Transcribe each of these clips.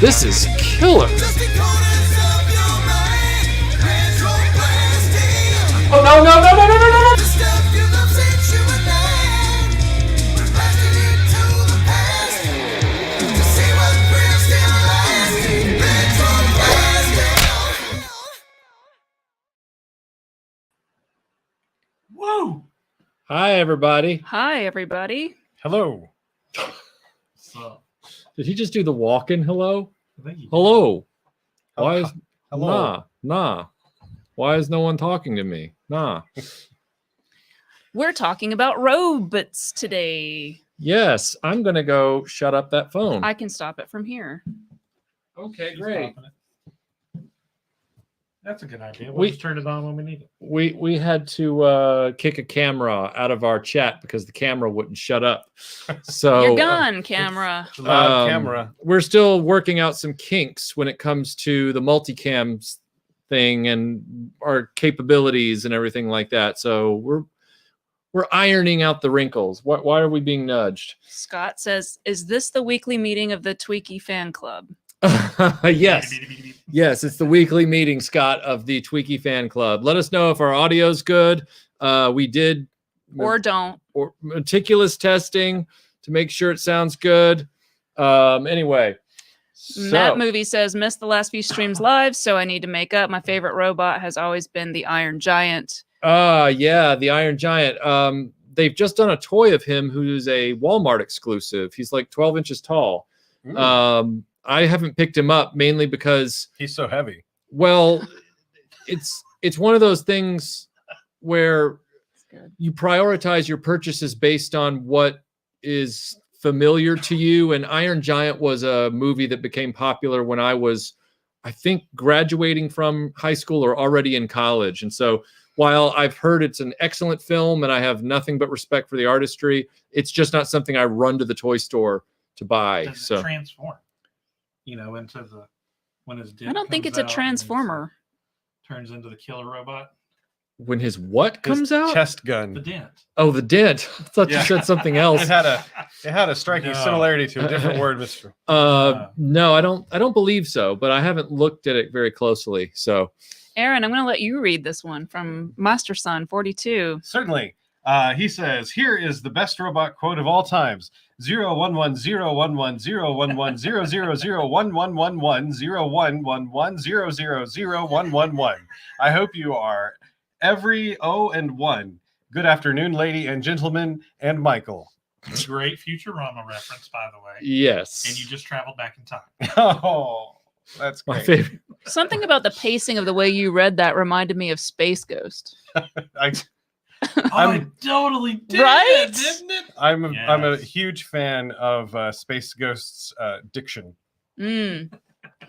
This is killer. Oh, no, no, no, no, no, no, no. Whoa. Hi, everybody. Hi, everybody. Hello. So, did he just do the walk-in hello? Hello. Why is hello? Nah. Why is no one talking to me? Nah. We're talking about robots today. Yes, I'm gonna go shut up that phone. I can stop it from here. Okay, great. That's a good idea. We'll just turn it on when we need it. We had to kick a camera out of our chat because the camera wouldn't shut up. So You're gone, camera. Loud camera. We're still working out some kinks when it comes to the multicams thing and our capabilities and everything like that. So we're ironing out the wrinkles. Why are we being nudged? Scott says, "Is this the weekly meeting of the Tweaky fan club?" Yes, it's the weekly meeting, Scott, of the Tweaky fan club. Let us know if our audio's good. We did or don't or meticulous testing to make sure it sounds good. Anyway, Matt Movie says, "Missed the last few streams live, so I need to make up. My favorite robot has always been the Iron Giant." Yeah, the Iron Giant. They've just done a toy of him who's a Walmart exclusive. He's like 12 inches tall. I haven't picked him up mainly because he's so heavy. Well, it's one of those things where you prioritize your purchases based on what is familiar to you. And Iron Giant was a movie that became popular when I was, I think, graduating from high school or already in college. And so while I've heard it's an excellent film and I have nothing but respect for the artistry, it's just not something I run to the toy store to buy. Does it transform? Into the when his dent I don't think it's a transformer. Turns into the killer robot. When his what comes out? Chest gun. The dent. Oh, the dent. I thought you said something else. It had a striking similarity to a different word, Mr. No, I don't believe so, but I haven't looked at it very closely. So, Aaron, I'm going to let you read this one from Master Son 42. Certainly. He says, "Here is the best robot quote of all times. 011011011001111011100000111. I hope you are every O and one. Good afternoon, lady and gentlemen, and Michael." Great Futurama reference, by the way. Yes. And you just traveled back in time. Oh, that's great. My favorite. Something about the pacing of the way you read that reminded me of Space Ghost. I totally did, right? Didn't it? I'm a huge fan of Space Ghost's diction. He's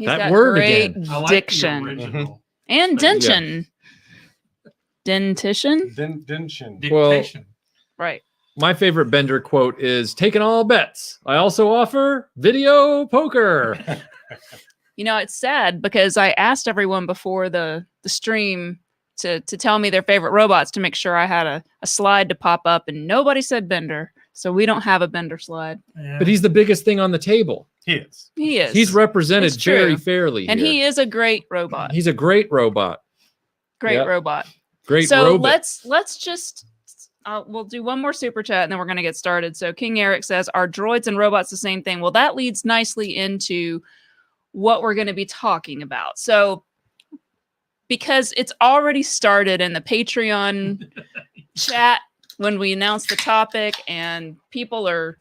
that got word great again. I like diction. the original. And dentition. Dentition? Dentition. Well, right. My favorite Bender quote is, "Taking all bets. I also offer video poker." It's sad because I asked everyone before the stream to tell me their favorite robots to make sure I had a slide to pop up, and nobody said Bender. So we don't have a Bender slide. Yeah. But he's the biggest thing on the table. He is. He's represented very fairly and here. he is a great robot. He's a great robot. Great robot. Great so robot. let's just we'll do one more super chat and then we're going to get started. So King Eric says, "Are droids and robots the same thing?" Well, that leads nicely into what we're going to be talking about. So because it's already started in the Patreon chat when we announced the topic, and people are,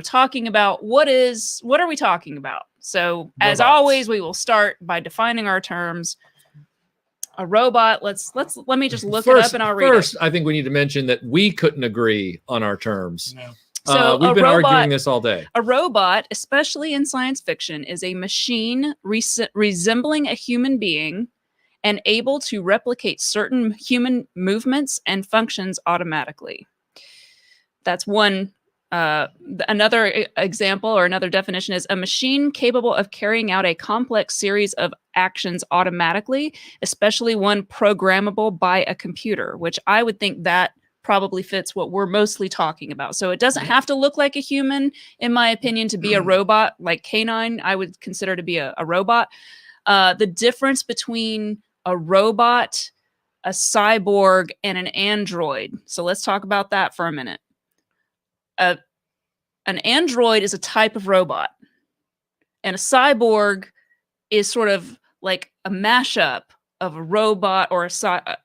talking about what are we talking about? So as always, we will start by defining our terms. A robot. Let me just look it up and I'll read it. First, I think we need to mention that we couldn't agree on our terms. No. So we've been arguing this all day. A robot, especially in science fiction, is a machine resembling a human being and able to replicate certain human movements and functions automatically. That's one. Another example or another definition is a machine capable of carrying out a complex series of actions automatically, especially one programmable by a computer, which I would think that probably fits what we're mostly talking about. So it doesn't have to look like a human, in my opinion, to be a robot. Like Canine, I would consider to be a robot. The difference between a robot, a cyborg, and an android. So let's talk about that for a minute. An android is a type of robot, and a cyborg is sort of like a mashup of a robot or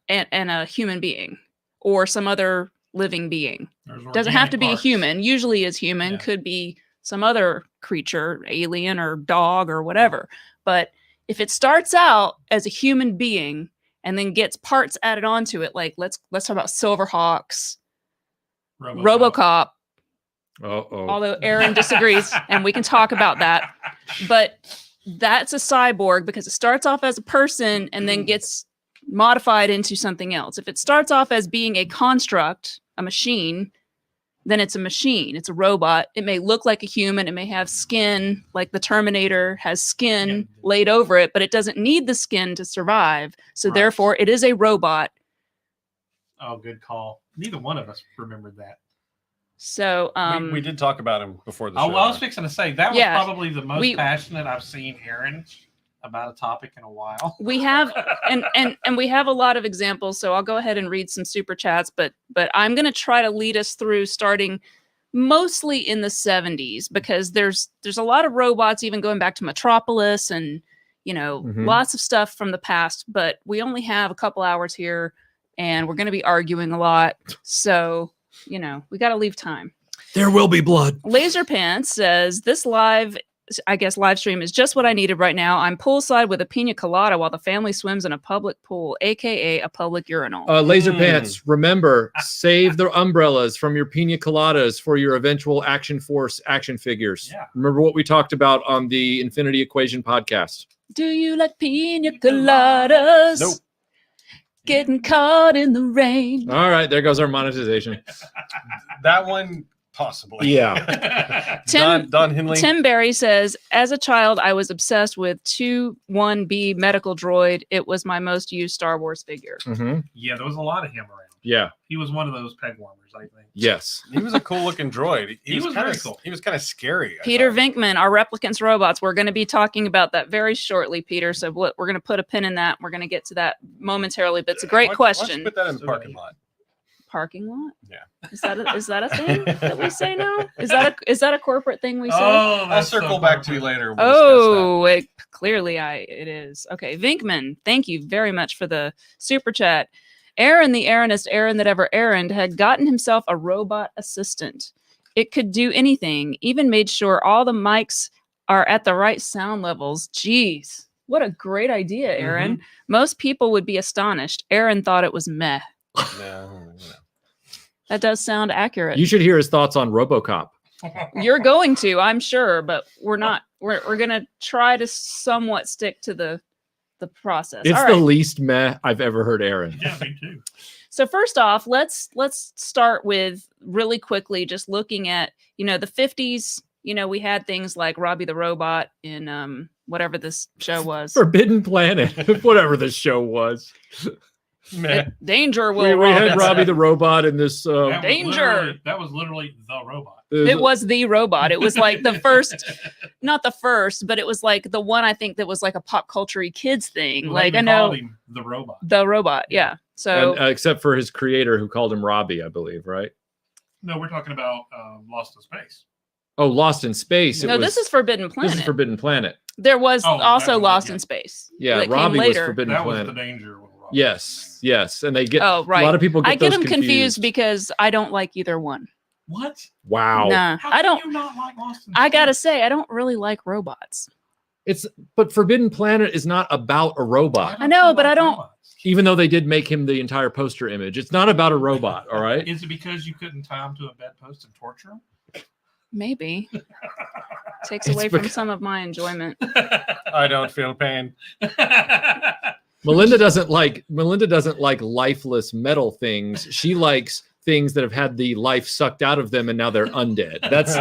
and a human being or some other living being. Doesn't have to be a human. Usually is human. Yeah. Could be some other creature, alien or dog or whatever. But if it starts out as a human being and then gets parts added onto it, like let's talk about Silverhawks, RoboCop. Although Aaron disagrees, and we can talk about that. But that's a cyborg because it starts off as a person and then gets modified into something else. If it starts off as being a construct, a machine, then it's a machine. It's a robot. It may look like a human. It may have skin, like the Terminator has skin laid over it, but it doesn't need the skin to survive. So therefore, it is a robot. Oh, good call. Neither one of us remembered that. So we did talk about him before the show. I was fixing to say that was probably the most passionate I've seen Aaron about a topic in a while. We have and we have a lot of examples, so I'll go ahead and read some super chats, but I'm going to try to lead us through starting mostly in the 70s, because there's a lot of robots even going back to Metropolis and lots of stuff from the past, but we only have a couple hours here and we're going to be arguing a lot. So we got to leave time. There will be blood. Laser Pants says, this live stream is just what I needed right now. I'm poolside with a pina colada while the family swims in a public pool, aka a public urinal. Laser Pants, remember, save the umbrellas from your pina coladas for your eventual Action Force action figures. Yeah. Remember what we talked about on the Infinity Equation podcast. Do you like pina coladas? Nope. Getting caught in the rain. All right, there goes our monetization. That one, possibly. Yeah. Don Henley. Tim Barry says, as a child, I was obsessed with 2-1B medical droid. It was my most used Star Wars figure. Mm-hmm. Yeah, there was a lot of him around. Yeah. He was one of those peg warmers, I think. Yes. He was a cool looking droid. He was kind very of cool. He was kind of scary. Peter Vinkman, our replicants robots. We're going to be talking about that very shortly, Peter. So we're going to put a pin in that. We're going to get to that momentarily, but it's a great question. Why don't you put that in the parking lot? Parking lot? Yeah. Is that a thing that we say now? Is that a corporate thing we say? Oh, I'll circle back to you later. Clearly it is. Okay, Vinkman, thank you very much for the super chat. Aaron, the Aaronest Aaron that ever Aaroned, had gotten himself a robot assistant. It could do anything, even made sure all the mics are at the right sound levels. Jeez, what a great idea, Aaron. Mm-hmm. Most people would be astonished. Aaron thought it was meh. No. That does sound accurate. You should hear his thoughts on RoboCop. You're going to, I'm sure, but we're not. We're going to try to somewhat stick to the process. It's All the right. least meh I've ever heard Aaron. Yeah, me too. So first off, let's start with really quickly just looking at, the 50s. We had things like Robbie the Robot in whatever this show was. Forbidden Planet, whatever this show was. Danger will We had Robbie the Robot in this. Danger. That was literally the robot. It was the robot. It was like the first, not the first, but it was like the one I think that was like a pop culture kids thing. Well, like they I know called him the robot. the robot. Yeah. So and, except for his creator who called him Robbie, I believe, right? No, we're talking about Lost in Space. Oh, Lost in Space. this is Forbidden Planet. This is Forbidden Planet. There was Oh, also that was- Lost yeah. in Space. Yeah, that came Robbie was later. Forbidden That was Planet. the danger. When Robbie Yes, and they get Oh, right. a lot of people get I get those them confused because I don't like either one. What? Wow. Nah, How I can don't. you not like Lost in I Space? gotta say, I don't really like robots. But Forbidden Planet is not about a robot. I know, but I don't- robots? Even though they did make him the entire poster image, it's not about a robot. All right. Is it because you couldn't tie him to a bedpost and torture him? Maybe takes It's away from because- some of my enjoyment. I don't feel pain. Melinda doesn't like lifeless metal things. She likes things that have had the life sucked out of them and now they're undead. That's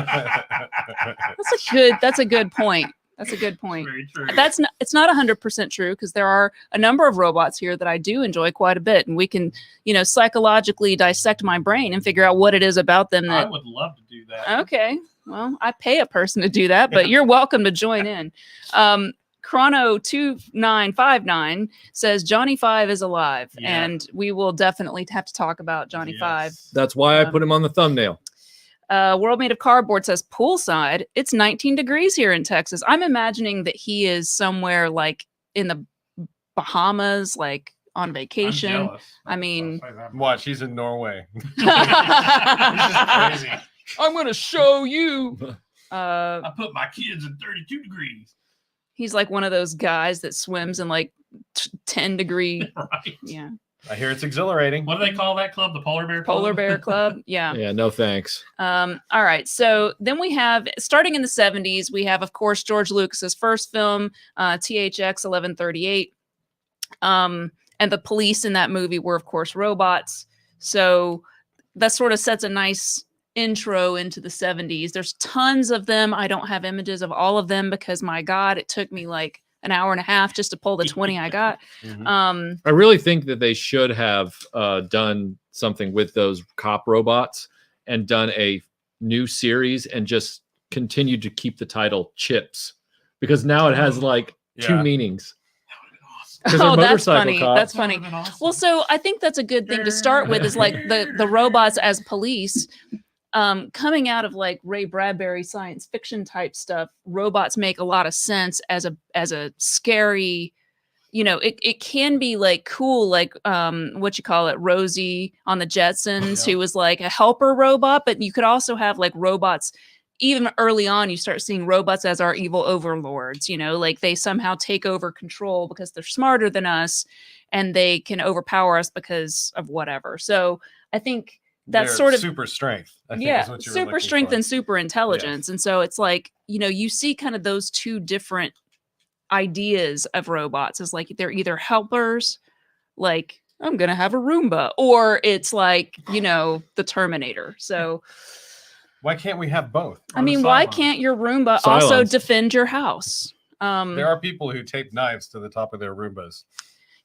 That's a good point. That's a good point. Very true. It's not 100% true because there are a number of robots here that I do enjoy quite a bit, and we can, psychologically dissect my brain and figure out what it is about them I that. would love to do that. Okay, well, I pay a person to do that, but you're welcome to join in. Chrono2959 says Johnny Five is alive, Yeah. and we will definitely have to talk about Johnny Five. That's why I put him on the thumbnail. World Made of Cardboard says poolside. It's 19 degrees here in Texas. I'm imagining that he is somewhere like in the Bahamas, like on vacation. I'm jealous. I mean- I'll say that. Watch, he's in Norway. It's just crazy. I'm gonna show you. I put my kids in 32 degrees. He's like one of those guys that swims in like 10 degree. Right. Yeah. I hear it's exhilarating. What do they call that club? The Polar Bear Club? Polar Bear Club. Yeah. Yeah, no thanks. All right. So then we have, starting in the 70s, we have, of course, George Lucas's first film, THX 1138. And the police in that movie were, of course, robots. So that sort of sets a nice intro into the 70s. There's tons of them. I don't have images of all of them because, my God, it took me like an hour and a half just to pull the 20 I got. Mhm. I really think that they should have done something with those cop robots and done a new series and just continued to keep the title Chips, because now it has like two Yeah. meanings. That would have been awesome. 'Cause they're Oh, that's motorcycle funny. cops. That's funny. That would've been awesome. Well, so I think that's a good thing to start with, is like the robots as police. Coming out of like Ray Bradbury science fiction type stuff, robots make a lot of sense as a scary, it can be like cool, like what you call it, Rosie on the Jetsons, Yeah. who was like a helper robot, but you could also have like robots. Even early on, you start seeing robots as our evil overlords, like they somehow take over control because they're smarter than us and they can overpower us because of whatever. So I think that's They're sort of super strength. I think yeah, is what you were super looking strength for. and super intelligence. And so it's like, you see kind of those two different ideas of robots, is like they're either helpers, like I'm gonna have a Roomba, or it's like, the Terminator. So Why can't we have both? I mean, why Silence. can't your Roomba also Silence. defend your house? There are people who tape knives to the top of their Roombas.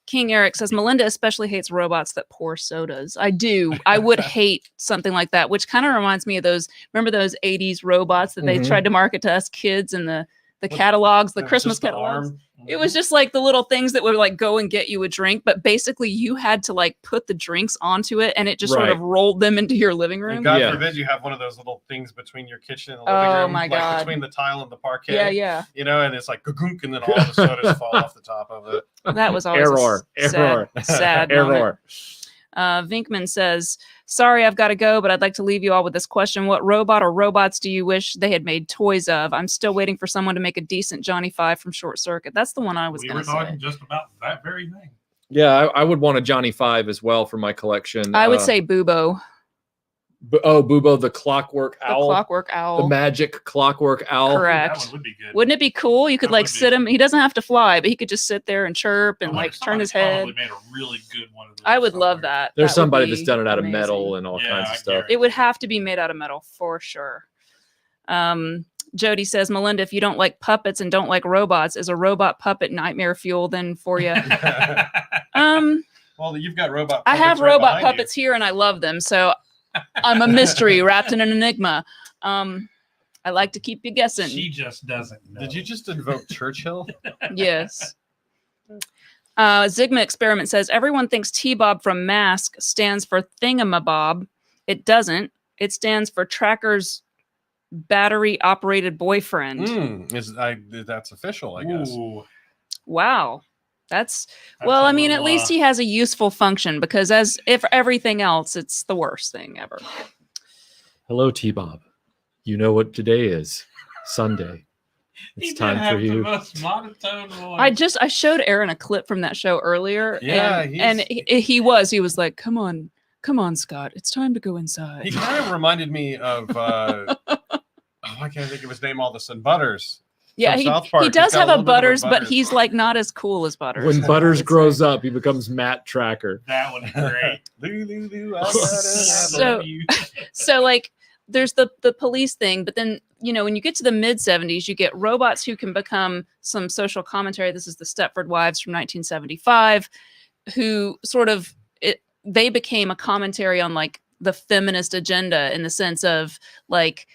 King Eric says Melinda especially hates robots that pour sodas. I do. I would hate something like that, which kind of reminds me of remember those 80s robots that they Mhm. tried to market to us kids in the catalogs, the Just Christmas the catalogs. arm. It was just like the little things that would like go and get you a drink, but basically you had to like put the drinks onto it and it just sort of Right. rolled them into your living And room. God Yeah. forbid you have one of those little things between your kitchen and the living Oh room, my like God. between the tile and the parquet. Yeah. And it's like gunk, and then all the sodas fall off the top of it. That was always Error. a Error. sad moment. Error. Vinkman says, sorry, I've got to go, but I'd like to leave you all with this question. What robot or robots do you wish they had made toys of? I'm still waiting for someone to make a decent Johnny Five from Short Circuit. That's the one I was We going were to say. talking just about that very thing. Yeah, I would want a Johnny Five as well for my collection. I would say Bubo, Bubo, the Clockwork the Owl, Clockwork the Owl. Magic Clockwork Owl. Correct. That one would be good. Wouldn't it be cool? You could That like would be. sit him. He doesn't have to fly, but he could just sit there and chirp and like turn his head. Probably made a really good one of those I would love somewhere. that. There's That would somebody be that's done it out of amazing. metal and all Yeah, kinds I of stuff. guarantee It would have to be made out of metal for sure. Jody says, Melinda, if you don't like puppets and don't like robots, is a robot puppet nightmare fuel then for you? Well, you've got robot. I have puppets right robot behind you. puppets here and I love them. So I'm a mystery wrapped in an enigma. I like to keep you guessing. She just doesn't know. Did you just invoke Churchill? Yes. Zigma Experiment says, everyone thinks T-Bob from Mask stands for Thingamabob. It doesn't. It stands for Tracker's battery operated boyfriend. That's official, I guess. Ooh, Wow. That's that's well, a I mean, at little, least he has a useful function, because as if everything else, it's the worst thing ever. Hello, T-Bob. You know what today is? Sunday. he It's did time have for the you. most monotone voice. I showed Aaron a clip from that show earlier. Yeah, and he was like, come on, Scott, it's time to go inside. He kind of reminded me of I can't think of his name all of a sudden. Butters. Yeah, from he, South Park. he He's does got have a a little bit of a Butters, but Butters he's like not as cool as Butters. When I Butters would grows say. up, he becomes Matt Tracker. That would be great. Lou, Lou, Lou, I So- love you. So like there's the police thing, but then, you know, when you get to the mid 70s, you get robots who can become some social commentary. This is the Stepford Wives from 1975, who sort of they became a commentary on like the feminist agenda, in the sense of like,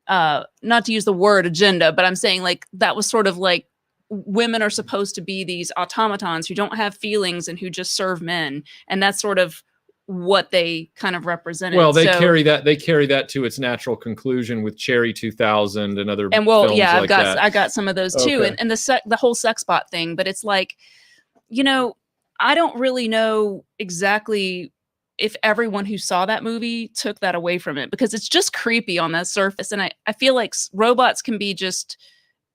not to use the word agenda, but I'm saying like that was sort of like women are supposed to be these automatons who don't have feelings and who just serve men, and that's sort of what they kind of represented. Well, they carry that to its natural conclusion with Cherry 2000 and other and well, films yeah, like that. I got some of those too, Okay. and the whole sex bot thing. But it's like, you know, I don't really know exactly if everyone who saw that movie took that away from it, because it's just creepy on that surface, and I feel like robots can be just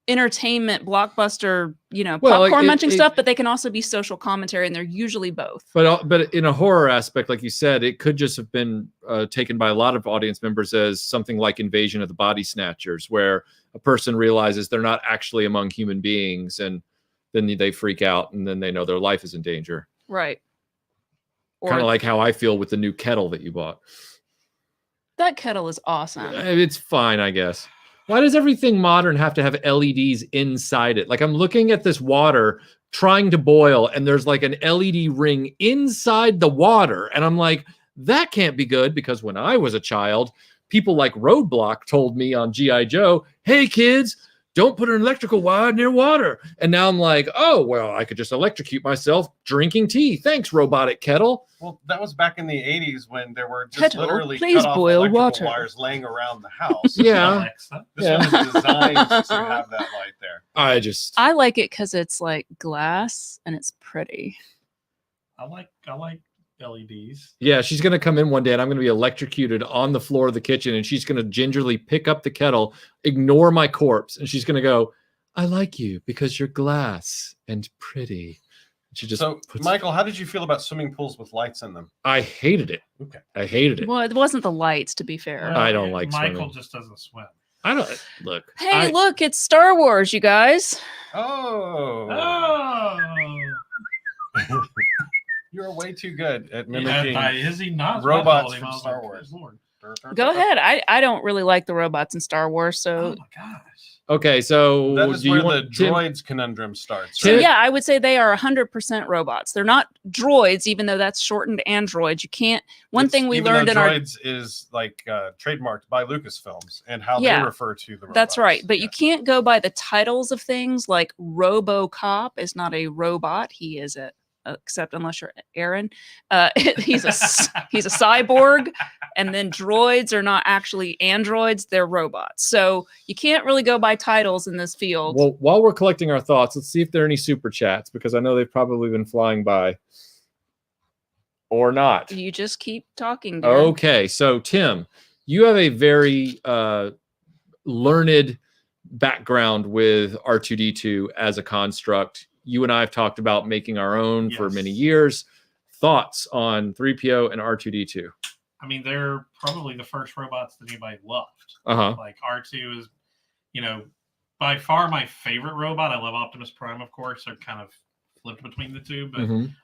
entertainment blockbuster, you know, popcorn munching stuff, but they can also be social commentary, and they're usually both. But in a horror aspect, like you said, it could just have been taken by a lot of audience members as something like Invasion of the Body Snatchers, where a person realizes they're not actually among human beings, and then they freak out, and then they know their life is in danger. Right. Kind of like how I feel with the new kettle that you bought. That kettle is awesome. It's fine, I guess. Why does everything modern have to have LEDs inside it? Like, I'm looking at this water trying to boil, and there's like an LED ring inside the water. And I'm like, that can't be good, because when I was a child, people like Roadblock told me on G.I. Joe, hey, kids, don't put an electrical wire near water. And now I'm like, oh, well, I could just electrocute myself drinking tea. Thanks, robotic kettle. Well, that was back in the 80s when there were just Kettle, literally please cut off boil electrical water. wires laying around the house. Yeah. This one is designed to have that light there. I like it because it's like glass and it's pretty. I like LEDs. Yeah, she's going to come in one day and I'm going to be electrocuted on the floor of the kitchen, and she's going to gingerly pick up the kettle, ignore my corpse, and she's going to go, I like you because you're glass and pretty. She just Michael, how did you feel about swimming pools with lights in them? I hated it. Okay. I hated it. Well, it wasn't the lights, to be fair. Well, I don't like Michael swimming. just doesn't swim. I don't look. Hey, look, it's Star Wars, you guys. Oh. You're way too good at mimicking is he not robots from Star Wars. Lord. Go ahead. I don't really like the robots in Star Wars, so. Oh my gosh. Okay, so that is where the droids conundrum starts. So yeah, I would say they are 100% robots. They're not droids, even though that's shortened android. You can't. One thing we learned in droids is like trademarked by Lucasfilms and how they refer to the robots. That's right, but you can't go by the titles of things. Like RoboCop is not a robot; he is a. Except unless you're Aaron, he's a cyborg, and then droids are not actually androids; they're robots. So you can't really go by titles in this field. Well, while we're collecting our thoughts, let's see if there are any super chats, because I know they've probably been flying by, or not. You just keep talking. Dear. Okay, so Tim, you have a very learned background with R2D2 as a construct. You and I have talked about making our own for many years. Thoughts on 3PO and R2D2? I mean, they're probably the first robots that anybody loved. Like R2 is, you know, by far my favorite robot. I love Optimus Prime, of course. They're kind of flipped between the two, but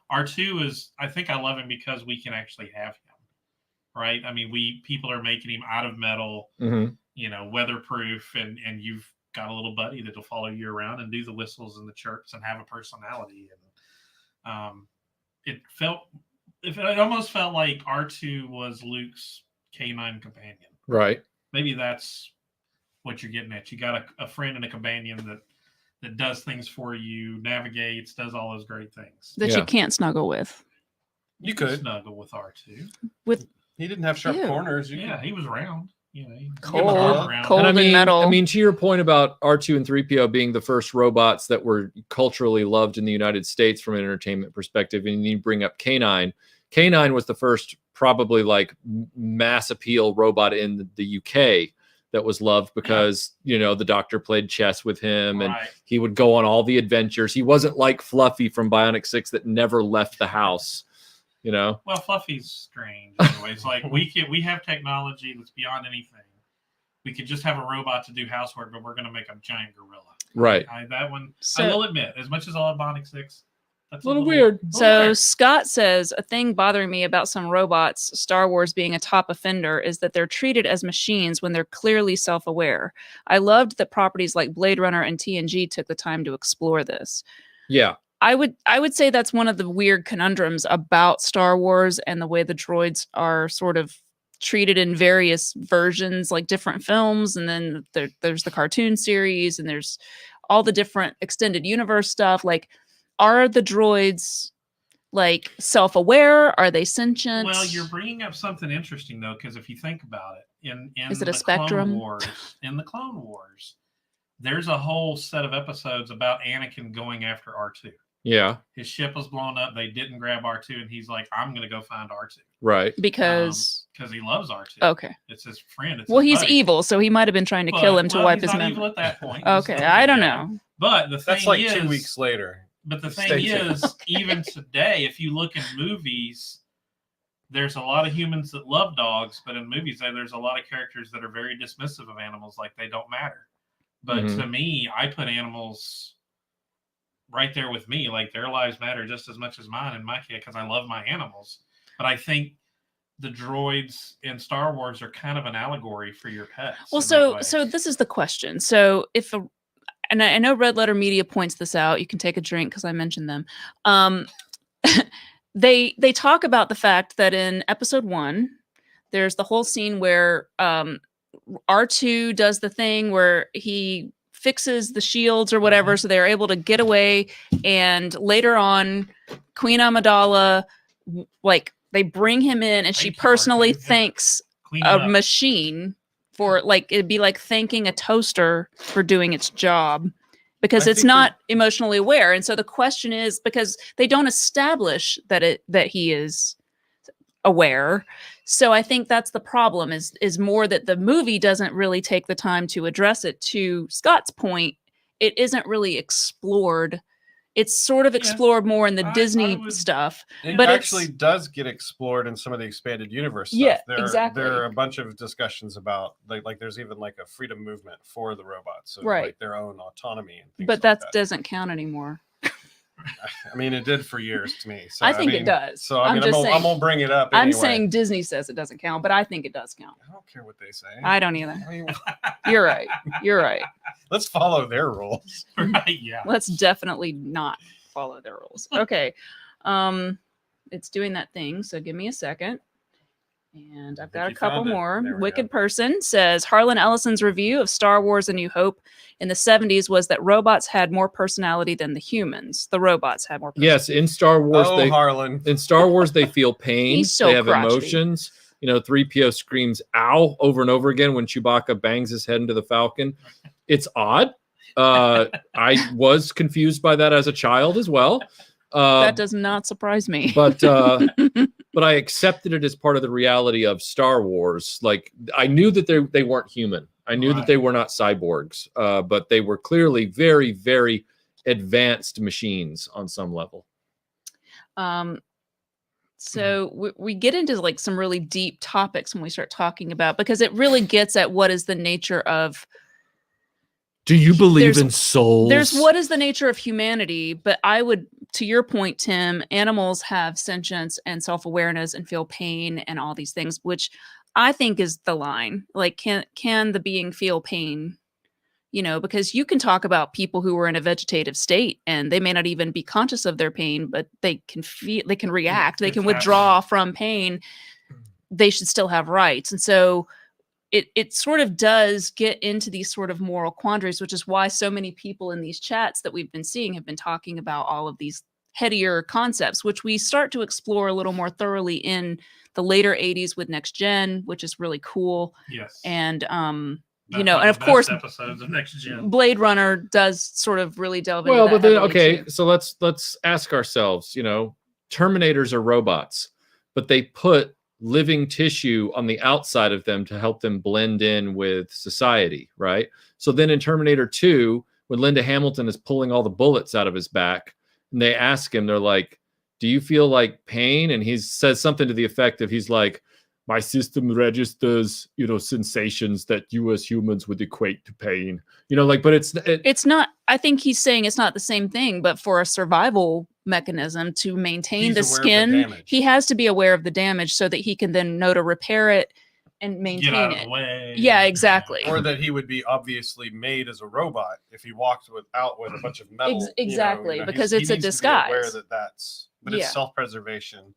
R2 is, I think I love him because we can actually have him, right? I mean, people are making him out of metal, you know, weatherproof, and you've got a little buddy that'll follow you around and do the whistles and the chirps and have a personality. And it almost felt like R2 was Luke's canine companion. Right. Maybe that's what you're getting at. You got a friend and a companion that does things for you, navigates, does all those great things. That you can't snuggle with. You could snuggle with R2. He didn't have sharp corners. He was round. You know, cold and metal. I mean, to your point about R2 and 3PO being the first robots that were culturally loved in the United States from an entertainment perspective, and you bring up K9. K9 was the first probably like mass appeal robot in the UK that was loved because, you know, the Doctor played chess with him and he would go on all the adventures. He wasn't like Fluffy from Bionic 6 that never left the house. You know, well, Fluffy's strange. Anyway, it's like we have technology that's beyond anything. We could just have a robot to do housework, but we're going to make a giant gorilla. Right. That one, I will admit, as much as I love Bionic 6, That's a little weird. So Scott says, a thing bothering me about some robots, Star Wars being a top offender, is that they're treated as machines when they're clearly self-aware. I loved that properties like Blade Runner and TNG took the time to explore this. Yeah. I would say that's one of the weird conundrums about Star Wars and the way the droids are sort of treated in various versions, like different films, and then there's the cartoon series, and there's all the different extended universe stuff. Like, are the droids like self-aware? Are they sentient? Well, you're bringing up something interesting though, because if you think about it, in is it a the spectrum? In the Clone Wars, there's a whole set of episodes about Anakin going after R2. Yeah. His ship was blown up. They didn't grab R2, and he's like, "I'm going to go find R2." Right. Because he loves R2. Okay. It's his friend. It's well, his he's buddy. evil, so he might have been trying to kill him to wipe his memory. memory. Evil at that point. Okay, I don't know. But the thing That's like is, 2 weeks later. But the thing Stay tuned. is, even today, if you look in movies, there's a lot of humans that love dogs, but in movies, there's a lot of characters that are very dismissive of animals, like they don't matter. But to me, I put animals right there with me. Like, their lives matter just as much as mine in my case, because I love my animals. But I think the droids in Star Wars are kind of an allegory for your pets. Well, so this is the question. So if and I know Red Letter Media points this out. You can take a drink because I mentioned them. They talk about the fact that in episode 1, there's the whole scene where R2 does the thing where he fixes the shields or whatever, so they're able to get away. And later on, Queen Amidala, like, they bring him in, and she personally thanks a machine for, like, it'd be like thanking a toaster for doing its job, because it's not emotionally aware. And so the question is, because they don't establish that he is aware. So I think that's the problem, is more that the movie doesn't really take the time to address it. To Scott's point, it isn't really explored. It's sort of explored more in the Disney stuff. But actually does get explored in some of the expanded universe stuff. Yeah, exactly. There are a bunch of discussions about, like there's even like a freedom movement for the robots. So like their own autonomy and things but like that doesn't count anymore. I mean, it did for years to me. So I think it does. So I'm gonna bring it up anyway. I'm saying Disney says it doesn't count, but I think it does count. I don't care what they say. I don't either. I mean, You're right. You're right. Let's follow their rules. Right, yeah. Let's definitely not follow their rules. Okay. It's doing that thing, so give me a second. And I've got a couple more. Wicked Person says Harlan Ellison's review of Star Wars: A New Hope in the 70s was that robots had more personality than the humans. The robots had more personality. Yes, in Star Wars, Harlan. In Star Wars, they feel pain. He's so they have crotchety. Emotions. You know, 3PO screams "ow" over and over again when Chewbacca bangs his head into the Falcon. It's odd. I was confused by that as a child as well. That does not surprise me. But I accepted it as part of the reality of Star Wars. Like, I knew that they weren't human. I knew that they were not cyborgs, but they were clearly very, very advanced machines on some level. So we get into like some really deep topics when we start talking about, because it really gets at what is the nature of. Do you believe in souls? There's what is the nature of humanity, but I would, to your point, Tim, animals have sentience and self-awareness and feel pain and all these things, which I think is the line. Like, can the being feel pain? You know, because you can talk about people who are in a vegetative state and they may not even be conscious of their pain, but they can feel, they can react, they can withdraw from pain. They should still have rights. And so it sort of does get into these sort of moral quandaries, which is why so many people in these chats that we've been seeing have been talking about all of these headier concepts, which we start to explore a little more thoroughly in the later 80s with Next Gen, which is really cool. Yes. And, you know, and of course, episodes of Next Gen. Blade Runner does sort of really delve into that. Well, but then, okay, too. so let's ask ourselves, you know, Terminators are robots, but they put living tissue on the outside of them to help them blend in with society, right? So then in Terminator 2, when Linda Hamilton is pulling all the bullets out of his back, and they ask him, they're like, do you feel like pain? And he says something to the effect of, he's like, my system registers, you know, sensations that you as humans would equate to pain. You know, like, but it's not, I think he's saying it's not the same thing, but for a survival mechanism to maintain He's the aware of the skin. damage. He has to be aware of the damage so that he can then know to repair it and Get maintain out of it. the way. Yeah, exactly. Or that he would be obviously made as a robot if he walked with a bunch of metal. Exactly, because he it's a needs to be aware disguise. but Yeah. it's self-preservation.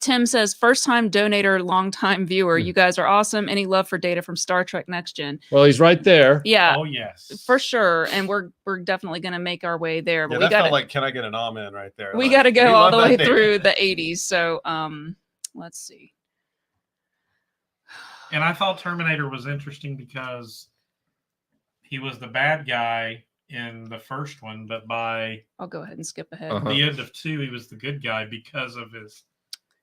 Tim says, first time donator, long time viewer. You guys are awesome. Any love for Data from Star Trek Next Gen? Well, he's right there. Yeah, Oh yes. for sure. And we're definitely going to make our way there. But Yeah, we that got felt like, can I get an amen right there? we Like, got to we go all love the that way data. through the 80s. So let's see. And I thought Terminator was interesting because he was the bad guy in the first one, but by I'll go ahead and skip ahead. the end of 2, he was the good guy because of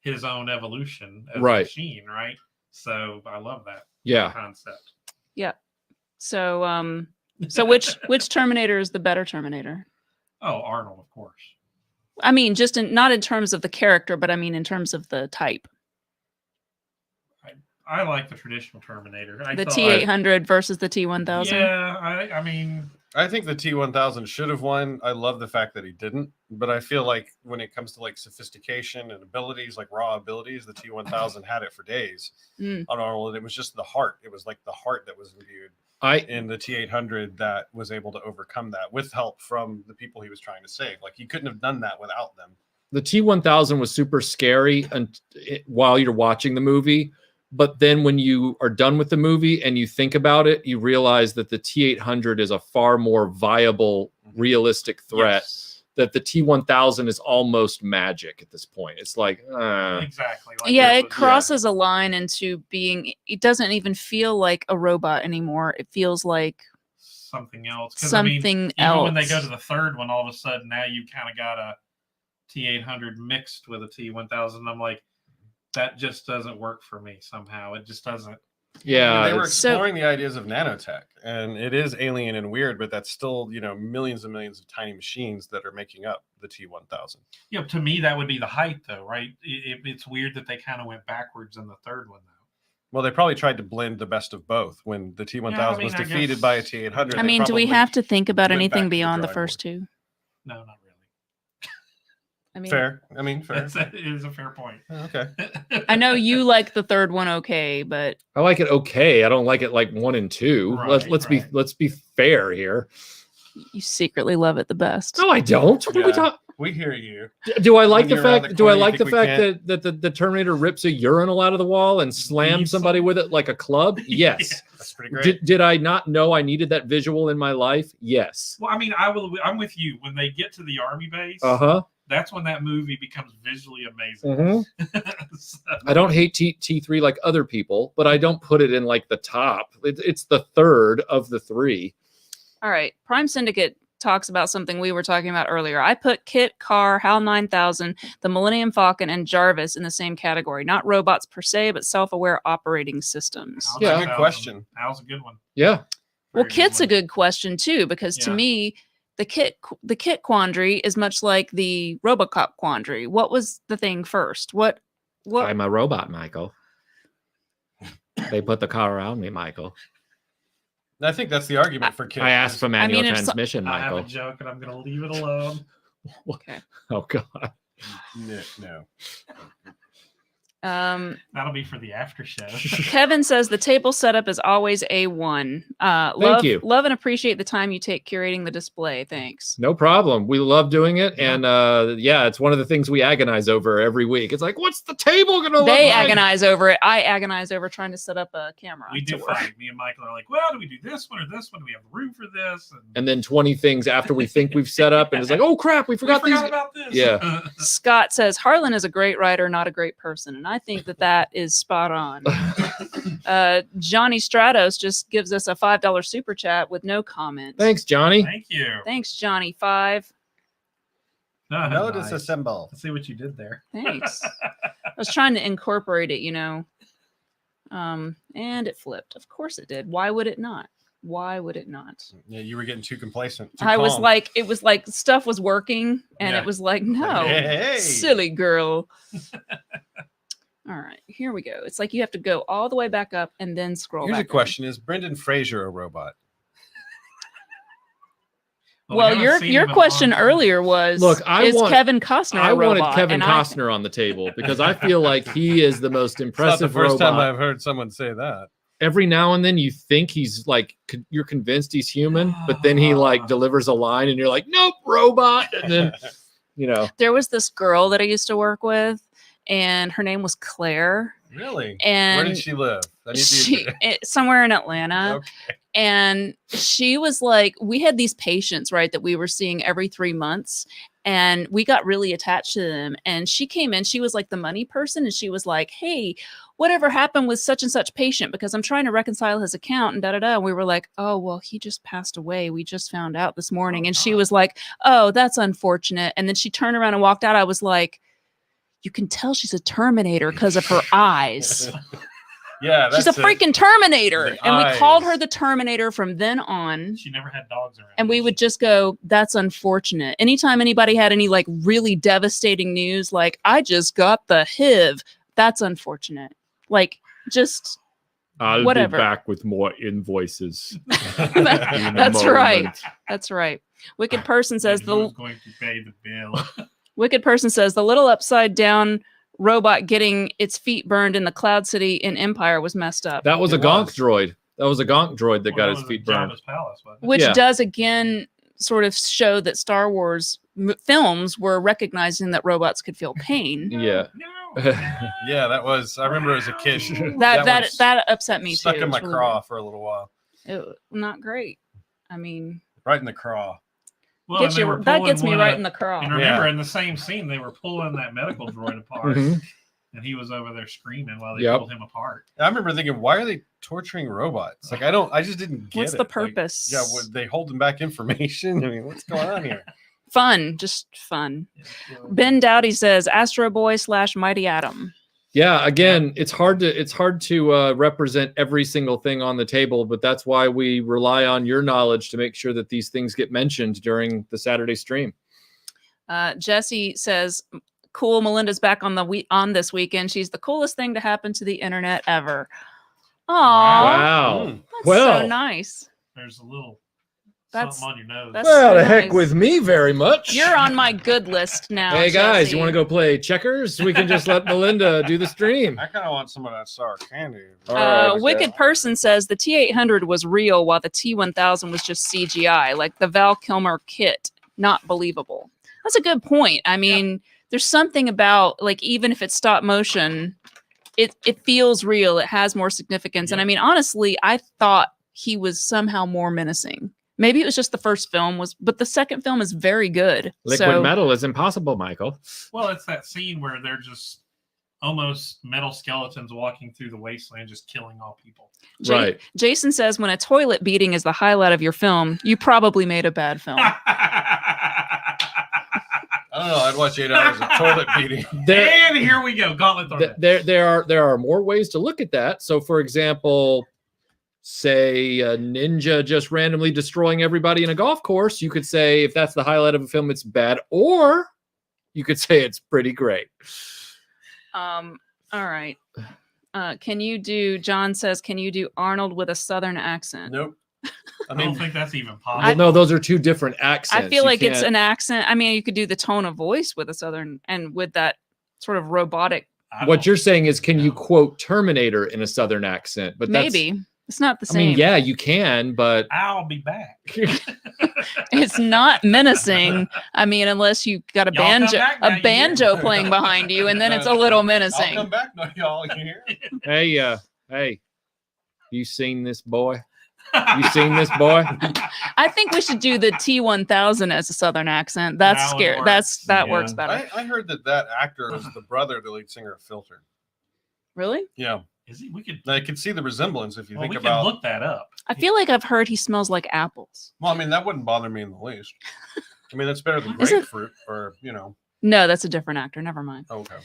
his own evolution as a Right. machine, right? So I love that Yeah. concept. Yeah. So so which Terminator is the better Terminator? Oh, Arnold, of course. I mean, just not in terms of the character, but I mean in terms of the type. I like the traditional Terminator. The T-800 versus the T-1000. Yeah, I mean, I think the T-1000 should have won. I love the fact that he didn't, but I feel like when it comes to like sophistication and abilities, like raw abilities, the T-1000 had it for days on Arnold, and it was just the heart. It was like the heart that was imbued in the T-800 that was able to overcome that with help from the people he was trying to save. Like he couldn't have done that without them. The T-1000 was super scary while you're watching the movie. But then when you are done with the movie and you think about it, you realize that the T-800 is a far more viable, realistic threat. yes. That the T-1000 is almost magic at this point. It's like, Exactly. Like Yeah, this it was- crosses a line into being, it doesn't even feel like a robot anymore. It feels like something else. 'Cause, something even when they go else. to the third one, all of a sudden now you kind of got a T-800 mixed with a T-1000. I'm like, that just doesn't work for me somehow. It just doesn't. yeah. they were it's- exploring the ideas of nanotech, and it is alien and weird, but that's still, millions and millions of tiny machines that are making up the T-1000. Yeah, to me that would be the height, though, right? It's weird that they kind of went backwards in the third one, though. Well, they probably tried to blend the best of both. When the T-1000 was I defeated guess- by a T-800, I they mean, do we probably have to think about went back anything to the beyond the drawing first board. two? No, not really. I mean, Fair. I mean, fair. It is a fair point. Okay. I know you like the third one okay, but I like it okay. I don't like it like 1 and 2. Right, Let's be fair here. you secretly love it the best. No, I don't. What are we Yeah. talking? We hear you. Do I like When the you're around fact? the Do I corner, you like the think we fact that the Terminator rips a urinal out of the wall and slams Beats somebody them. with it like a club? Yes. That's pretty great. Did I not know I needed that visual in my life? Yes. Well, I mean, I'm with you. When they get to the army base, Uh-huh. that's when that movie becomes visually amazing. Mm-hmm. So- I don't hate T3 like other people, but I don't put it in like the top. It's the third of the 3. All right. Prime Syndicate talks about something we were talking about earlier. I put Kit, Carr, HAL 9000, the Millennium Falcon, and Jarvis in the same category. Not robots per se, but self-aware operating systems. How's Yeah. that Good question. That was a good one. Yeah. Well, Very Kit's a one. good question too, because to Yeah. me, the Kit quandary is much like the RoboCop quandary. What was the thing first? What? I'm a robot, Michael. They put the car around me, Michael. I think that's the argument for kids. I asked for manual mean, if so- transmission, I have a Michael. joke, and I'm going to leave it alone. Okay. Oh God. No. That'll be for the after show. Kevin says the table setup is always A1. Thank you. Love and appreciate the time you take curating the display. Thanks. No problem. We love doing it, Yeah. and yeah, it's one of the things we agonize over every week. It's like, what's the table gonna look They like? agonize over it. I agonize over trying to set up a camera. We to do work. fight. Me and Michael are like, well, do we do this one or this one? Do we have room for this? And then 20 things after we think we've set up, and it's like, oh crap, we we forgot these. about this. Yeah. Scott says Harlan is a great writer, not a great person, and I think that is spot on. Johnny Stratos just gives us a $5 super chat with no comment. Thanks, Johnny. Thank you. Thanks, Johnny. 5. No, nice. disassemble. Let's see what you did there. Thanks. I was trying to incorporate it, and it flipped. Of course it did. Why would it not? Why would it not? Yeah, you were getting too complacent. Too I was calm. like, it was like stuff was working, and Yeah. it was like, no, Hey. silly girl. All right, here we go. It's like you have to go all the way back up and then scroll Here's back a question: Is Brendan Fraser a robot? Well, your question earlier was, look, is Kevin Costner I a robot? wanted Kevin Costner on the table because I feel like he is the most impressive It's not the first robot. time I've heard someone say that. Every now and then you think he's like, you're convinced he's human, but then he like delivers a line and you're like, nope, robot. And then, you know. There was this girl that I used to work with and her name was Claire. Really? And where did she live? Somewhere in Atlanta. Okay. And she was like, we had these patients, right, that we were seeing every 3 months. And we got really attached to them. And she came in, she was like the money person. And she was like, hey, whatever happened with such and such patient? Because I'm trying to reconcile his account and da-da-da. And we were like, oh, well, he just passed away. We just found out this morning. And she was like, oh, that's unfortunate. And then she turned around and walked out. I was like, you can tell she's a Terminator because of her eyes. Yeah, she's a freaking Terminator. And we called her the Terminator from then on. She never had dogs around. And we would just go, that's unfortunate. Anytime anybody had any like really devastating news, like I just got the HIV, that's unfortunate. Like just I'll whatever. be back with more invoices. That's right. That's right. Wicked Person says who's going to pay the bill. Wicked Person says the little upside down robot getting its feet burned in the Cloud City in Empire was messed up. That was a Gonk droid. That was a Gonk droid that got his feet burned. Palace, which does again sort of show that Star Wars films were recognizing that robots could feel pain. Yeah. Yeah, that was. I remember as a kid. that upset me stuck too. in my craw for a little while. Not great. I mean, right in the craw. Well, that gets me right in the craw. And remember, in the same scene, they were pulling that medical droid apart, and he was over there screaming while they pulled him apart. I remember thinking, why are they torturing robots? Like, I just didn't get What's it. the purpose? Like, would they holding back information? I mean, what's going on here? Fun, just fun. Ben Dowdy says, Astro Boy / Mighty Atom. Yeah, again, it's hard to represent every single thing on the table, but that's why we rely on your knowledge to make sure that these things get mentioned during the Saturday stream. Jesse says, "Cool, Melinda's back on this weekend. She's the coolest thing to happen to the internet ever." Oh, wow! That's so nice. There's a little something on your nose. Well, the heck with me very much. You're on my good list now. Hey guys, Jesse. you want to go play checkers? We can just let Melinda do the stream. I kind of want some of that sour candy. Wicked Person says the T-800 was real while the T-1000 was just CGI, like the Val Kilmer kit. Not believable. That's a good point. I mean, there's something about, like, even if it's stop motion, it feels real. It has more significance. And I mean, honestly, I thought he was somehow more menacing. Maybe it was just the first film but the second film is very good. Liquid metal is impossible, Michael. Well, it's that scene where they're just almost metal skeletons walking through the wasteland, just killing all people. Right. Jason says, when a toilet beating is the highlight of your film, you probably made a bad film. I don't know. I'd watch 8 hours of toilet beating. And here we go. Gauntlet. There are more ways to look at that. So, for example, say a ninja just randomly destroying everybody in a golf course. You could say, if that's the highlight of a film, it's bad. Or you could say it's pretty great. All right. John says, can you do Arnold with a Southern accent? Nope. I don't think that's even possible. Well, no, those are two different accents. I feel like it's an accent. I mean, you could do the tone of voice with a Southern and with that sort of robotic. What you're saying is, can you quote Terminator in a Southern accent? But maybe it's not the same. I mean, yeah, you can, but I'll be back. It's not menacing. I mean, unless you got a banjo playing behind you, and then it's a little menacing. I'll come back now, y'all. You hear? Hey, you seen this boy? You seen this boy? I think we should do the T-1000 as a Southern accent. That's scary. That works better. I heard that actor is the brother of the lead singer of Filter. Really? Yeah. Is he? I could see the resemblance if you think we about. Can look that up. I feel like I've heard he smells like apples. Well, I mean, that wouldn't bother me in the least. I mean, that's better than grapefruit, or No, that's a different actor. Never mind. Okay.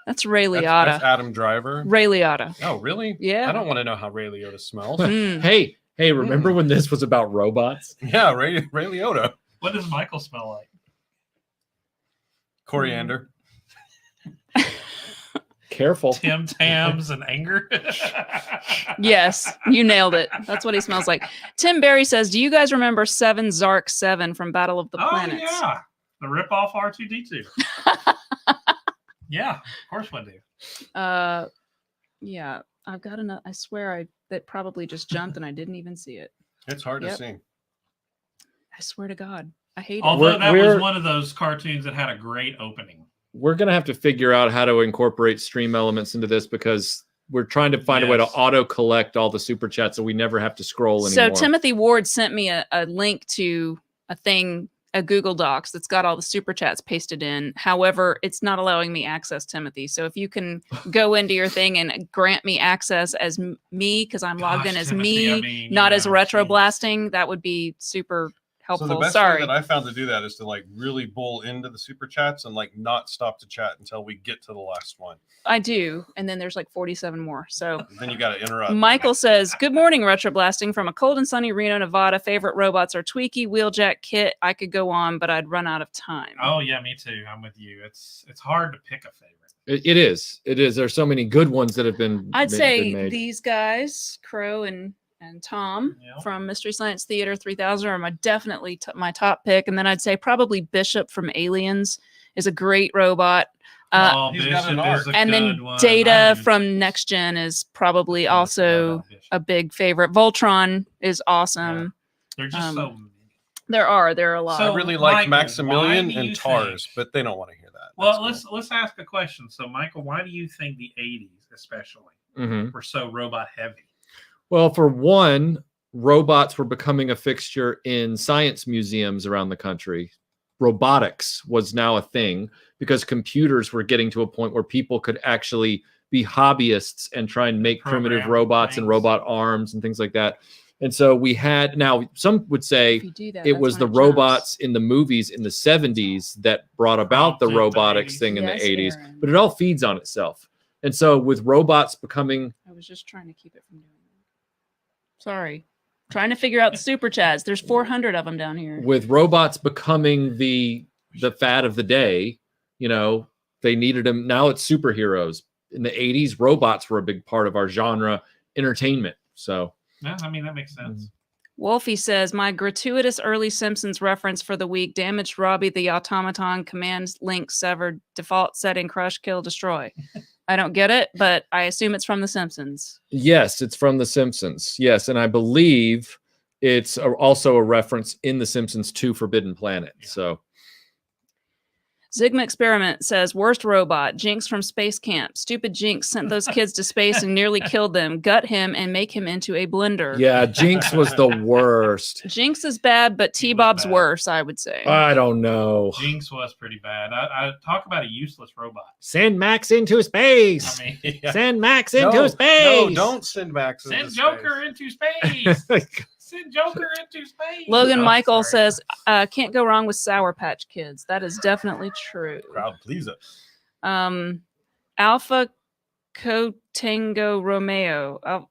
That's Ray Liotta. That's Adam Driver. Ray Liotta. Oh, really? Yeah. I don't want to know how Ray Liotta smells. Hey, remember when this was about robots? Yeah, Ray Liotta. What does Michael smell like? Coriander. Careful. Tim Tams and anger. Yes, you nailed it. That's what he smells like. Tim Berry says, do you guys remember 7 Zark 7 from Battle of the Planets? Oh, yeah. The rip-off R2-D2. Yeah, of course we do. Yeah, I've got enough. I swear that probably just jumped and I didn't even see it. It's hard to see. I swear to God. I hate it. Although that was one of those cartoons that had a great opening. We're going to have to figure out how to incorporate stream elements into this because we're trying to find a way to auto-collect all the super chats so we never have to scroll anymore. So Timothy Ward sent me a link to a Google Docs that's got all the super chats pasted in. However, it's not allowing me access, Timothy. So if you can go into your thing and grant me access as me, because I'm logged in as Timothy, not as RetroBlasting, that would be super helpful. So the best way that I found to do that is to like really bull into the super chats and like not stop to chat until we get to the last one. I do. And then there's like 47 more. So then you got to interrupt. Michael says, good morning, RetroBlasting from a cold and sunny Reno, Nevada. Favorite robots are Tweaky, Wheeljack, Kit. I could go on, but I'd run out of time. Oh yeah, me too. I'm with you. It's hard to pick a favorite. It is. There's so many good ones that have been I'd say made. These guys, Crow and Tom from Mystery Science Theater 3000 are definitely my top pick. And then I'd say probably Bishop from Aliens is a great robot. And then Data from Next Gen is probably also a big favorite. Voltron is awesome. Yeah. They're just so many. There are a lot. So I really like Maximilian and Tars, but they don't want to hear that. Well, let's ask a question. So Michael, why do you think the 80s especially were so robot heavy? Well, for one, robots were becoming a fixture in science museums around the country. Robotics was now a thing because computers were getting to a point where people could actually be hobbyists and try and make primitive robots and robot arms and things like that. And so we had, now some would say it was the robots in the movies in the 70s that brought about the robotics thing in the 80s, but it all feeds on itself. And so with robots becoming... I was just trying to keep it from doing that. Sorry. Trying to figure out the super chats. There's 400 of them down here. With robots becoming the fad of the day, you know, they needed them. Now it's superheroes. In the 80s, robots were a big part of our genre entertainment. So, yeah, I mean, that makes sense. Wolfie says, my gratuitous early Simpsons reference for the week, damaged Robbie the automaton, command link severed, default setting, crush, kill, destroy. I don't get it, but I assume it's from The Simpsons. Yes, it's from The Simpsons. Yes, and I believe it's also a reference in The Simpsons to Forbidden Planet. Yeah. So, Zigma Experiment says, worst robot, Jinx from Space Camp. Stupid Jinx sent those kids to space and nearly killed them. Gut him and make him into a blender. Yeah, Jinx was the worst. Jinx is bad, but T-Bob's worse, I would say. I don't know. Jinx was pretty bad. I talk about a useless robot. Send Max into space. I mean, yeah. Send Max into space. No, don't send Max into space. Send Joker into space. Send Joker into space. Logan Michael says, can't go wrong with Sour Patch Kids. That is definitely true. Crowd pleaser. Alpha Cotango Romeo. Oh.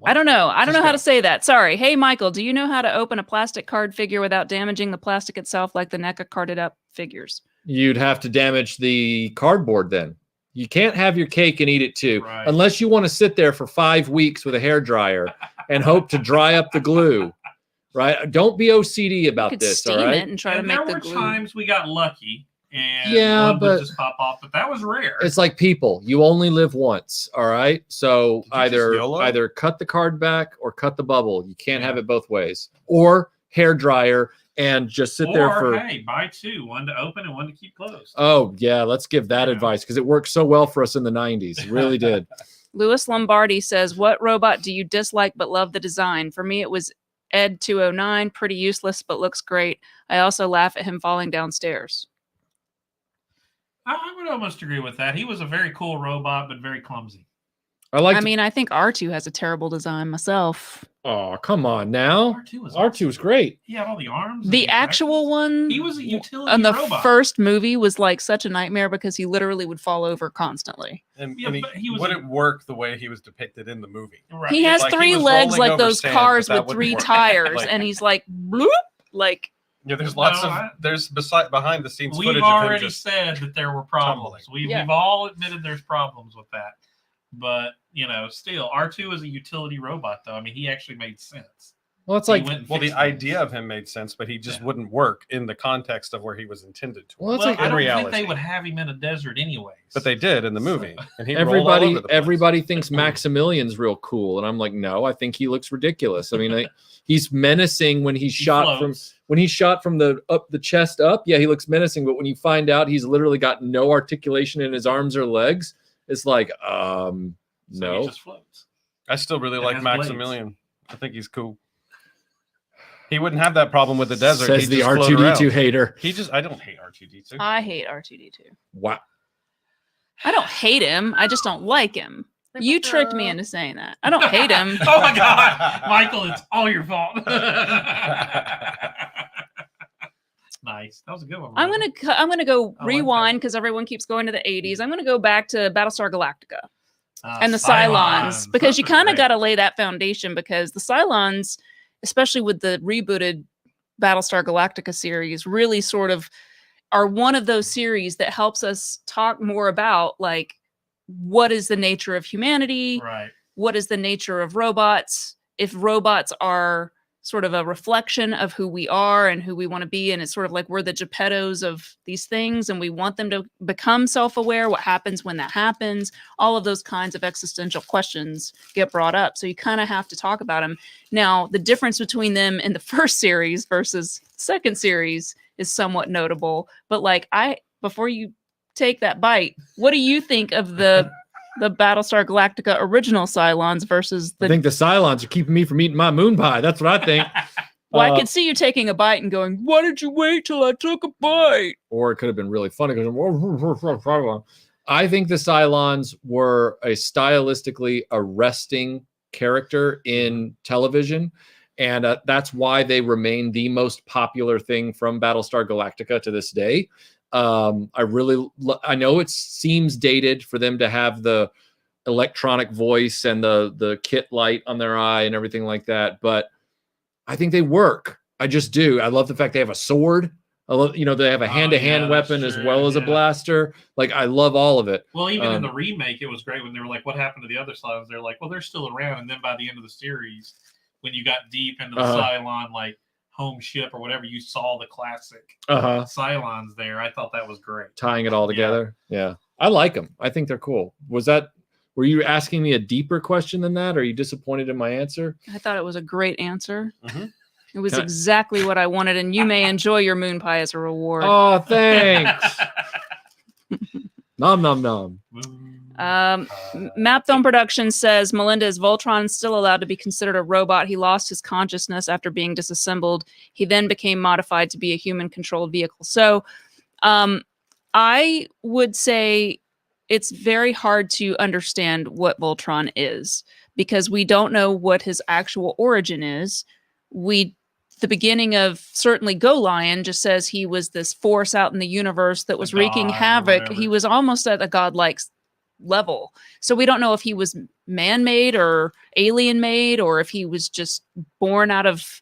I don't know. I don't know how to say that. Sorry. Hey, Michael, do you know how to open a plastic card figure without damaging the plastic itself like the NECA carded up figures? You'd have to damage the cardboard then. You can't have your cake and eat it too, unless you want to sit there for 5 weeks with a hairdryer and hope to dry up the glue, right? Don't be OCD about this, steam all right? It and try to make the glue. There were times we got lucky and one would just pop off, but that was rare. It's like people. You only live once, all right? So either cut the card back or cut the bubble. You can't have it both ways. Or hairdryer and just sit there for... hey, buy two. One to open and one to keep closed. Oh, yeah. Let's give that advice because it worked so well for us in the 90s. It really did. Louis Lombardi says, what robot do you dislike but love the design? For me, it was Ed 209. Pretty useless, but looks great. I also laugh at him falling downstairs. I would almost agree with that. He was a very cool robot, but very clumsy. I mean, I think R2 has a terrible design myself. Oh, come on now. R2 was great. He had all the arms. The actual one. He was a utility and the robot. First movie was like such a nightmare because he literally would fall over constantly. And he wouldn't work the way he was depicted in the movie. Right. He has three legs like those cars with 3 tires, and he's like, bloop, like. Yeah, there's lots behind the scenes footage. We've already said that there were problems. Tumbling. We've all admitted there's problems with that. But, still, R2 is a utility robot, though. I mean, he actually made sense. Well, it's like, the idea of him made sense, but he just wouldn't work in the context of where he was intended to. Well, it's I don't think they would have him in a desert anyways. But they did in the movie, and he everybody thinks Maximilian's real cool, and I'm like, no, I think he looks ridiculous. I mean, he's menacing when he's shot from the chest up. Yeah, he looks menacing, but when you find out he's literally got no articulation in his arms or legs, it's like, no. He just floats. I still really like Maximilian. Blades. I think he's cool. He wouldn't have that problem with the desert. Says the R2D2 hater. I don't hate R2D2. I hate R2D2. Wow. I don't hate him. I just don't like him. You tricked me into saying that. I don't hate him. Oh my God, Michael, it's all your fault. Nice. That was a good one. I'm gonna go rewind because everyone keeps going to the 80s. I'm gonna go back to Battlestar Galactica and the Cylons because you kind of got to lay that foundation because the Cylons, especially with the rebooted Battlestar Galactica series, really sort of are one of those series that helps us talk more about like what is the nature of humanity, right? What is the nature of robots? If robots are sort of a reflection of who we are and who we want to be, and it's sort of like we're the Geppettos of these things, and we want them to become self-aware. What happens when that happens? All of those kinds of existential questions get brought up. So you kind of have to talk about them. Now, the difference between them in the first series versus the second series is somewhat notable. But like, before you take that bite, what do you think of the Battlestar Galactica original Cylons versus the... I think the Cylons are keeping me from eating my moon pie. That's what I think. Well, I could see you taking a bite and going, why did you wait till I took a bite? Or it could have been really funny because I think the Cylons were a stylistically arresting character in television. And that's why they remain the most popular thing from Battlestar Galactica to this day. I know it seems dated for them to have the electronic voice and the kit light on their eye and everything like that, but I think they work. I just do. I love the fact they have a sword. I love, they have a hand-to-hand weapon as well as a blaster. Like, I love all of it. Well, even in the remake, it was great when they were like, what happened to the other Cylons? They're like, well, they're still around. And then by the end of the series, when you got deep into the Cylon, like, home ship or whatever, you saw the classic Cylons there. I thought that was great. Tying it all together. Yeah. I like them. I think they're cool. Were you asking me a deeper question than that? Are you disappointed in my answer? I thought it was a great answer. Mm-hmm. It was exactly what I wanted, and you may enjoy your moon pie as a reward. Oh, thanks. Nom nom nom. Mapdome Productions says Melinda, is Voltron still allowed to be considered a robot? He lost his consciousness after being disassembled. He then became modified to be a human-controlled vehicle. So I would say it's very hard to understand what Voltron is because we don't know what his actual origin is. The beginning of certainly Go Lion just says he was this force out in the universe that was wreaking havoc. He was almost at a godlike level. So we don't know if he was man-made or alien-made or if he was just born out of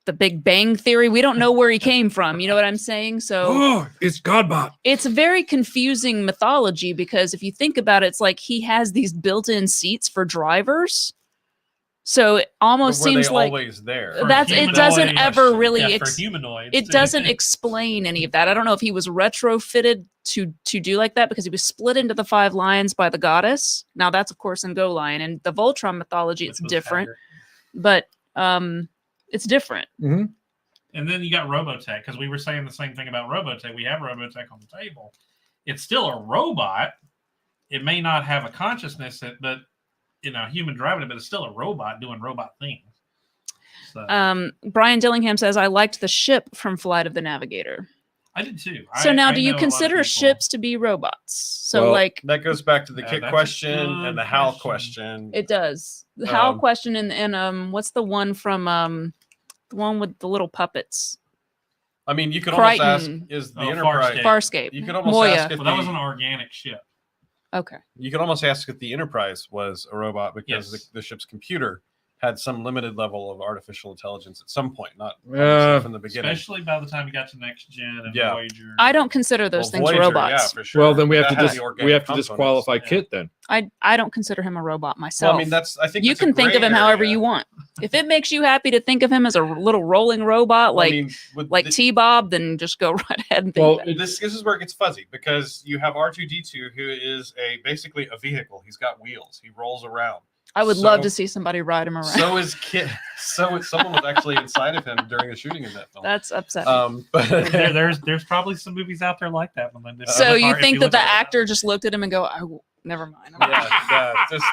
the Big Bang Theory. We don't know where he came from. You know what I'm saying? So it's Godbot. It's a very confusing mythology because if you think about it, it's like he has these built-in seats for drivers. So it almost seems like always there. It doesn't ever really for humanoids. It doesn't explain any of that. I don't know if he was retrofitted to do like that because he was split into the 5 lions by the goddess. Now that's of course in Go Lion, and the Voltron mythology it's different, but it's different. Mm-hmm. And then you got Robotech because we were saying the same thing about Robotech. We have Robotech on the table. It's still a robot. It may not have a consciousness, but human driving it, but it's still a robot doing robot things. So. Brian Dillingham says, I liked the ship from Flight of the Navigator. I did too. So now do you consider ships to be robots? So that goes back to the kit question and the HAL question. It does. The HAL question and what's the one from the one with the little puppets? I mean, you could almost ask, is the Enterprise Farscape? You could almost ask if that was an organic ship. Okay. You could almost ask if the Enterprise was a robot because the ship's computer had some limited level of artificial intelligence at some point, not from the beginning. Especially by the time you got to Next Gen and Yeah. Voyager. I don't consider those things Voyager, robots. Yeah, for sure. Well, then we But have that to has the organic we have to components. disqualify Yeah. Kit then. I don't consider him a robot myself. Well, I mean, I think You that's a can think of gray him however area. you want. If it makes you happy to think of him as a little rolling robot, Well, like I mean, with like the- T-Bob, then just go right ahead and think Well, that. this is where it gets fuzzy because you have R2D2, who is basically a vehicle. He's got wheels. He rolls around. I would love so- to see somebody ride him around. So is Kit. Someone was actually inside of him during the shooting of that film. That's upsetting. But There's probably some movies out there like that. So you If think that look the at it. actor just looked at him and go, "Oh, never mind." yeah, just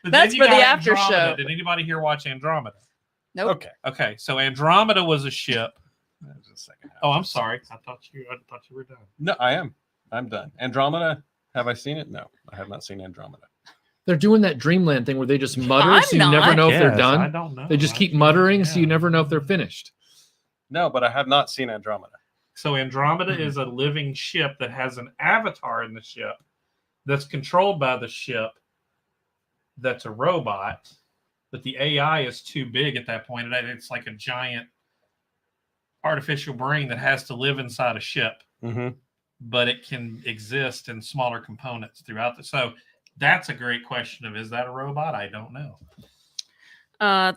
But That's then you for the got after Andromeda. show. Did anybody here watch Andromeda? Nope. okay. Okay, so Andromeda was a ship. That was the second half. Oh, I'm sorry. I thought you were done. No, I am. I'm done. Andromeda. Have I seen it? No, I have not seen Andromeda. They're doing that Dreamland thing where they just mutter, I'm so you never not. know if they're I done. don't know. They just keep muttering, so you never know if they're finished. No, but I have not seen Andromeda. So Andromeda is a living ship that has an avatar in the ship that's controlled by the ship that's a robot, but the AI is too big at that point. And it's like a giant artificial brain that has to live inside a ship, Mm-hmm. but it can exist in smaller components throughout the. So that's a great question of, is that a robot? I don't know.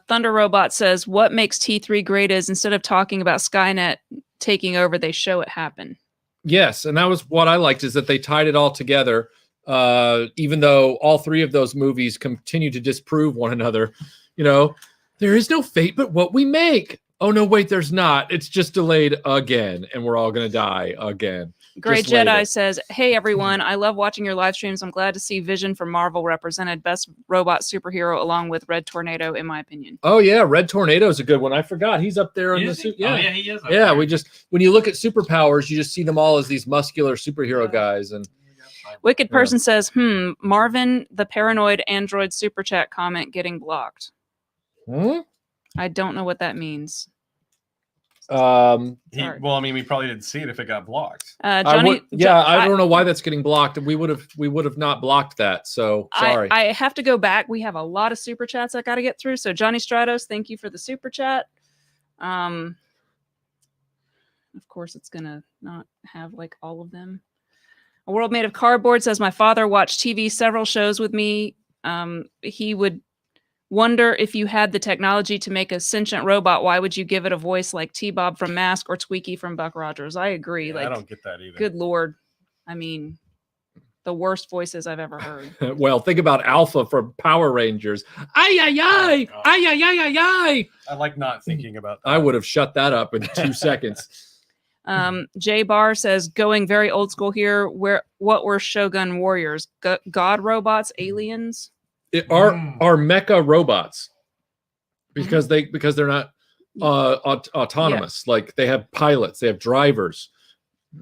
Thunder Robot says, "What makes T3 great is instead of talking about Skynet taking over, they show it happen." Yes, and that was what I liked, is that they tied it all together. Even though all three of those movies continue to disprove one another, there is no fate but what we make. Oh no, wait, there's not. It's just delayed again, and we're all gonna die again. Gray Just later. Jedi says, "Hey everyone, I love watching your live streams. I'm glad to see Vision from Marvel represented, best robot superhero along with Red Tornado, in my opinion." Oh yeah, Red Tornado is a good one. I forgot he's up there in the Is he? suit. Yeah, Oh, yeah, he is. up yeah. there. We just when you look at superpowers, you just see them all as these muscular superhero guys, and Wicked Person says, Marvin, the paranoid android super chat comment getting blocked. I don't know what that means. Sorry. Well, I mean, we probably didn't see it if it got blocked. Johnny, I don't know why that's getting blocked. We would have not blocked that. So sorry. I have to go back. We have a lot of super chats I got to get through. So Johnny Stratos, thank you for the super chat. Of course, it's gonna not have like all of them. A World Made of Cardboard says, "My father watched TV several shows with me. He would wonder if you had the technology to make a sentient robot, why would you give it a voice like T-Bob from Mask or Tweaky from Buck Rogers?" I agree. Yeah, I don't get that either. Good Lord. I mean, the worst voices I've ever heard. Well, think about Alpha from Power Rangers. Ay ay ay, Oh, ay ay ay ay ay. I like not thinking about that. I would have shut that up in 2 seconds. Jay Barr says, "Going very old school here. What were Shogun warriors? God robots, aliens?" Are mecha robots because they're not autonomous. Like they have pilots, they have drivers.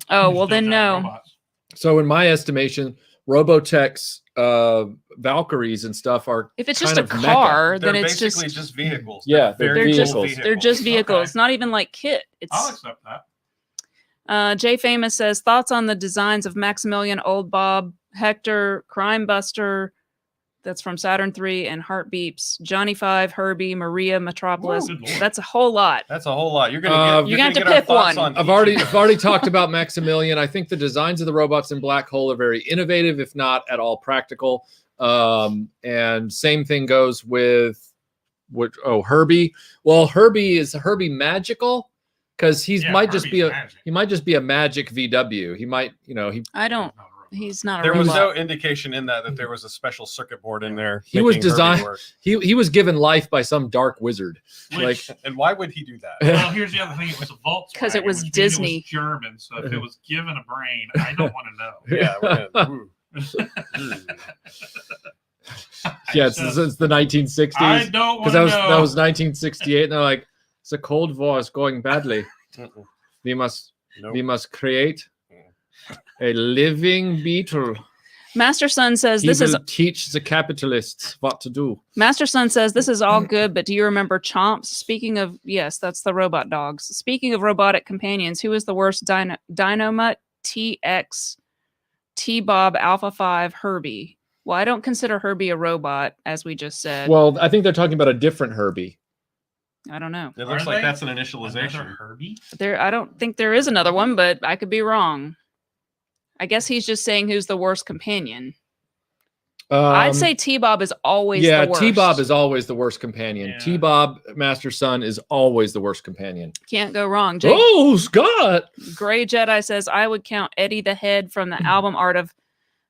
Oh, well then no. Robots. So in my estimation, Robotech's Valkyries and stuff are If it's kind just a of mecha. car, They're then it's basically just vehicles. Yeah, They're they're very just- cool vehicles. they're just vehicles. Okay. It's not even like Kit. I'll It's accept that. Jay Famous says, "Thoughts on the designs of Maximilian, Old Bob, Hector, Crime Buster." That's from Saturn 3 and Heartbeeps. Johnny 5, Herbie, Maria, Metropolis. Whoa, good Lord. That's a whole lot. That's a whole lot. You're gonna get. You're You're gonna have to get our pick thoughts one. on I've each of already them. talked about Maximilian. I think the designs of the robots in Black Hole are very innovative, if not at all practical. And same thing goes with Herbie. Well, is Herbie magical? Because Yeah, might just be Herbie's magic. he might just be a magic VW. He might, I don't. Not a robot. He's not a There robot. was no indication in that there was a special circuit board in there. He was making Herbie designed- work. he was given life by some dark wizard. Which, And why would he do that? well, here's the other thing. It was a Volkswagen. 'Cause it was which means Disney. It was German. So if it was given a brain, I don't want to know. Yeah. We're gonna, ooh. Yeah, it's the 1960s. I don't want Because to know. that was 1968, and they're like, the Cold War is going badly. Mm-mm. We must Nope. create a living beetle. Master Son says He this is will teach the capitalists what to do. Master Son says this is all good, but do you remember Chomps? Speaking of, yes, that's the robot dogs. Speaking of robotic companions, who is the worst? Dynamut, TX, T-Bob, Alpha 5, Herbie. Well, I don't consider Herbie a robot, as we just said. Well, I think they're talking about a different Herbie. I don't know. It looks Are like they? that's an Another initialization. Herbie? I don't think there is another one, but I could be wrong. I guess he's just saying who's the worst companion. I'd say T-Bob is always the worst. T-Bob is always the worst companion. Yeah. T-Bob, Master Son, is always the worst companion. Can't go wrong. Oh, Scott! Gray Jedi says, I would count Eddie the Head from the album art of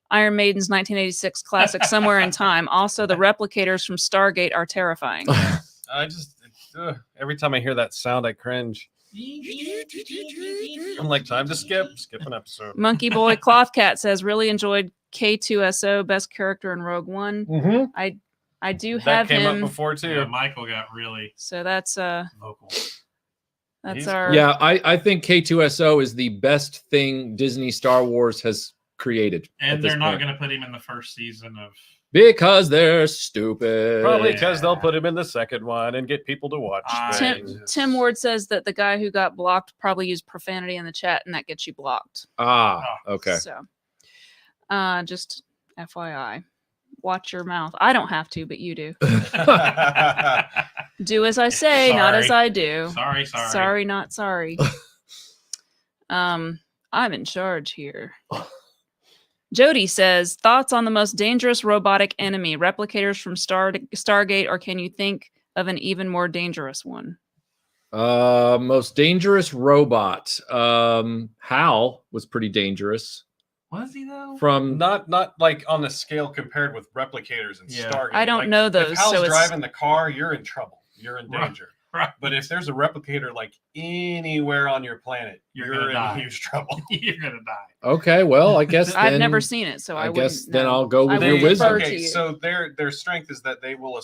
Iron Maiden's 1986 classic Somewhere in Time. Also, the replicators from Stargate are terrifying. I just every time I hear that sound, I cringe. I'm like, time to skip an episode. Monkey Boy Cloth Cat says, really enjoyed K2SO, best character in Rogue One. Mm-hmm. I do That have came him. up before too. Yeah, Michael got really So that's vocal. He's our Yeah, I think K2SO is the best thing Disney Star Wars has created. And they're not going to put him in the first season of. Because they're stupid. Probably because they'll put him in the second one and get people to watch. Tim Ward says that the guy who got blocked probably used profanity in the chat, and that gets you blocked. Okay. So, just FYI, watch your mouth. I don't have to, but you do. Do as I say, not as I do. Sorry, not sorry. I'm in charge here. Jody says, thoughts on the most dangerous robotic enemy, replicators from Stargate, or can you think of an even more dangerous one? Most dangerous robot. Hal was pretty dangerous. Was he though? From not like on the scale compared with replicators and Stargate. I don't know those. If Hal's so driving the car, you're in trouble. You're in Right. danger. Right. But if there's a replicator like anywhere on your planet, You're in die. huge trouble. You're gonna die. Okay, well, I guess I've then, never seen it, so I guess wouldn't then know. I'll go with I your will wizard. defer to Okay, you. so their strength is that they will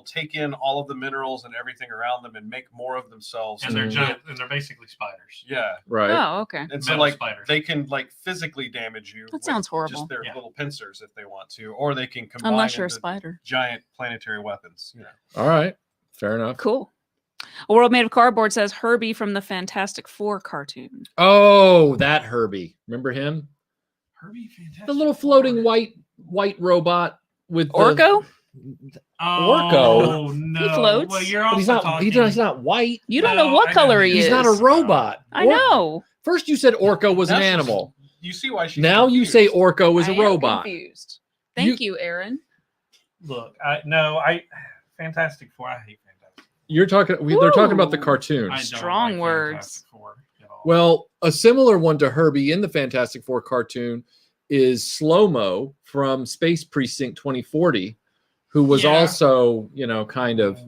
take in all of the minerals and everything around them and make more of themselves. And they're giant, and they're basically spiders. Yeah. Right. Oh, okay. And so Metal like spiders. they can like physically damage you. That sounds with horrible. Just their Yeah. little pincers if they want to, or they can combine Unless you're a into spider. giant planetary weapons. You know. All right. Fair enough. Cool. A World Made of Cardboard says Herbie from the Fantastic Four cartoon. Oh, that Herbie. Remember him? Herbie, fantastic. The little floating white robot with the, Orko? Orko? No. He floats. Well, you're But also he's not. talking. He's not white. You don't No, know what I color know. he He's is. not a robot. I know. First, you said Orko was an Now she's- animal. You see why she's Now you confused. say Orko is I a am robot. confused. Thank you, Aaron. Look, Fantastic Four. I hate Fantastic. You're talking. They're talking about the Ooh. cartoon. I don't Strong like words. Fantastic Four at all. Well, a similar one to Herbie in the Fantastic Four cartoon is Slow-Mo from Space Precinct 2040, who was Yeah. also, kind of.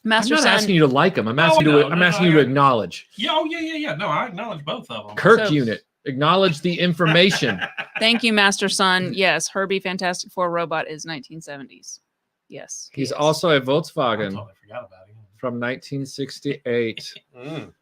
Master I'm not Son. asking you to like him. I'm asking no, you. I'm no, asking no, you to I- acknowledge. Yeah, yeah. No, I acknowledge both of them. Kirk So- unit. Acknowledge the information. Thank you, Master Son. Yes, Herbie Fantastic Four robot is 1970s. Yes. he He's is. also a I Volkswagen totally forgot about him. from 1968. Mm.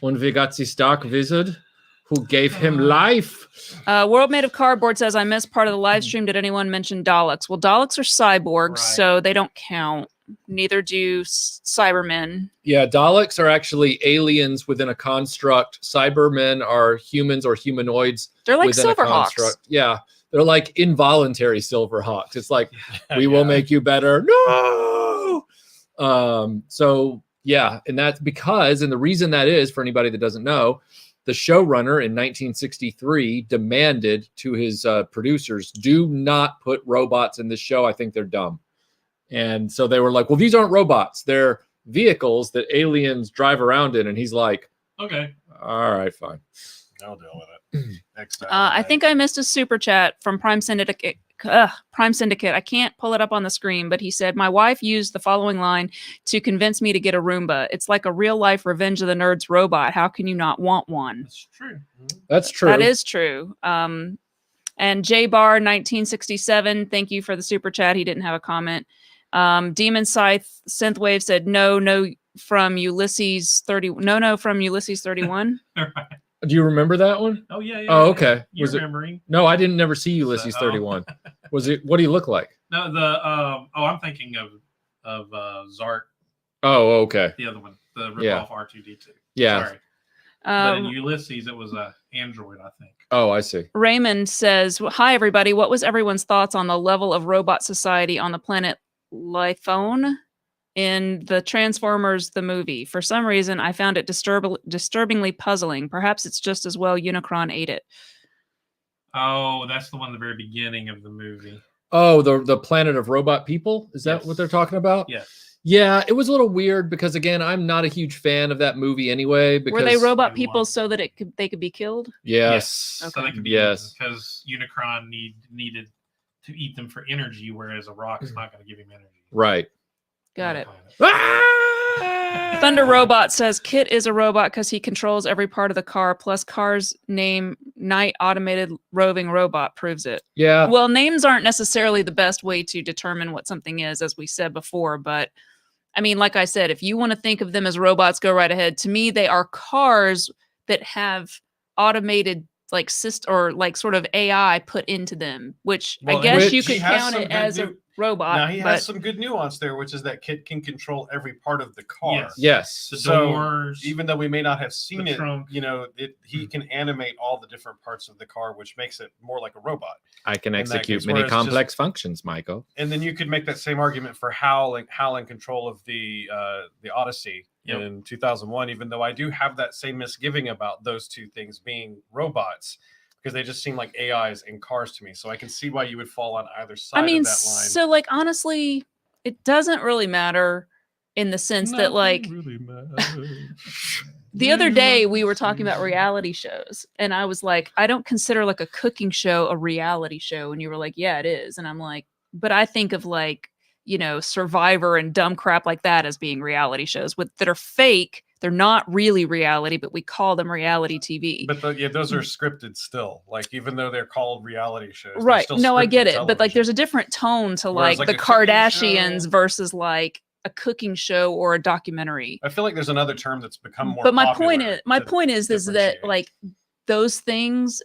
Und we got the Stark Wizard who gave him life. World Made of Cardboard says, I missed part of the live stream. Did anyone mention Daleks? Well, Daleks are cyborgs, Right. so they don't count. Neither do Cybermen. Yeah, Daleks are actually aliens within a construct. Cybermen are humans or humanoids They're like within a Silverhawks. construct. Yeah, they're like involuntary Silverhawks. It's like, we will make you better. No. So yeah, and that's because, and the reason that is, for anybody that doesn't know, the showrunner in 1963 demanded to his producers, do not put robots in this show. I think they're dumb. And so they were like, well, these aren't robots. They're vehicles that aliens drive around in. And he's like, Okay. all right, fine. I'll deal with it. Next time. I think I missed a super chat from Prime Syndicate. Prime Syndicate. I can't pull it up on the screen, but he said, my wife used the following line to convince me to get a Roomba. It's like a real life Revenge of the Nerds robot. How can you not want one? That's true. That's true. That is true. And J Bar 1967, thank you for the super chat. He didn't have a comment. Demon Scythe Synthwave said no from Ulysses 30. No from Ulysses 31. Do you remember that one? Oh yeah. Oh, okay. You're Was it? remembering? No, I didn't never see Ulysses Oh. 31. Was it? What do you look like? No, I'm thinking of Zark, Oh, okay. the other one, the Yeah. ripoff R2D2. Yeah. Sorry. But in Ulysses, it was a android, I think. Oh, I see. Raymond says, "Hi everybody. What was everyone's thoughts on the level of robot society on the planet Lithone in the Transformers the movie? For some reason, I found it disturbingly puzzling. Perhaps it's just as well Unicron ate it." Oh, that's the one at the very beginning of the movie. Oh, the planet of robot people? Is that what they're talking about? Yes. Yeah, it was a little weird because again, I'm not a huge fan of that movie anyway. Because were they robot people so that they could be killed? Yes. Okay. So they could be because Unicron needed to eat them for energy, whereas a rock is not going to give him energy. Right. Got it. Thunder Robot says Kit is a robot because he controls every part of the car, plus car's name Night Automated Roving Robot proves it. Yeah. Well, names aren't necessarily the best way to determine what something is, as we said before, but I mean, like I said, if you want to think of them as robots, go right ahead. To me, they are cars that have automated like or like sort of AI put into them, which I guess you could count it as a robot. Now he has some good nuance there, which is that Kit can control every part of the car. Yes. The doors, even though we may not have seen it, trunk. He can animate all the different parts of the car, which makes it more like a robot. I can execute many complex functions, Michael. And then you could make that same argument for Hal in control of the Odyssey in 2001, even though I do have that same misgiving about those two things being robots, because they just seem like AIs in cars to me. So I can see why you would fall on either side of that line. So like honestly, it doesn't really matter in the sense that like really the other day we were talking about reality shows and I was like, I don't consider like a cooking show a reality show. And you were like, yeah, it is. And I'm like, but I think of like, Survivor and dumb crap like that as being reality shows that are fake. They're not really reality, but we call them reality TV. But those are scripted still. Like, even though they're called reality shows. Right. No, I get it. But like, there's a different tone to like the Kardashians versus like a cooking show or a documentary. I feel like there's another term that's become more But my point is that like those things,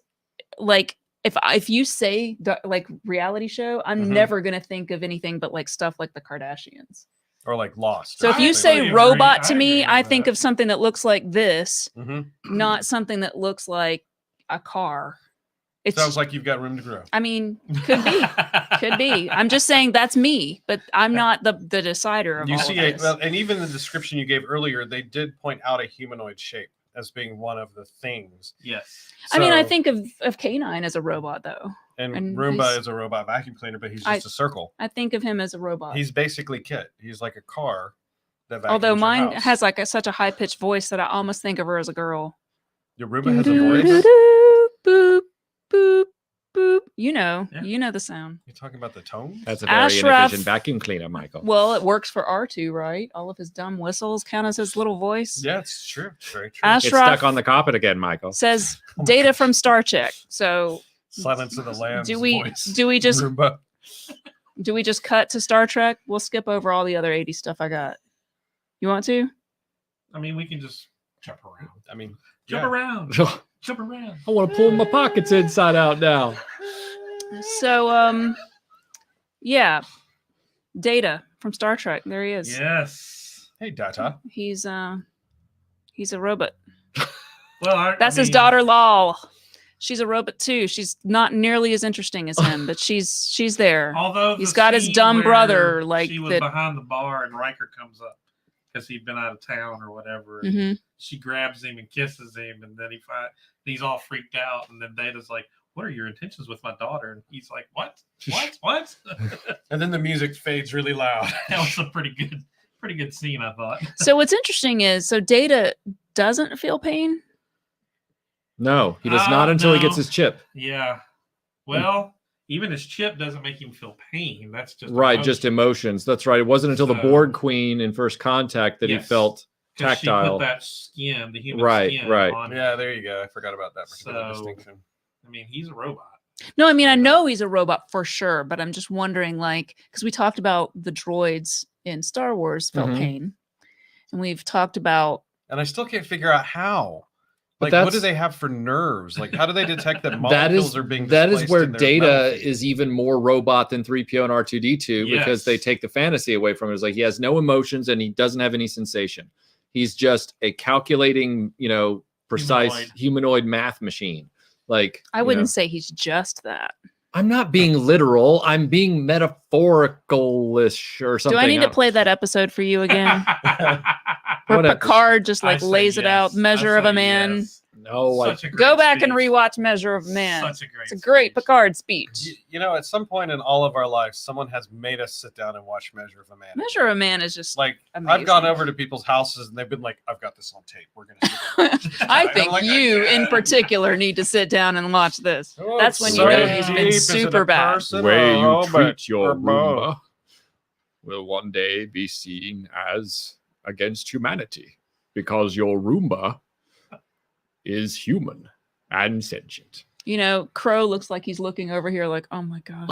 like if you say like reality show, I'm never going to think of anything but like stuff like the Kardashians. Or like Lost. So if you say robot to me, I think of something that looks like this, not something that looks like a car. It sounds like you've got room to grow. I mean, could be. I'm just saying that's me, but I'm not the decider of all of this. And even the description you gave earlier, they did point out a humanoid shape as being one of the things. Yes. I mean, I think of K9 as a robot though. And Roomba is a robot vacuum cleaner, but he's just a circle. I think of him as a robot. He's basically Kit. He's like a car that vacuums Although mine house. has like such a high pitched voice that I almost think of her as a girl. Your Roomba has a voice. Boop, boop, boop. You know the sound. You're talking about the tone? That's a very inefficient vacuum cleaner, Michael. Well, it works for R2, right? All of his dumb whistles count as his little voice. Yeah, it's true. It's very true. It's stuck on the carpet again, Michael. Says Data from Star Trek. So Silence of the Lambs. Do we just cut to Star Trek? We'll skip over all the other 80 stuff I got. You want to? I mean, we can just jump around. I mean, jump around. Jump around. I want to pull my pockets inside out now. So, yeah. Data from Star Trek. There he is. Yes. Hey, Data. He's a robot. Well, that's his daughter, Lal. She's a robot too. She's not nearly as interesting as him, but she's there. Although he's got his dumb brother, like she was behind the bar, and Riker comes up because he'd been out of town or whatever. And she grabs him and kisses him, and then he's all freaked out. And then Data's like, "What are your intentions with my daughter?" And he's like, "What? What?" And then the music fades really loud. That was a pretty good scene, I thought. So what's interesting is, Data doesn't feel pain. No, he does not until he gets his chip. Yeah. Well, even his chip doesn't make him feel pain. That's just just emotions. That's right. It wasn't until the Borg Queen in First Contact that he felt tactile. She put that skin, the human skin on him. Yeah, there you go. I forgot about that particular distinction. I mean, he's a robot. No, I mean, I know he's a robot for sure, but I'm just wondering, like, because we talked about the droids in Star Wars felt pain, and we've talked about, and I still can't figure out how. Like, what do they have for nerves? Like, how do they detect that molecules are being displaced? That is where Data is even more robot than 3PO and R2-D2 because they take the fantasy away from it. It's like he has no emotions and he doesn't have any sensation. He's just a calculating, precise humanoid math machine. Like, I wouldn't say he's just that. I'm not being literal. I'm being metaphorical-ish or something. Do I need to play that episode for you again? Where What Picard just like I say lays it out, yes. Measure I of a say Man. yes. No, Such a great Go back and speech. rewatch Measure of Man. Such a great It's a great speech. Picard speech. You know, at some point in all of our lives, someone has made us sit down and watch Measure of a Man. Measure of a Man is just Like, amazing. I've gone over to people's houses and they've been like, I've got this on tape. We're going to I I'm think like, you "I in can't." particular need to sit down and watch this. Oh, That's when it's you know so he's deep. been Is it a super bad. person The way or a you robot treat your or both? Roomba will one day be seen as against humanity because your Roomba is human and sentient. You know, Crow looks like he's looking over here like, oh my God.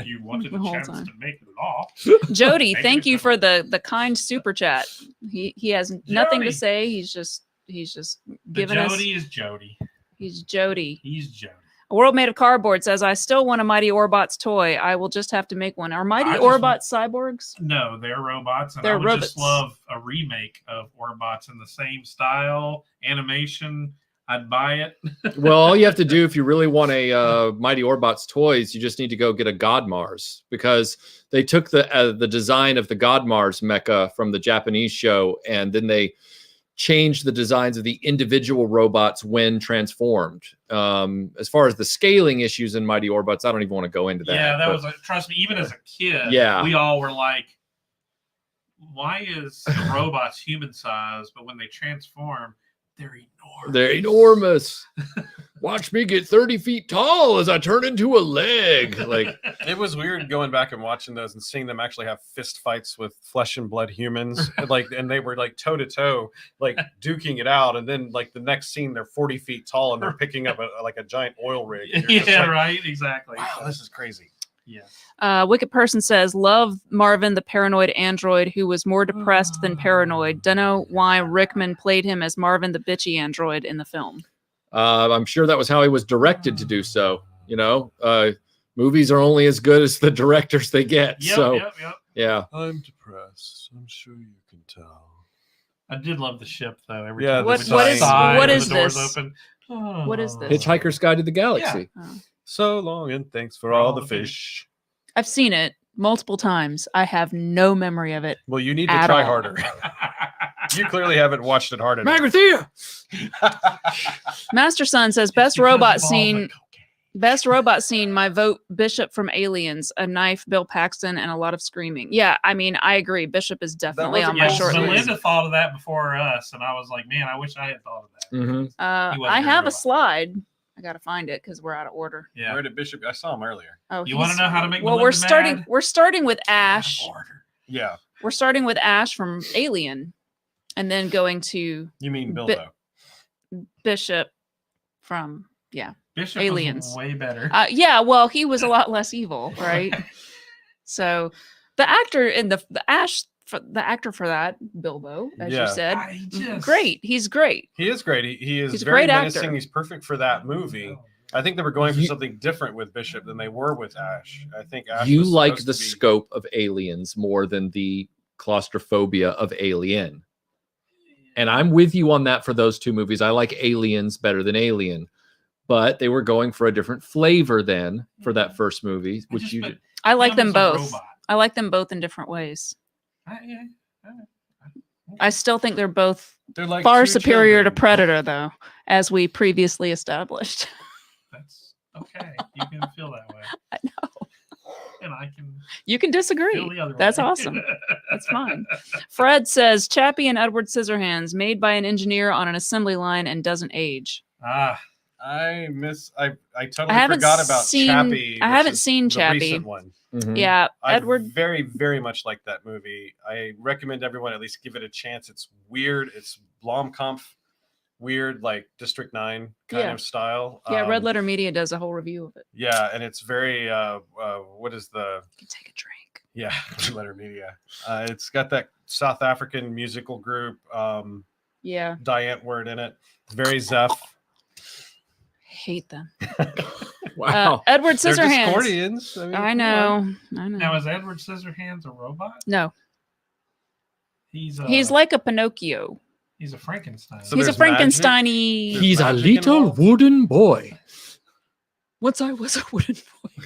You wanted The a whole chance time. to make law. Jody, Maybe thank it's you a- for the kind super chat. He has nothing to Jody. say. He's just The giving us. Jody is Jody. He's Jody. He's Jody. A World Made of Cardboard says, I still want a Mighty Orbots toy. I will just have to make one. Are Mighty I just want- Orbots cyborgs? No, they're robots, and They're I would robots. just love a remake of Orbots in the same style, animation. I'd buy it. Well, all you have to do if you really want a Mighty Orbots toys, you just need to go get a God Mars, because they took the design of the God Mars mecha from the Japanese show, and then they changed the designs of the individual robots when transformed. As far as the scaling issues in Mighty Orbots, I don't even want to go into that. Yeah, that but- was like, trust me, even as a kid, Yeah. we all were like, why is robots human size, but when they transform, they're enormous. They're enormous. Watch me get 30 feet tall as I turn into a leg. Like, It was weird going back and watching those and seeing them actually have fist fights with flesh and blood humans, and they were like toe to toe, like duking it out. And then like the next scene, they're 40 feet tall and they're picking up a giant oil rig. And you're just Yeah, like, right, exactly. wow, this is crazy. Yeah. Wicked Person says, love Marvin, the paranoid android who was more depressed than paranoid. Dunno why Rickman played him as Marvin, the bitchy android in the film. I'm sure that was how he was directed to do so. You know, movies are only as good as the directors they get. Yep, so, yep. yeah. I'm depressed. I'm sure you can tell. I did love the ship though. Every Yeah, time What- it what would is- sigh what when is the doors this? Open. What is this? Hitchhiker's Guide to the Galaxy. Oh. So long and thanks for all the fish. I've seen it multiple times. I have no memory of it. Well, you need to At try all. harder. You clearly haven't watched it hard enough. Magrathea! Master Son says, It's best because robot of all the scene. cocaine. Best robot scene, my vote, Bishop from Aliens, a knife, Bill Paxton, and a lot of screaming. Yeah, I mean, I agree. Bishop is definitely was a on my good short scene. list. Belinda thought of that before us, and I was like, man, I wish I had thought of that. Mm-hmm. He wasn't I very have a robot. slide. I gotta find it because we're out of order. Yeah. Where did Bishop? I saw him earlier. Oh, You wanna he's- know how to make Well, Melinda mad? We're starting with Ash. Out of order. Yeah. We're starting with Ash from Alien, and then going to You mean Bi- Bilbo? Bishop from Bishop Aliens. was way better. yeah. Well, he was a lot less evil, right? So the actor in the actor for that, Bilbo, as you Yeah. said, I just- great. He's great. He is great. He is He's a very great menacing. actor. He's perfect for that movie. I think they were going for You- something different with Bishop than they were with Ash. I think Ash You was like supposed the to be- scope of Aliens more than the claustrophobia of Alien. And I'm with you on that for those two movies. I like Aliens better than Alien. But they were going for a different flavor then for that first movie, I which just- you but did. I like him them as a both. robot. I like them both in different ways. Yeah. I still think they're both They're like far two superior to children. Predator, though, as we previously established. That's okay. You can feel that way. I know. And I can You can disagree. feel the other That's way. awesome. That's fine. Fred says Chappie and Edward Scissorhands, made by an engineer on an assembly line and doesn't age. I totally haven't forgot about seen- Chappie. I haven't versus seen the Chappie. recent one. Mhm. Yeah, I Edward. very, very much like that movie. I recommend everyone at least give it a chance. It's weird. It's Blomkamp, weird, like District 9 kind Yeah. of style. Yeah, Red Letter Media does a whole review of it. Yeah, and it's very what is the You can take a drink. yeah, Red Letter Media. It's got that South African musical group, Yeah, Diane word in it. It's very Zeph. hate them. Wow. Edward They're Scissorhands. Discordians. mean, I come on. know. I know. Now is Edward Scissorhands a robot? No, He's he's like a Pinocchio. he's a Frankenstein. So He's a there's magic? Frankenstein-y. There's He's a magic little involved? wooden boy. Once I was a wooden boy.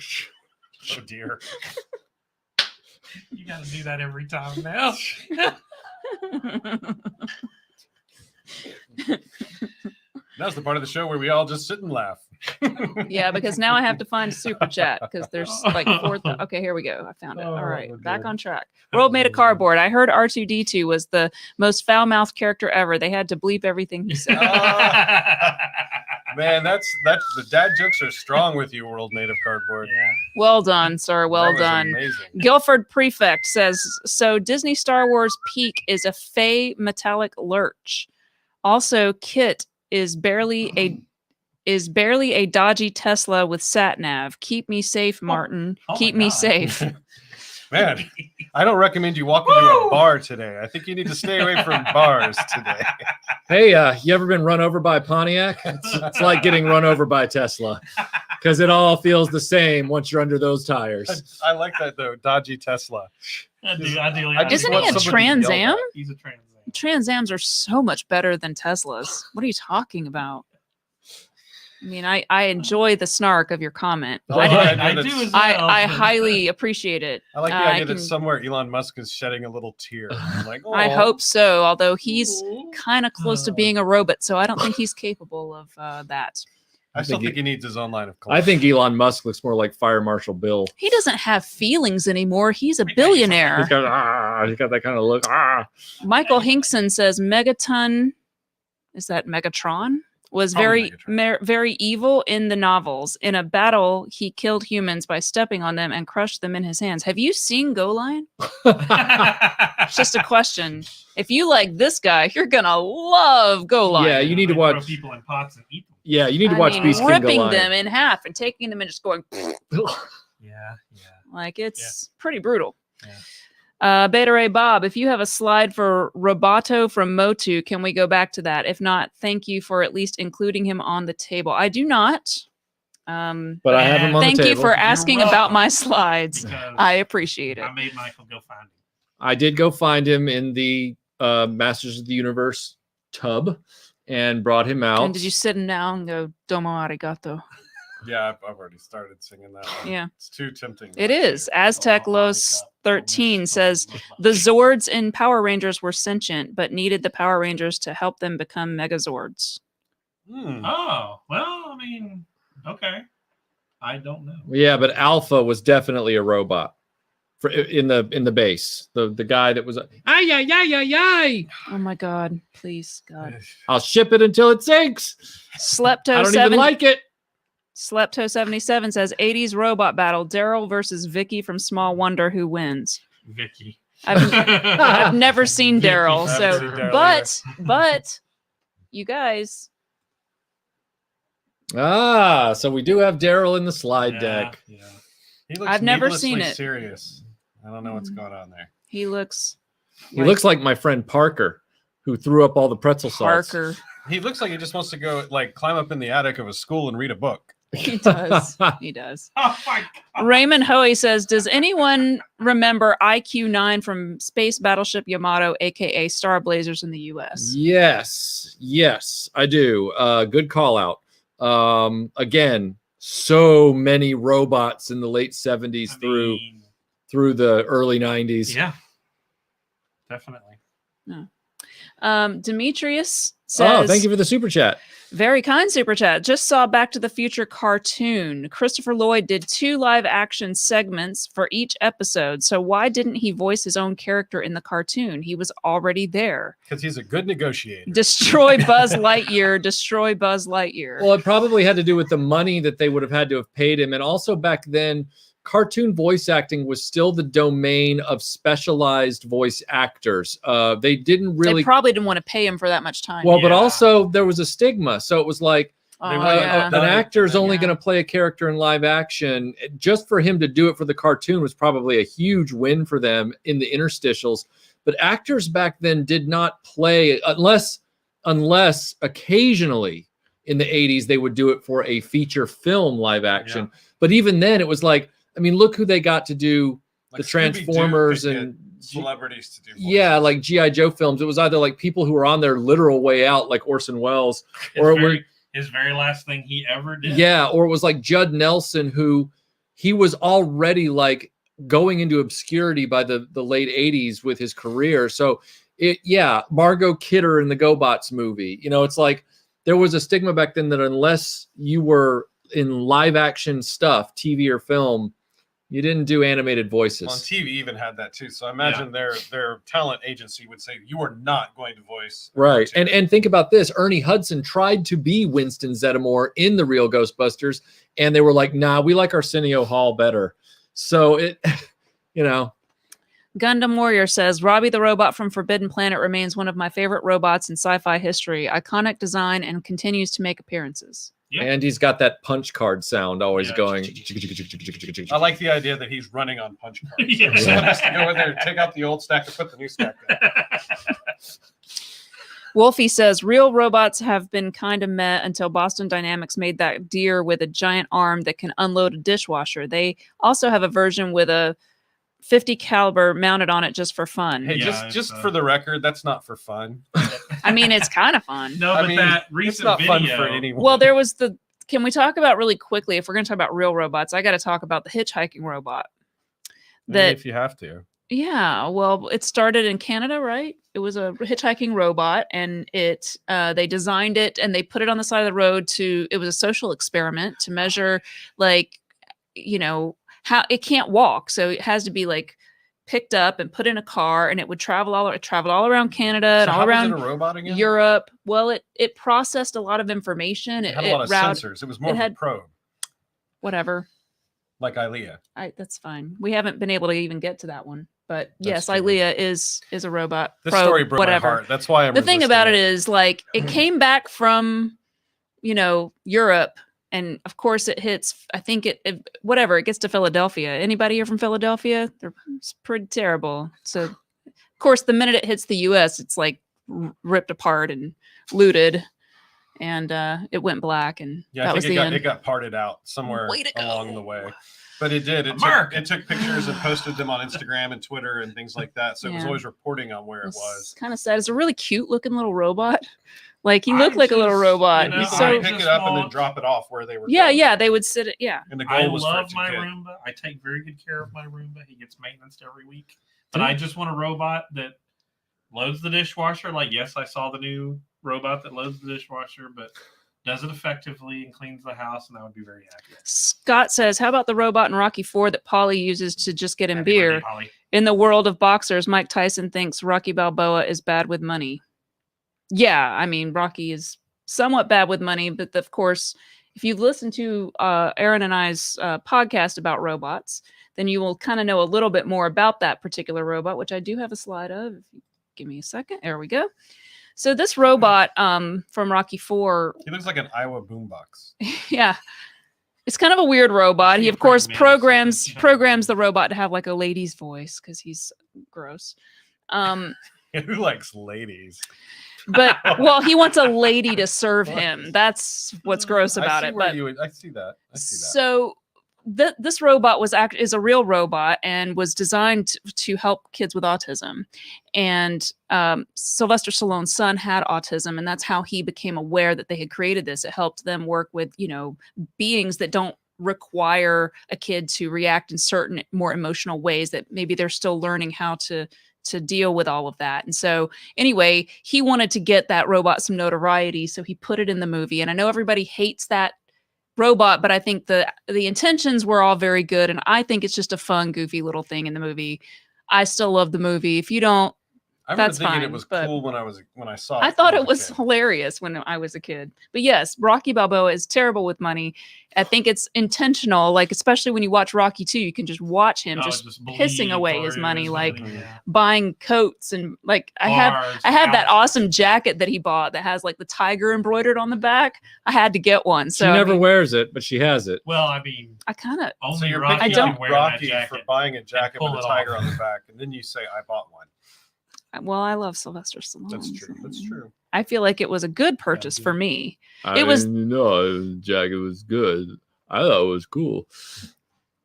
Oh dear. You got to do that every time now. That's the part of the show where we all just sit and laugh. Yeah, because now I have to find a super chat because there's like 4,000. Okay, here we go. I found it. All right, back on track. World made a cardboard. I heard R2D2 was the most foul-mouthed character ever. They had to bleep everything he said. Man, that's the dad jokes are strong with you, World Native Cardboard. Yeah. Well done, sir. Well That was done. amazing. Guilford Prefect says, so Disney Star Wars peak is a fey metallic lurch. Also, Kit is barely a dodgy Tesla with sat nav. Keep me safe, Martin. Oh Keep my me God. safe. Man, I don't recommend you walk into a bar today. I think you need to stay away from bars today. Hey, you ever been run over by a Pontiac? It's like getting run over by a Tesla because it all feels the same once you're under those tires. I like that though, dodgy Tesla. I do. I do. I just Isn't want he a somebody to Trans yell Am? at. He's a Trans Am. Trans Ams are so much better than Teslas. What are you talking about? I mean, I enjoy the snark of your comment. I like the idea I that do it's- as well. I highly appreciate it. I like the I idea that can- somewhere Elon Musk is shedding a little tear. I'm like, I "Aw." hope so, although he's kind of close to being a robot, so I don't think he's capable of that. I still think think he needs his own line of I think Elon Musk looks more like Fire Marshal Bill. He doesn't have feelings anymore. He's a billionaire. He's got that kind of look. Michael Hinkson says Megaton, is that Megatron? Was Probably very evil in the novels. In a battle, he killed humans by stepping on them and crushed them in his hands. Have you seen Go Lion? It's just a question. If you like this guy, you're gonna love Go Lion. Yeah, you need to They throw watch. people in pots and eat them. Yeah, you need to I watch mean, Beast King Go ripping Lion. them in half and taking them and just going Yeah. like it's pretty brutal. Beta Ray Bob, if you have a slide for Roboto from Motu, can we go back to that? If not, thank you for at least including him on the table. I do not. But I have him on Thank the you table. for asking welcome. about my slides. Because I appreciate it. I made Michael go find him. I did go find him in the Masters of the Universe tub and brought him out. And did you sit him down and go, Domo arigato? Yeah, I've already started singing that one. Yeah. It's too tempting. It not to. is. Aztec Los 13 says the Zords in Power Rangers were sentient, but needed the Power Rangers to help them become Megazords. Hmm. Oh, well, I mean, okay. I don't know. Yeah, but Alpha was definitely a robot in the base. The guy that was ay ay ay ay ay. Oh my God! Please, God. I'll ship it until it sinks. I Slepto don't even 7 like it. Slepto 77 says 80s robot battle: Daryl versus Vicky from Small Wonder. Who wins? Vicky. I've never seen Vicky. Daryl, I've so never seen Daryl but you guys. So we do have Daryl in the slide deck. Yeah. He looks I've never needlessly seen it. Serious. I don't know what's going on there. He looks He looks like my friend Parker, who threw up all the pretzel sauce. Parker. He looks like he just wants to go like climb up in the attic of a school and read a book. He does. He does. Oh my God. Raymond Hoey says, does anyone remember IQ-9 from Space Battleship Yamato, aka Star Blazers in the US? Yes, I do. Good call out. Again, so many robots in the late 70s through the early 90s. Yeah. Definitely. Demetrius says, Thank you for the super chat. very kind super chat. Just saw Back to the Future cartoon. Christopher Lloyd did 2 live action segments for each episode. So why didn't he voice his own character in the cartoon? He was already there. Because he's a good negotiator. Destroy Buzz Lightyear. Destroy Buzz Lightyear. Well, it probably had to do with the money that they would have had to have paid him. And also back then, cartoon voice acting was still the domain of specialized voice actors. They didn't really... They probably didn't want to pay him for that much time. Well, but Yeah. also there was a stigma. So it was like, Oh, They an would've yeah. done it. actor's only Yeah. going to play a character in live action. Just for him to do it for the cartoon was probably a huge win for them in the interstitials. But actors back then did not play unless occasionally in the 80s they would do it for a feature film live action. But even then it was like, I mean, look who they got to do Like the Transformers Scooby-Doo could and get celebrities to do voices. yeah, like G.I. Joe films. It was either like people who were on their literal way out, like Orson Welles, or it his very last thing he ever did. Yeah, or it was like Judd Nelson, who he was already like going into obscurity by the late 80s with his career. So Margot Kidder in the GoBots movie. You know, it's like there was a stigma back then that unless you were in live action stuff, TV or film, you didn't do animated voices. Well, TV even had that too. So I imagine their talent agency would say, you are not going to voice. Right. And think about this. Ernie Hudson tried to be Winston Zeddemore in the real Ghostbusters, and they were like, nah, we like Arsenio Hall better. So it, you know. Gundam Warrior says, Robbie the robot from Forbidden Planet remains one of my favorite robots in sci-fi history. Iconic design and continues to make appearances. Yep. And he's got that punch card sound always going. I like the idea that he's running on punch cards. Someone has to go in there and take out the old stack and put the new stack down. Wolfie says, real robots have been kind of meh until Boston Dynamics made that deer with a giant arm that can unload a dishwasher. They also have a version with a 50 caliber mounted on it just for fun. Hey, just for the record, that's not for fun. I mean, it's kind of fun. No, but that recent it's not video. Fun for anyone. Well, there was can we talk about really quickly, if we're going to talk about real robots, I got to talk about the hitchhiking robot. If you have to. Yeah, well, it started in Canada, right? It was a hitchhiking robot, and they designed it and they put it on the side of the road it was a social experiment to measure, like, you know, how it can't walk, so it has to be like picked up and put in a car, and it would traveled all around Canada and all around was it a robot again? Europe. Well, it processed a lot of information. It had a lot of sensors. It was more of a probe. Whatever. Like ILEA. That's fine. We haven't been able to even get to that one, but yes, ILEA is a robot. This story broke my heart. That's why I'm the thing about it is, like, it came back from, you know, Europe. And of course it hits, I think it gets to Philadelphia. Anybody here from Philadelphia? It's pretty terrible. So of course, the minute it hits the US, it's like ripped apart and looted, and it went black, and that was the end. It got parted out somewhere along the way. But it did. It took pictures and posted them on Instagram and Twitter and things like that. So it was always reporting on where it was. Kind of sad. It's a really cute looking little robot. Like, he looked like a little robot. You know, so pick it up and then drop it off where they were. Yeah, they would sit it. Yeah. And the goal was love my Roomba. I take very good care of my Roomba. He gets maintenance every week. But I just want a robot that loads the dishwasher. Like, yes, I saw the new robot that loads the dishwasher, but does it effectively and cleans the house, and that would be very happy. Scott says, how about the robot in Rocky IV that Paulie uses to just get him beer? In the world of boxers, Mike Tyson thinks Rocky Balboa is bad with money. Yeah, I mean, Rocky is somewhat bad with money, but of course, if you listen to Aaron and I's podcast about robots, then you will kind of know a little bit more about that particular robot, which I do have a slide of. If you give me a second. There we go. So this robot from Rocky IV. He looks like an Iowa boombox. Yeah. It's kind of a weird robot. He, of course, programs the robot to have like a lady's voice because he's gross. Who likes ladies? But, well, he wants a lady to serve him. That's what's gross about it. I see that. So this robot is a real robot and was designed to help kids with autism. And Sylvester Stallone's son had autism, and that's how he became aware that they had created this. It helped them work with, you know, beings that don't require a kid to react in certain more emotional ways that maybe they're still learning how to deal with all of that. And so anyway, he wanted to get that robot some notoriety, so he put it in the movie. And I know everybody hates that robot, but I think the intentions were all very good, and I think it's just a fun, goofy little thing in the movie. I still love the movie. If you don't, I remember thinking it was cool when I saw it. I thought it was hilarious when I was a kid. But yes, Rocky Balboa is terrible with money. I think it's intentional, like especially when you watch Rocky 2, you can just watch him just pissing away his money, like buying coats and like I have that awesome jacket that he bought that has like the tiger embroidered on the back. I had to get one. So she never wears it, but she has it. Well, I mean, I kind of. So you're picking Rocky for buying a jacket with a tiger on the back, and then you say, "I bought one." Well, I love Sylvester Stallone. That's true. That's true. I feel like it was a good purchase for me. The jacket was good. I thought it was cool.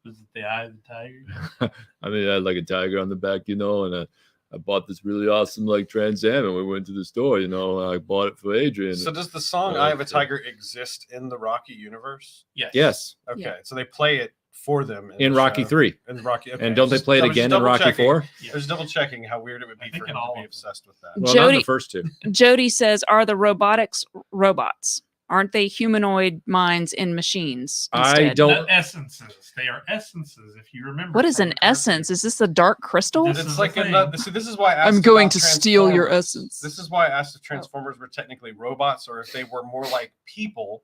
Was it the eye of the tiger? I mean, it had like a tiger on the back, you know, and I bought this really awesome like Trans Am, and we went to the store. You know, I bought it for Adrian. So does the song "Eye of a Tiger" exist in the Rocky universe? Yes. Okay, Yeah. so they play it for them in Rocky 3. In Rocky, okay. And don't they play it again in Rocky 4? I was double checking how weird it would be for him to be obsessed with that. Well, not in the first 2. Jody says, "Are the robotics robots? Aren't they humanoid minds in machines?" I don't. The essences. They are essences. If you remember. What is an essence? Is this the dark crystal? It's like see, this is why I asked I'm going about to steal your Transformers. essence. This is why I asked if Transformers were technically robots or if they were more like people,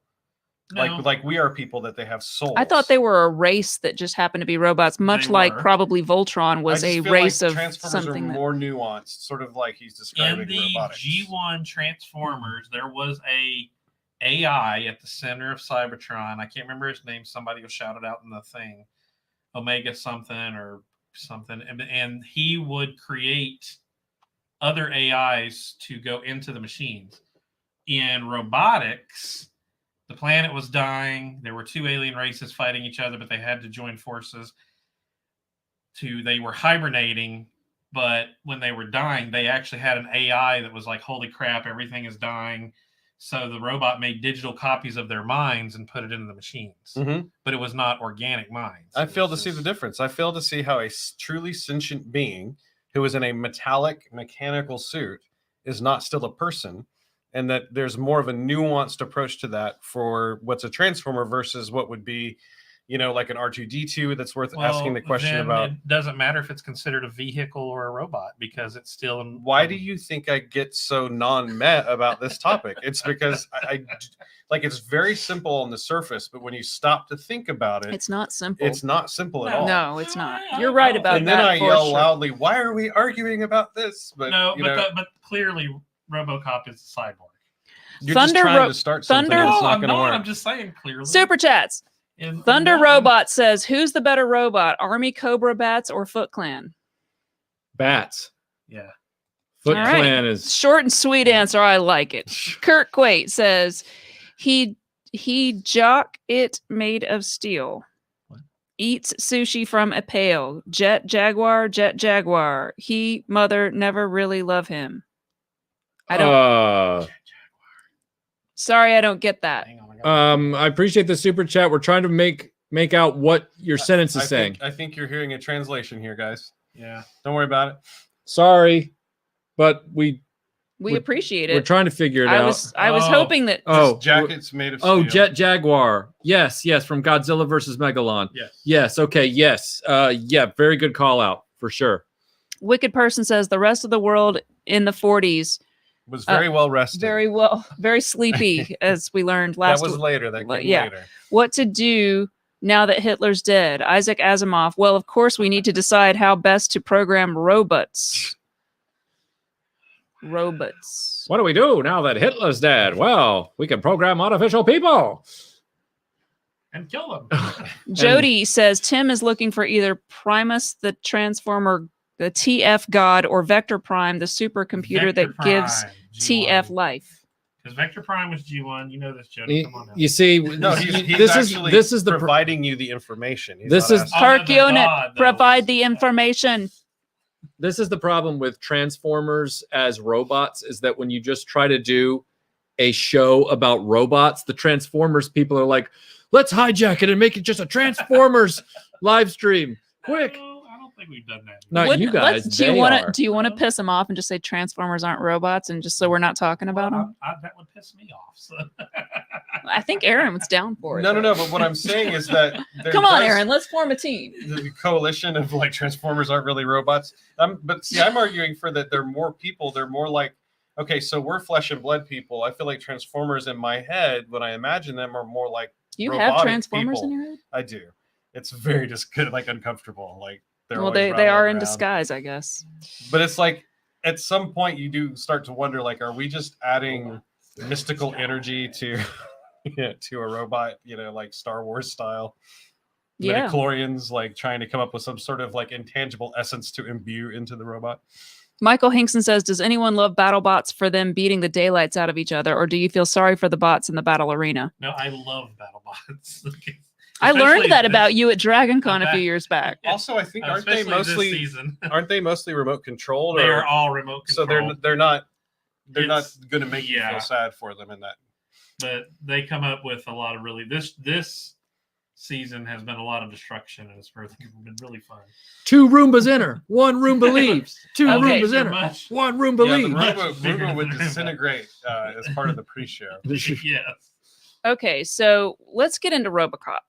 like we are people, that they have souls. I thought they were a race that just happened to be robots, much like probably Voltron was a race of Transformers something. are more nuanced, sort of like he's describing in the robotics. G1 Transformers, there was a AI at the center of Cybertron. I can't remember his name. Somebody will shout it out in the thing. Omega something or something. And he would create other AIs to go into the machines. In robotics, the planet was dying. There were 2 alien races fighting each other, but they had to join forces. They were hibernating, but when they were dying, they actually had an AI that was like, holy crap, everything is dying. So the robot made digital copies of their minds and put it into the machines. But it was not organic minds. I fail to see the difference. I fail to see how a truly sentient being who is in a metallic mechanical suit is not still a person, and that there's more of a nuanced approach to that for what's a Transformer versus what would be, you know, like an R2-D2 that's worth asking the question about. It doesn't matter if it's considered a vehicle or a robot because it's still. Why do you think I get so non-met about this topic? It's because I like, it's very simple on the surface, but when you stop to think about it, It's not simple. It's not simple at all. No, it's not. You're right about that. And then I yell loudly, "Why are we arguing about this?" But no, but clearly, RoboCop is a cyborg. You're just trying to start something and it's not going to work. I'm just saying clearly. Super chats. Thunder Robot says, "Who's the better robot, Army Cobra Bats or Foot Clan?" Bats. Yeah. Foot Clan is short and sweet answer. I like it. Kurt Quate says, he jock it made of steel. What? Eats sushi from a pail. Jet Jaguar. He mother never really love him. I don't. Sorry, I don't get that. I appreciate the super chat. We're trying to make out what your sentence is saying. I think you're hearing a translation here, guys. Yeah. Don't worry about it. Sorry, but we appreciate it. We're trying to figure it out. I was hoping that. Jacket's made of steel. Oh, Jet Jaguar. Yes, from Godzilla versus Megalon. Yes. Okay. Yes. Yeah. Very good call out for sure. Wicked Person says the rest of the world in the 40s was very well rested. Very sleepy, as we learned last week. That was later. That came later. What to do now that Hitler's dead? Isaac Asimov. Well, of course, we need to decide how best to program robots. What do we do now that Hitler's dead? Well, we can program artificial people. And kill them. Jody says Tim is looking for either Primus, the Transformer, the TF God, or Vector Prime, the supercomputer that gives G1. TF life. Because Vector Prime was G1. You know this, Jody. Come on now. You see, no, he's this is the providing you the information. This is Park Unit. Provide the information. This is the problem with Transformers as robots, is that when you just try to do a show about robots, the Transformers people are like, let's hijack it and make it just a Transformers live stream. Quick. I don't think we've done that. Not you guys. Do you want to piss them off and just say Transformers aren't robots, and just so we're not talking about them? That would piss me off. So. I think Aaron was down for it. No. But what I'm saying is that come on, Aaron, let's form a team. The coalition of like Transformers aren't really robots. But see, I'm arguing for that they're more people. They're more like, okay, so we're flesh and blood people. I feel like Transformers in my head, when I imagine them, are more like you have Transformers in your head. I do. It's very just good, like uncomfortable, like. They are in disguise, I guess. But it's like at some point you do start to wonder, like, are we just adding mystical energy to to a robot, like Star Wars style? Yeah. Midichlorians, like trying to come up with some sort of like intangible essence to imbue into the robot. Michael Hinkson says, does anyone love battle bots for them beating the daylights out of each other, or do you feel sorry for the bots in the battle arena? No, I love battle bots. I Especially learned that this- about you at Dragon Con a few years back. Also, I think aren't they especially this season. mostly remote controlled? They or- are all remote So controlled. they're not It's- going to make you yeah. feel sad for them in that. But they come up with a lot of really this season has been a lot of destruction, and it's been really fun. 2 Roombas enter, 1 Roomba leaves. 2 Okay. Roombas They're enter, much- 1 Roomba Yeah, leaves. the bigger Roomba would than Roomba. disintegrate as part of the pre-show. Yes. Okay, so let's get into RoboCop.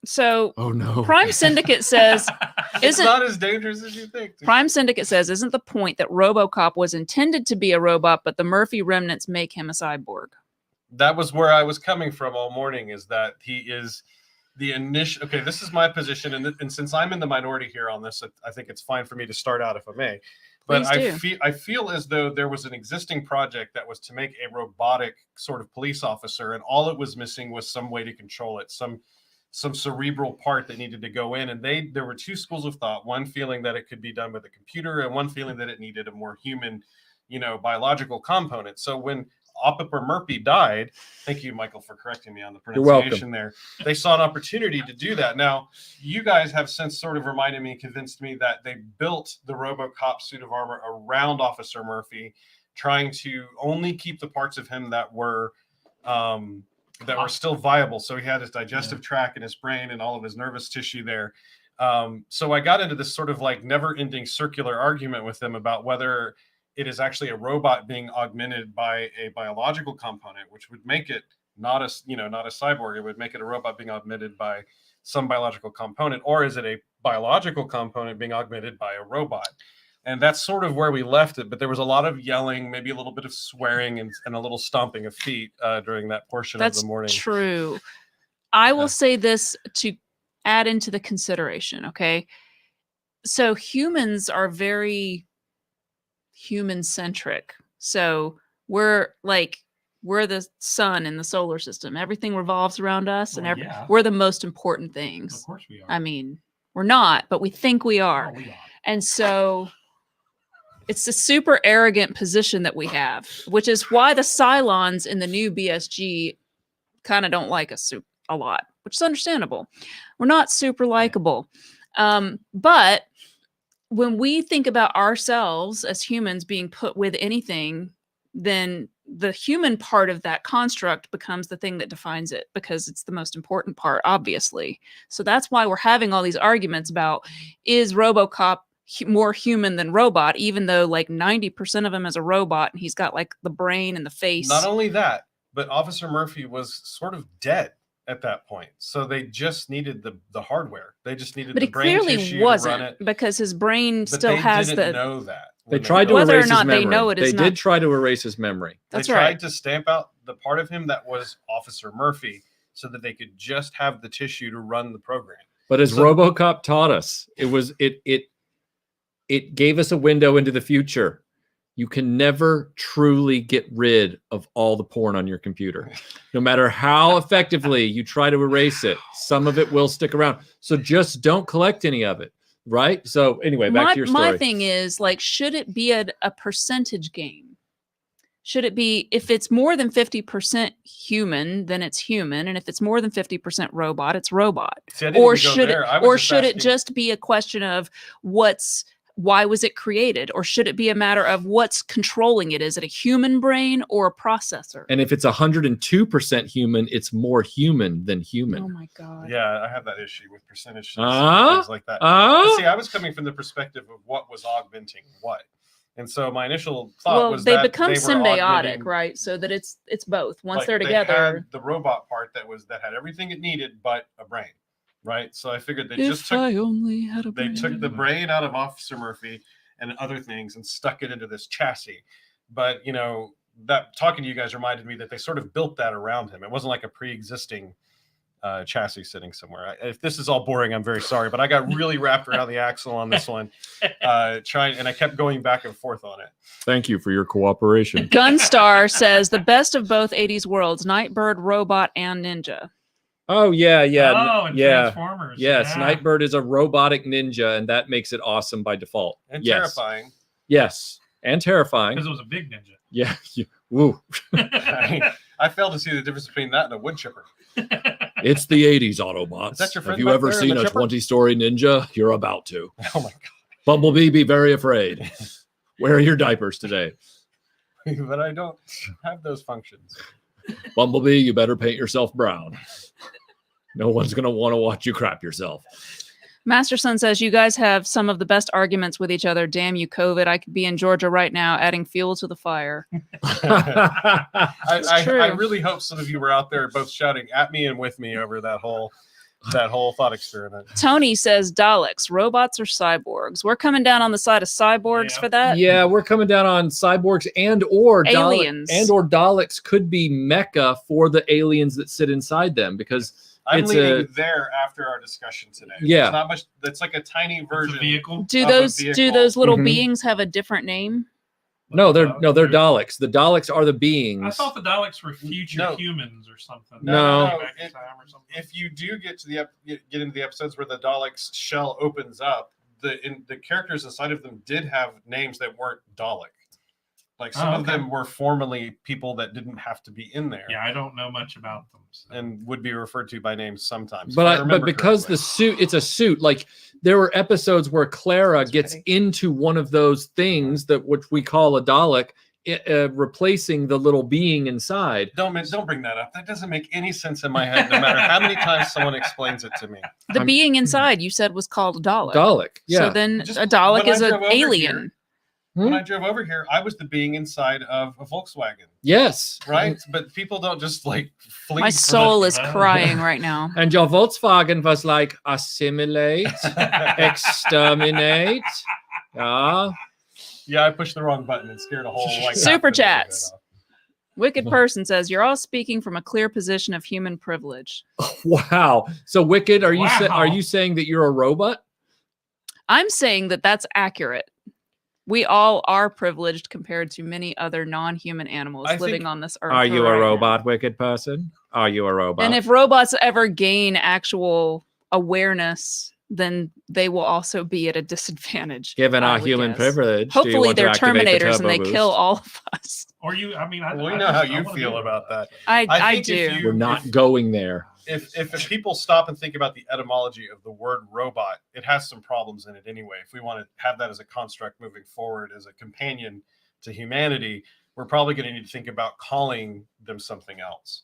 So Oh no. Prime Syndicate says It's isn't not as dangerous as you think. dude. Prime Syndicate says isn't the point that RoboCop was intended to be a robot, but the Murphy remnants make him a cyborg. That was where I was coming from all morning. Is that he is the initial? Okay, this is my position, and since I'm in the minority here on this, I think it's fine for me to start out if I may. But Please do. I feel as though there was an existing project that was to make a robotic sort of police officer, and all it was missing was some way to control it, some cerebral part that needed to go in. And there were 2 schools of thought: one feeling that it could be done with a computer, and one feeling that it needed a more human, biological component. So when Oppiper Murphy died, thank you, Michael, for correcting me on the You're welcome. pronunciation there. They saw an opportunity to do that. Now, you guys have since sort of reminded me, convinced me that they built the RoboCop suit of armor around Officer Murphy, trying to only keep the parts of him that were still viable. So he had his digestive tract and his brain and all of his nervous tissue there. So I got into this sort of like never-ending circular argument with them about whether it is actually a robot being augmented by a biological component, which would make it not a cyborg. It would make it a robot being augmented by some biological component, or is it a biological component being augmented by a robot? And that's sort of where we left it. But there was a lot of yelling, maybe a little bit of swearing, and a little stomping of feet during that portion of the morning. That's true. I will say this to add into the consideration, okay? So humans are very human-centric. So we're the sun in the solar system. Everything revolves around us, and we're the most important things. Of course we are. I mean, we're not, but we think we are. Oh, we are. And so it's a super arrogant position that we have, which is why the Cylons in the new BSG kind of don't like us a lot, which is understandable. We're not super likable. But when we think about ourselves as humans being put with anything, then the human part of that construct becomes the thing that defines it, because it's the most important part, obviously. So that's why we're having all these arguments about, is RoboCop more human than robot, even though like 90% of him is a robot and he's got like the brain and the face. Not only that, but Officer Murphy was sort of dead at that point. So they just needed the hardware. They just needed but the it brain clearly tissue to wasn't, run it. because his brain But still they has didn't the know that. They when tried to Whether or erase his not they memory. know it is They not- did try to erase his memory. That's they right. tried to stamp out the part of him that was Officer Murphy so that they could just have the tissue to run the program. But as So- RoboCop taught us, it gave us a window into the future. You can never truly get rid of all the porn on your computer. No matter how effectively you try to erase it, some of it will stick around. So just don't collect any of it, right? So anyway, back to your story. My thing is, like, should it be a percentage game? Should it be, if it's more than 50% human, then it's human, and if it's more than 50% robot, it's robot? See, I didn't Or even go should there. I it, was or just should it asking- just be a question of why was it created? Or should it be a matter of what's controlling it? Is it a human brain or a processor? And if it's 102% human, it's more human than human. Oh my God. Yeah, I have that issue with percentage things like that. But see, I was coming from the perspective of what was augmenting what. And so my initial thought was they that become they were symbiotic, augmenting- right? So that it's both. Once like, they're they together. had the robot part that had everything it needed but a brain, right? So I figured they just took only had a they took the brain out of Officer Murphy and other things and stuck it into this chassis. But that talking to you guys reminded me that they sort of built that around him. It wasn't like a pre-existing chassis sitting somewhere. If this is all boring, I'm very sorry, but I got really wrapped around the axle on this one, and I kept going back and forth on it. Thank you for your cooperation. Gunstar says the best of both 80s worlds: Nightbird, robot, and ninja. Oh, yeah. Oh, and yeah. Transformers. Yes, yeah. Nightbird is a robotic ninja, and that makes it awesome by default. And yes. terrifying. Yes, and terrifying. Because it was a big ninja. Yeah. Woo. I failed to see the difference between that and a wood chipper. It's the 80s, Autobots. Is that your friend Have you back ever there in seen the a chipper? 20-story ninja? You're about to. Oh my god! Bumblebee, be very afraid. Wear your diapers today. But I don't have those functions. Bumblebee, you better paint yourself brown. No one's going to want to watch you crap yourself. Master Son says, you guys have some of the best arguments with each other. Damn you, COVID. I could be in Georgia right now adding fuel to the fire. I really hope some of you were out there both shouting at me and with me over that whole thought experiment. Tony says, Daleks, robots or cyborgs? We're coming down on the side of cyborgs for that. Yeah, we're coming down on cyborgs and or aliens. Daleks could be mecha for the aliens that sit inside them, because I'm leaning there after our discussion today. Yeah. It's not much. That's like a tiny version. Vehicle. Do of a those little Mhm. beings have a different name? No, they're Daleks. The Daleks are the beings. I thought the Daleks were future No. humans or something. No. Back in time or something. If you do get to get into the episodes where the Daleks shell opens up, the characters inside of them did have names that weren't Dalek. Like some of them were formerly people that didn't have to be in there. Yeah, I don't know much about them. So. And would be referred to by names sometimes. But because the suit, it's a suit. Like there were episodes where Clara gets into one of those things which we call a Dalek, replacing the little being inside. Don't bring that up. That doesn't make any sense in my head, no matter how many times someone explains it to me. The being inside, you said, was called a Dalek. Dalek, yeah. So then a Dalek is an alien. Here, when I drove over here, I was the being inside of a Volkswagen. Yes. Right? But people don't just like flee. My soul is crying right now. And your Volkswagen was like, assimilate, exterminate. Yeah. Yeah, I pushed the wrong button and scared a whole like Super chats. Wicked Person says, you're all speaking from a clear position of human privilege. Wow. So Wicked, are you saying that you're a robot? I'm saying that that's accurate. We all are privileged compared to many other non-human animals living on this earth. Are you a robot, Wicked Person? Are you a robot? And if robots ever gain actual awareness, then they will also be at a disadvantage. Given our human privilege. Hopefully they're Terminators and they kill all of us. Or you, I mean, we know how you feel about that. I do. We're not going there. If people stop and think about the etymology of the word robot, it has some problems in it anyway. If we want to have that as a construct moving forward, as a companion to humanity, we're probably going to need to think about calling them something else.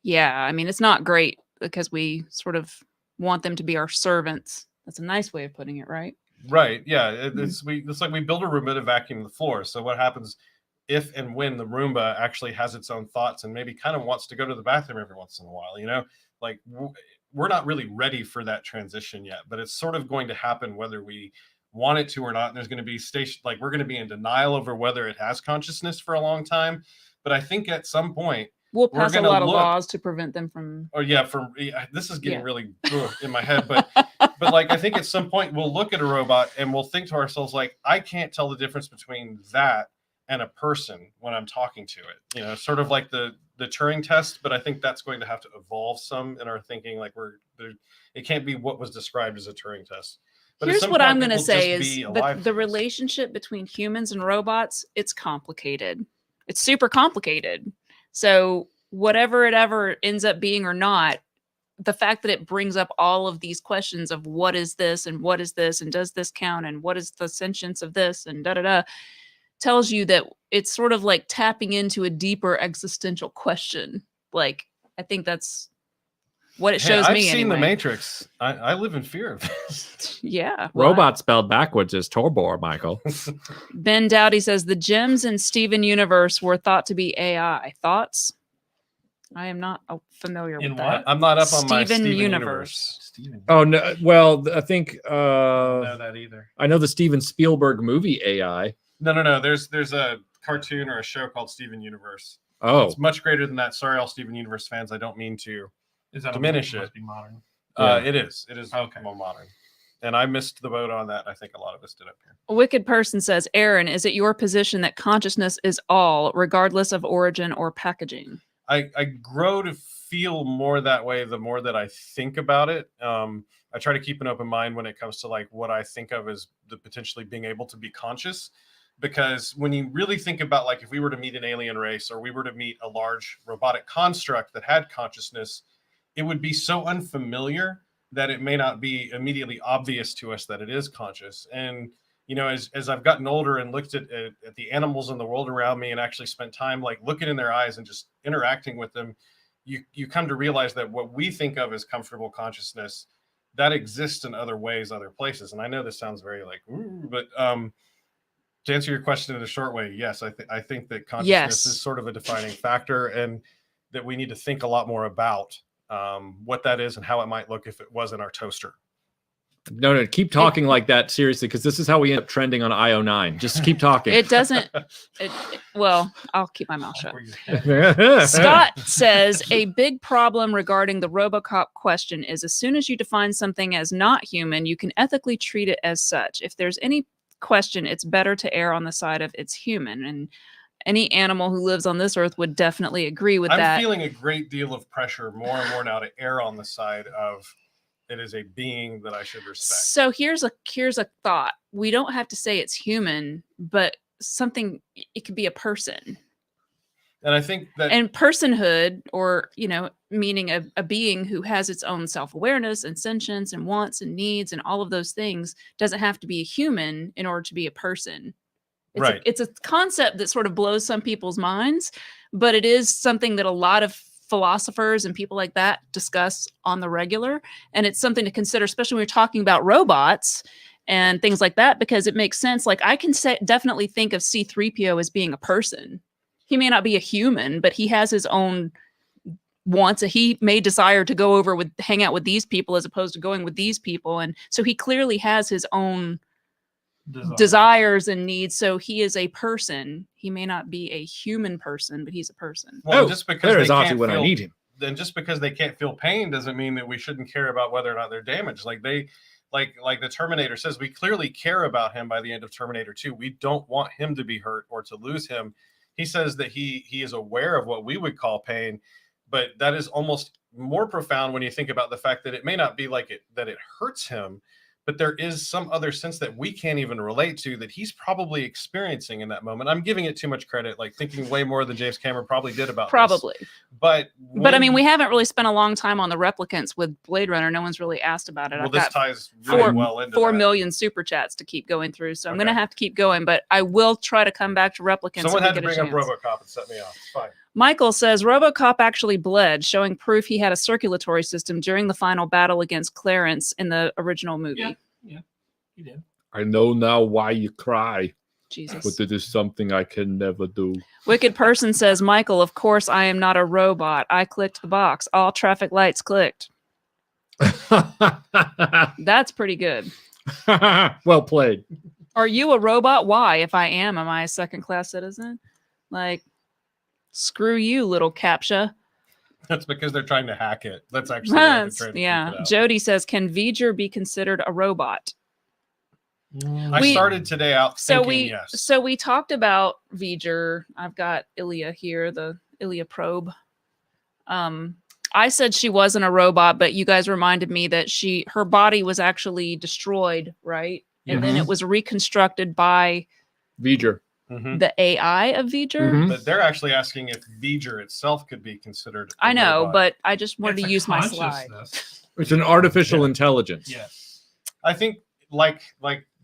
Yeah, I mean, it's not great because we sort of want them to be our servants. That's a nice way of putting it, right? Right. Yeah. It's like we build a Roomba to vacuum the floor. So what happens if and when the Roomba actually has its own thoughts and maybe kind of wants to go to the bathroom every once in a while, you know? Like we're not really ready for that transition yet, but it's sort of going to happen whether we want it to or not. And there's going to be we're going to be in denial over whether it has consciousness for a long time. But I think at some point we'll pass a lot of laws to prevent them from. Oh yeah, this is getting really in my head, but like I think at some point we'll look at a robot and we'll think to ourselves like, I can't tell the difference between that and a person when I'm talking to it. You know, sort of like the Turing test, but I think that's going to have to evolve some in our thinking. Like it can't be what was described as a Turing test. But here's what I'm going to say is the relationship between humans and robots, it's complicated. It's super complicated. So whatever it ever ends up being or not, the fact that it brings up all of these questions of what is this and what is this and does this count and what is the sentience of this and da-da-da tells you that it's sort of like tapping into a deeper existential question. Like, I think that's what it shows me. I've seen anyway. The Matrix. I live in fear of this. Yeah. Robot spelled backwards is Torbor, Michael. Ben Dowdy says the gems in Steven Universe were thought to be AI. Thoughts? I am not familiar with that. I'm not up on my Steven Universe. Oh no! Well, I think I don't know that either. I know the Steven Spielberg movie AI. No. There's a cartoon or a show called Steven Universe. Oh, it's much greater than that. Sorry, all Steven Universe fans. I don't mean to diminish it. Must be modern. It is. It is okay. More modern. And I missed the boat on that. I think a lot of us did up here. A Wicked Person says, Aaron, is it your position that consciousness is all, regardless of origin or packaging? I grow to feel more that way the more that I think about it. I try to keep an open mind when it comes to like what I think of as the potentially being able to be conscious. Because when you really think about like if we were to meet an alien race or we were to meet a large robotic construct that had consciousness, it would be so unfamiliar that it may not be immediately obvious to us that it is conscious. And you know, as I've gotten older and looked at the animals in the world around me and actually spent time like looking in their eyes and just interacting with them, you come to realize that what we think of as comfortable consciousness, that exists in other ways, other places. And I know this sounds very like, ooh, but to answer your question in a short way, yes, I think that consciousness is sort of a defining factor, and that we need to think a lot more about what that is and how it might look if it was in our toaster. No, keep talking like that, seriously, because this is how we end up trending on IO9. Just keep talking. It doesn't. Well, I'll keep my mouth shut. Scott says a big problem regarding the RoboCop question is as soon as you define something as not human, you can ethically treat it as such. If there's any question, it's better to err on the side of it's human. And any animal who lives on this earth would definitely agree with that. I'm feeling a great deal of pressure more and more now to err on the side of it is a being that I should respect. So here's a thought. We don't have to say it's human, but something, it could be a person. And I think that, and personhood, or, you know, meaning a being who has its own self-awareness and sentience and wants and needs and all of those things, doesn't have to be a human in order to be a person. Right. It's a concept that sort of blows some people's minds, but it is something that a lot of philosophers and people like that discuss on the regular. And it's something to consider, especially when we're talking about robots and things like that, because it makes sense. Like I can definitely think of C-3PO as being a person. He may not be a human, but he has his own wants. He may desire to hang out with these people as opposed to going with these people. And so he clearly has his own desires and needs. So he is a person. He may not be a human person, but he's a person. Well, just because there's Ozzy when I need him. Then just because they can't feel pain doesn't mean that we shouldn't care about whether or not they're damaged. Like like the Terminator says, we clearly care about him by the end of Terminator 2. We don't want him to be hurt or to lose him. He says that he is aware of what we would call pain, but that is almost more profound when you think about the fact that it may not be like that it hurts him, but there is some other sense that we can't even relate to that he's probably experiencing in that moment. I'm giving it too much credit, like thinking way more than James Cameron probably did about probably. This. But I mean, we haven't really spent a long time on the replicants with Blade Runner. No one's really asked about it. Well, I've this got ties really well into 4 that. million super chats to keep going through, so I'm going to have to keep going. But I will try to come back to replicants. Someone had to bring up RoboCop and set me off. It's fine. Michael says RoboCop actually bled, showing proof he had a circulatory system during the final battle against Clarence in the original movie. Yeah. He did. I know now why you cry. Jesus. But it is something I can never do. Wicked Person says, Michael, of course I am not a robot. I clicked the box. All traffic lights clicked. That's pretty good. Well played. Are you a robot? Why? If I am I a second-class citizen? Like, screw you, little CAPTCHA. That's because they're trying to hack it. That's actually yeah. Jody says, can V'ger be considered a robot? I started today out thinking yes. So we talked about V'ger. I've got Ilya here, the Ilya probe. I said she wasn't a robot, but you guys reminded me that her body was actually destroyed, right? And then it was reconstructed by V'ger. The AI of V'ger. But they're actually asking if V'ger itself could be considered I know, robot. But I just wanted to use my slide. It's an artificial intelligence. Yes. I think like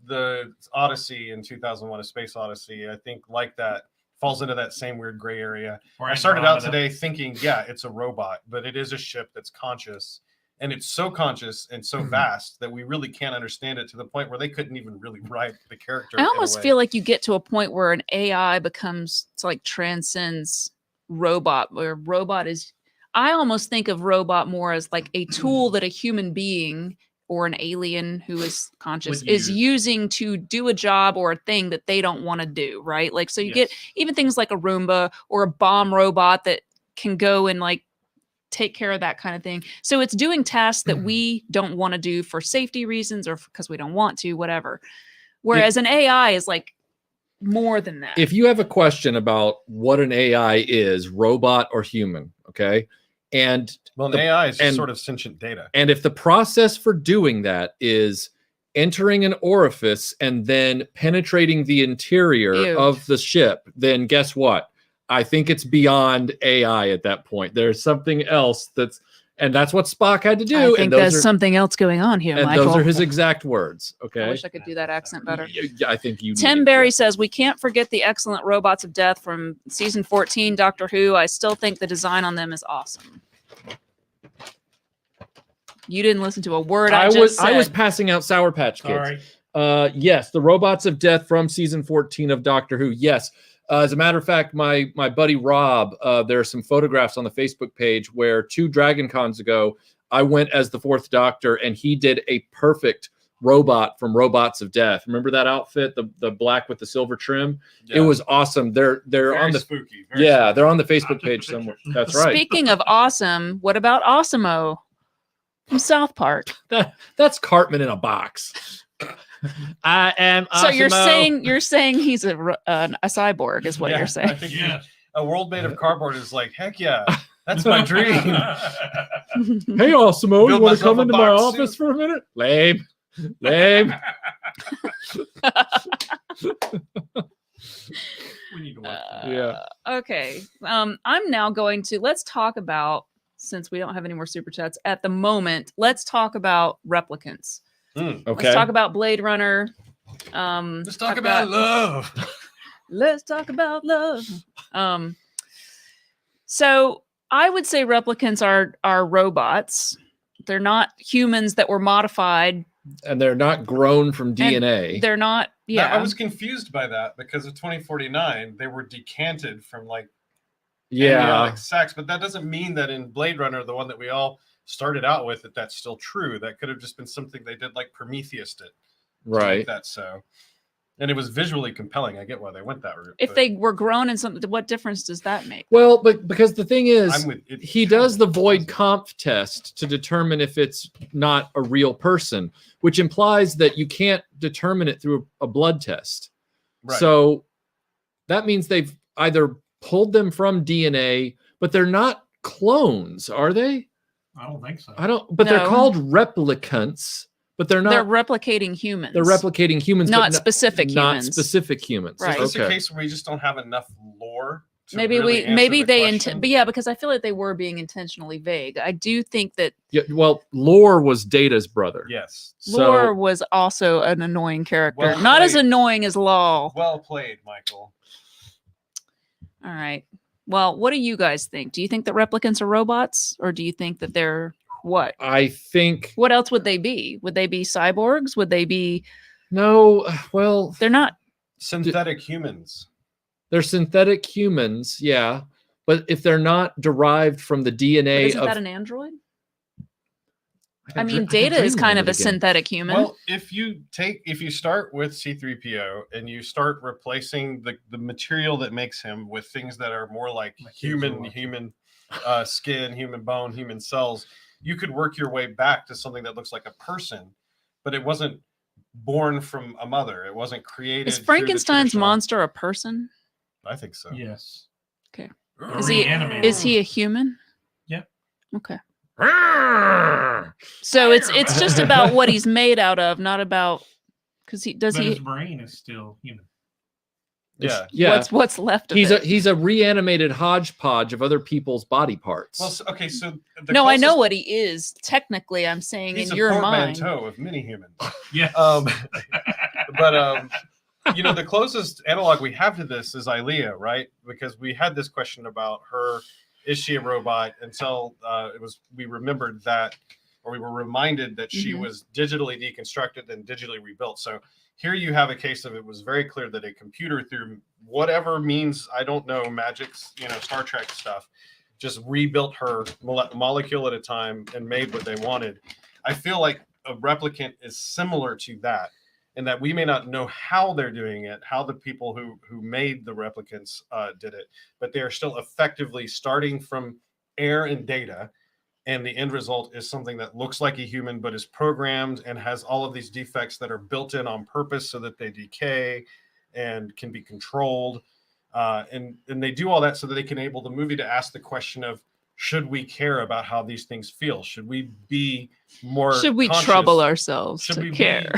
the Odyssey in 2001 A Space Odyssey, I think like that falls into that same weird gray area. I started out today thinking, yeah, it's a robot, but it is a ship that's conscious. And it's so conscious and so vast that we really can't understand it, to the point where they couldn't even really write the character. I almost feel like you get to a point where an AI transcends robot, where robot is, I almost think of robot more as like a tool that a human being or an alien who is conscious is using to do a job or a thing that they don't want to do, right? Like, so you get even things like a Roomba or a bomb robot that can go and like take care of that kind of thing. So it's doing tasks that we don't want to do for safety reasons or because we don't want to, whatever. Whereas an AI is like more than that. If you have a question about what an AI is, robot or human, okay? And an AI is just sort of sentient data. And if the process for doing that is entering an orifice and then penetrating the interior of the ship, then guess what? I think it's beyond AI at that point. There's something else that's And that's what Spock had to do. I think and there's something else going on here, and Michael. those are his exact words. Okay. I wish I could do that accent better. Yeah, I think you. Tim Berry says, we can't forget the excellent Robots of Death from season 14, Doctor Who. I still think the design on them is awesome. You didn't listen to a word I just said. I was passing out Sour Patch Kids. Sorry. Yes, the Robots of Death from season 14 of Doctor Who. Yes. As a matter of fact, my buddy Rob, there are some photographs on the Facebook page where 2 Dragon Cons ago, I went as the 4th Doctor, and he did a perfect robot from Robots of Death. Remember that outfit, the black with the silver trim? Yeah. It was awesome. They're very on the spooky. Spooky. They're on the Facebook page somewhere. That's right. Speaking of awesome, what about Awesomeo from South Park? That's Cartman in a box. I am Awesomeo. So you're saying he's a cyborg, is what you're saying? I think a world made of cardboard is like, heck yeah, that's my dream. Hey, Awesomeo, you want to come into my office for a minute? Lame. We need to watch Okay. I'm now going to, let's talk about, since we don't have any more super chats at the moment, let's talk about replicants. Okay. Let's talk about Blade Runner. Let's talk about love. Let's talk about love. So I would say replicants are robots. They're not humans that were modified. And they're not grown from DNA. They're not. Yeah. I was confused by that because of 2049, they were decanted from like sex, but that doesn't mean that in Blade Runner, the one that we all started out with, that's still true. That could have just been something they did like Prometheus did. Right. That's so. And it was visually compelling. I get why they went that route. If they were grown in something, what difference does that make? Well, but because the thing is, he does the Void Comp test to determine if it's not a real person, which implies that you can't determine it through a blood test. Right. So that means they've either pulled them from DNA, but they're not clones, are they? I don't think so. They're called replicants. But they're not. They're replicating humans. They're replicating humans, not specific humans. Not specific humans. Right. Is this a case where we just don't have enough lore? Maybe because I feel like they were being intentionally vague. I do think that. Yeah. Well, Lore was Data's brother. Yes. Lore was also an annoying character, not as annoying as Law. Well played, Michael. All right. Well, what do you guys think? Do you think that replicants are robots, or do you think that they're what? I think. What else would they be? Would they be cyborgs? Would they be? No. Well, they're not synthetic humans. They're synthetic humans, yeah. But if they're not derived from the DNA, isn't that an android? I mean, Data is kind of a synthetic human. Well, if you start with C-3PO and you start replacing the material that makes him with things that are more like human skin, human bone, human cells, you could work your way back to something that looks like a person, but it wasn't born from a mother. It wasn't created. Is Frankenstein's monster a person? I think so. Yes. Okay. Is he a human? Yeah. Okay. So it's just about what he's made out of, not about because his brain is still human. Yeah. What's left of it? He's a reanimated hodgepodge of other people's body parts. Well, okay, so I know what he is. Technically, I'm saying in your mind. He's a portmanteau of many humans. Yeah. But the closest analog we have to this is Ilea, right? Because we had this question about her. Is she a robot? Until we remembered that, or we were reminded that she was digitally deconstructed and digitally rebuilt. So here you have a case of it was very clear that a computer, through whatever means, I don't know, magics, Star Trek stuff, just rebuilt her molecule at a time and made what they wanted. I feel like a replicant is similar to that, in that we may not know how they're doing it, how the people who made the replicants did it, but they are still effectively starting from air and data, and the end result is something that looks like a human, but is programmed and has all of these defects that are built in on purpose so that they decay and can be controlled. And they do all that so that they can enable the movie to ask the question of, should we care about how these things feel? Should we be more? Should we conscious? trouble ourselves Should to we care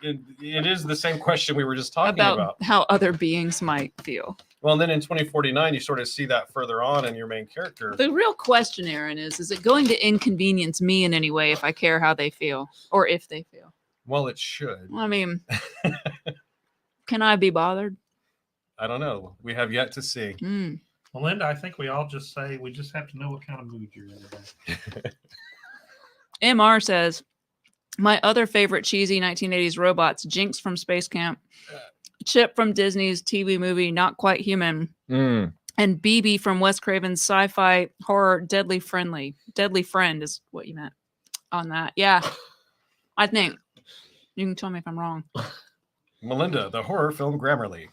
Be, it is the same question we were just talking about how other beings might feel? Well, and then in 2049, you sort of see that further on in your main character. The real question, Aaron, is it going to inconvenience me in any way if I care how they feel or if they feel? Well, it should. I mean, can I be bothered? I don't know. We have yet to see. Well, Linda, I think we all just say we just have to know what kind of mood you're in today. MR says, my other favorite cheesy 1980s robots, Jinx from Space Camp, Chip from Disney's TV movie Not Quite Human, and BB from Wes Craven's sci-fi horror Deadly Friend is what you meant on that. Yeah, I think. You can tell me if I'm wrong. Melinda, the horror film Grammarly.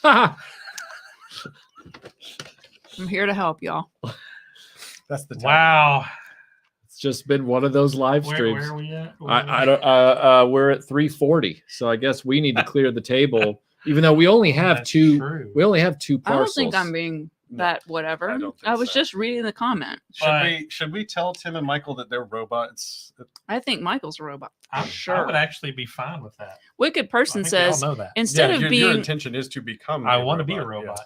I'm here to help y'all. That's the time. Wow. It's just been one of those live streams. Where are we at? I don't. We're at 340, so I guess we need to clear the table. Even though we only have two. True. We only have two I don't parcels. think I'm being that whatever. I don't think I was so. just reading the comment. Should we tell Tim and Michael that they're robots? I think Michael's a robot. I Sure. would actually be fine with that. Wicked Person I think we all says know that. instead of your being intention is to become. I want to be a robot.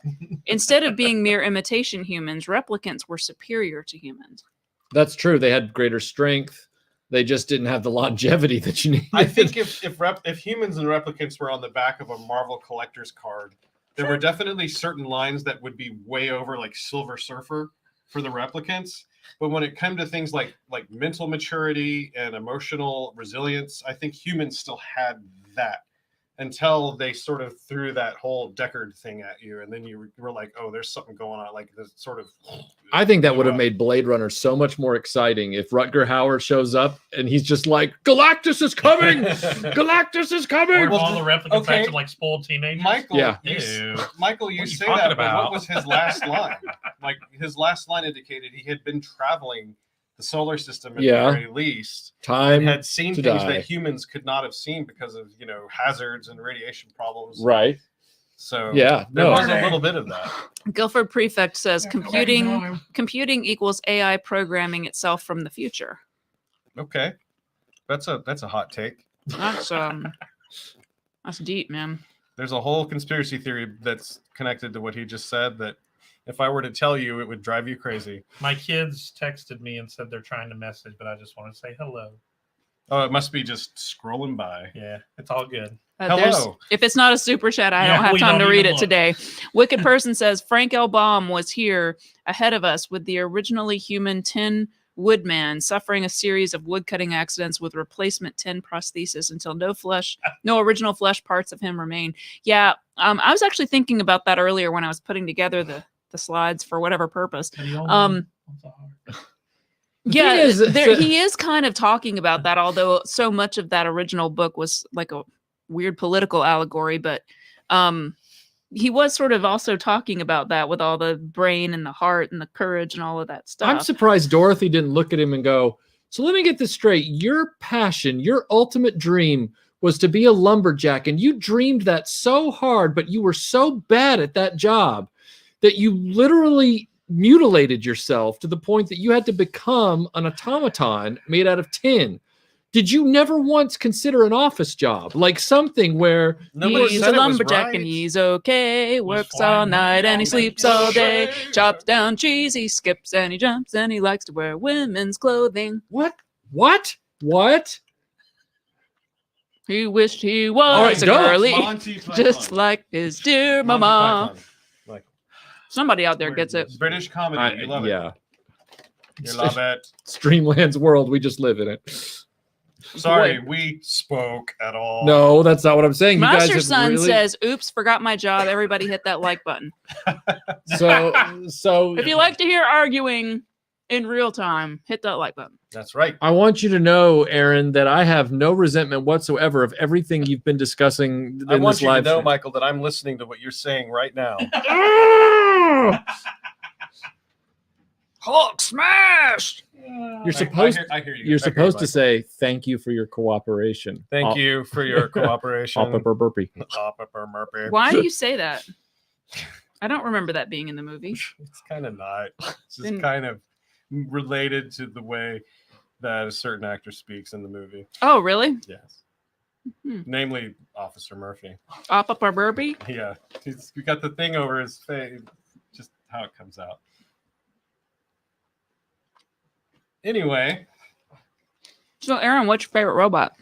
instead of being mere imitation humans, replicants were superior to humans. That's true. They had greater strength. They just didn't have the longevity that you need. I think if humans and replicants were on the back of a Marvel collector's card, there were definitely certain lines that would be way over, like Silver Surfer for the replicants. But when it came to things like mental maturity and emotional resilience, I think humans still had that until they sort of threw that whole Deckard thing at you, and then you were like, "Oh, there's something going on." Like this sort of. I think that would have made Blade Runner so much more exciting if Rutger Hauer shows up and he's just like, "Galactus is coming! Galactus is coming!" Or if all the replicants acted like spoiled teenagers. Michael, Yeah. Michael, you What are you say talking that, about? but what was his last line? Like his last line indicated he had been traveling the solar system at the very least. Time and had seen to things die. that humans could not have seen because of hazards and radiation problems. Right. So Yeah, there no. was a little bit of that. Guilford Prefect says computing equals AI programming itself from the future. Okay, that's a hot take. That's deep, man. There's a whole conspiracy theory that's connected to what he just said that if I were to tell you, it would drive you crazy. My kids texted me and said they're trying to message, but I just want to say hello. Oh, it must be just scrolling by. Yeah, it's all good. Hello. If it's not a super chat, I don't have we time to don't read even it look. today. Wicked Person says Frank L. Baum was here ahead of us with the originally human tin woodman suffering a series of woodcutting accidents with replacement tin prosthesis until no original flesh parts of him remain. Yeah, I was actually thinking about that earlier when I was putting together the slides for whatever purpose. Yeah, he is kind of talking about that, although so much of that original book was like a weird political allegory, but he was sort of also talking about that with all the brain and the heart and the courage and all of that stuff. I'm surprised Dorothy didn't look at him and go, "So let me get this straight. Your passion, your ultimate dream was to be a lumberjack, and you dreamed that so hard, but you were so bad at that job that you literally mutilated yourself to the point that you had to become an automaton made out of tin. Did you never once consider an office job, like something where he's a lumberjack and he's okay, works all night and he sleeps all day, chops down trees, he skips and he jumps and he likes to wear women's clothing." What? He wished he was a girly, just like his dear mama. Somebody out there gets it. British comedy. You love it. Yeah. You love it. Streamland's world. We just live in it. Sorry, we spoke at all. No, that's not what I'm saying. Master Son says, "Oops, forgot my job." Everybody hit that like button. So if you like to hear arguing in real time, hit that like button. That's right. I want you to know, Aaron, that I have no resentment whatsoever of everything you've been discussing in I want this you to live know, stream. Michael, that I'm listening to what you're saying right now. Hulk smashed. You're supposed I hear you. You're supposed to say thank you for your cooperation. Thank you for your cooperation. Burpee. Why do you say that? I don't remember that being in the movie. It's kind of not. It's just kind of. related to the way that a certain actor speaks in the movie. Oh, really? Yes. Namely, Officer Murphy. Papa Burby? Yeah. He's got the thing over his face. Just how it comes out. Anyway. So, Aaron, what's your favorite robot?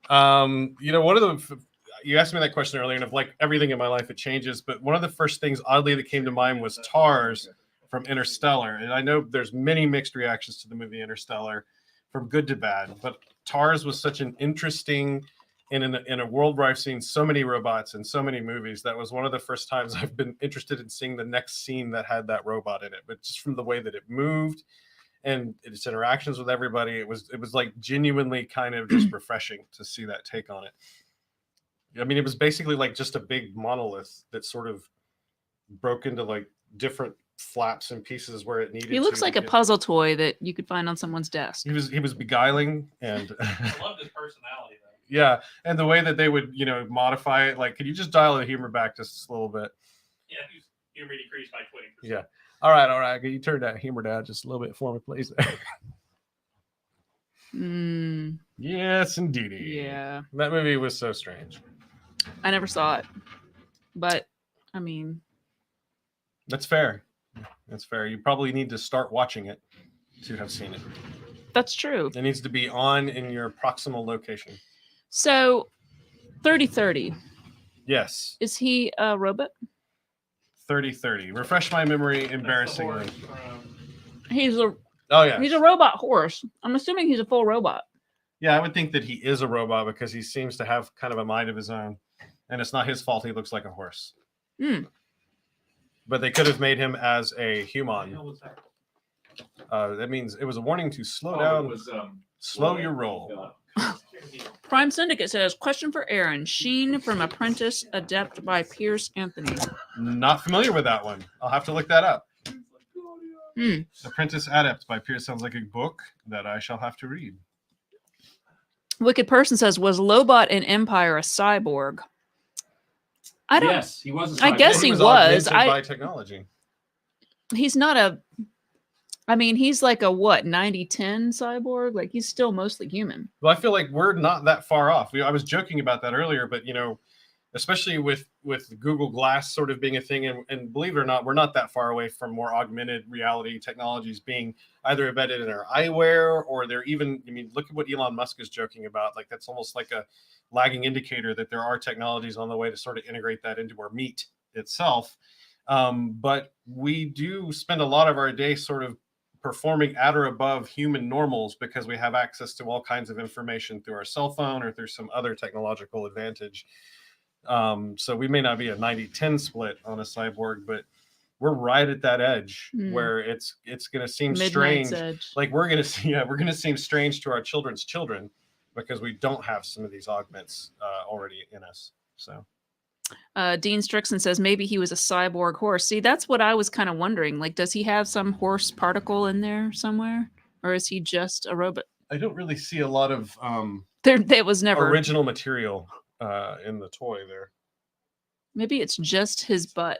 One of the... You asked me that question earlier, and of like everything in my life, it changes. But one of the first things, oddly, that came to mind was TARS from Interstellar. And I know there's many mixed reactions to the movie Interstellar, from good to bad. But TARS was such an interesting, in a world where I've seen so many robots in so many movies, that was one of the first times I've been interested in seeing the next scene that had that robot in it. But just from the way that it moved and its interactions with everybody, it was like genuinely kind of just refreshing to see that take on it. I mean, it was basically like just a big monolith that sort of broke into like different flaps and pieces where it needed. He looks like a puzzle toy that you could find on someone's desk. He was beguiling, and I loved his personality though. Yeah, and the way that they would, modify it. Like, could you just dial the humor back just a little bit? Yeah, humor decreased by 20%. Yeah. All right. Can you turn that humor down just a little bit for me, please? Yes, indeed. Yeah. That movie was so strange. I never saw it, but I mean, that's fair. That's fair. You probably need to start watching it to have seen it. That's true. It needs to be on in your proximal location. So, 3030. Yes. Is he a robot? 3030. Refresh my memory embarrassingly. He's a robot horse. I'm assuming he's a full robot. Yeah, I would think that he is a robot because he seems to have kind of a mind of his own. And it's not his fault he looks like a horse. But they could have made him as a human. That means it was a warning to slow down. Slow your roll. Prime Syndicate says, question for Aaron. Sheen from Apprentice Adept by Pierce Anthony. Not familiar with that one. I'll have to look that up. Apprentice Adept by Pierce sounds like a book that I shall have to read. Wicked Person says, was Lobot in Empire a cyborg? I don't. Yes, he was. I guess he was. Augmented by technology. He's not a. I mean, he's like a what 90-10 cyborg. Like he's still mostly human. Well, I feel like we're not that far off. I was joking about that earlier, but especially with Google Glass sort of being a thing, and believe it or not, we're not that far away from more augmented reality technologies being either embedded in our eyewear, or they're even. I mean, look at what Elon Musk is joking about. Like that's almost like a lagging indicator that there are technologies on the way to sort of integrate that into our meat itself. But we do spend a lot of our day sort of performing at or above human normals because we have access to all kinds of information through our cell phone or through some other technological advantage. So we may not be a 90-10 split on a cyborg, but we're right at that edge where it's going to seem strange. Edge. Like we're going to seem strange to our children's children because we don't have some of these augments already in us. So Dean Strickson says maybe he was a cyborg horse. See, that's what I was kind of wondering. Like, does he have some horse particle in there somewhere, or is he just a robot? I don't really see a lot of there was never original material in the toy there. Maybe it's just his butt.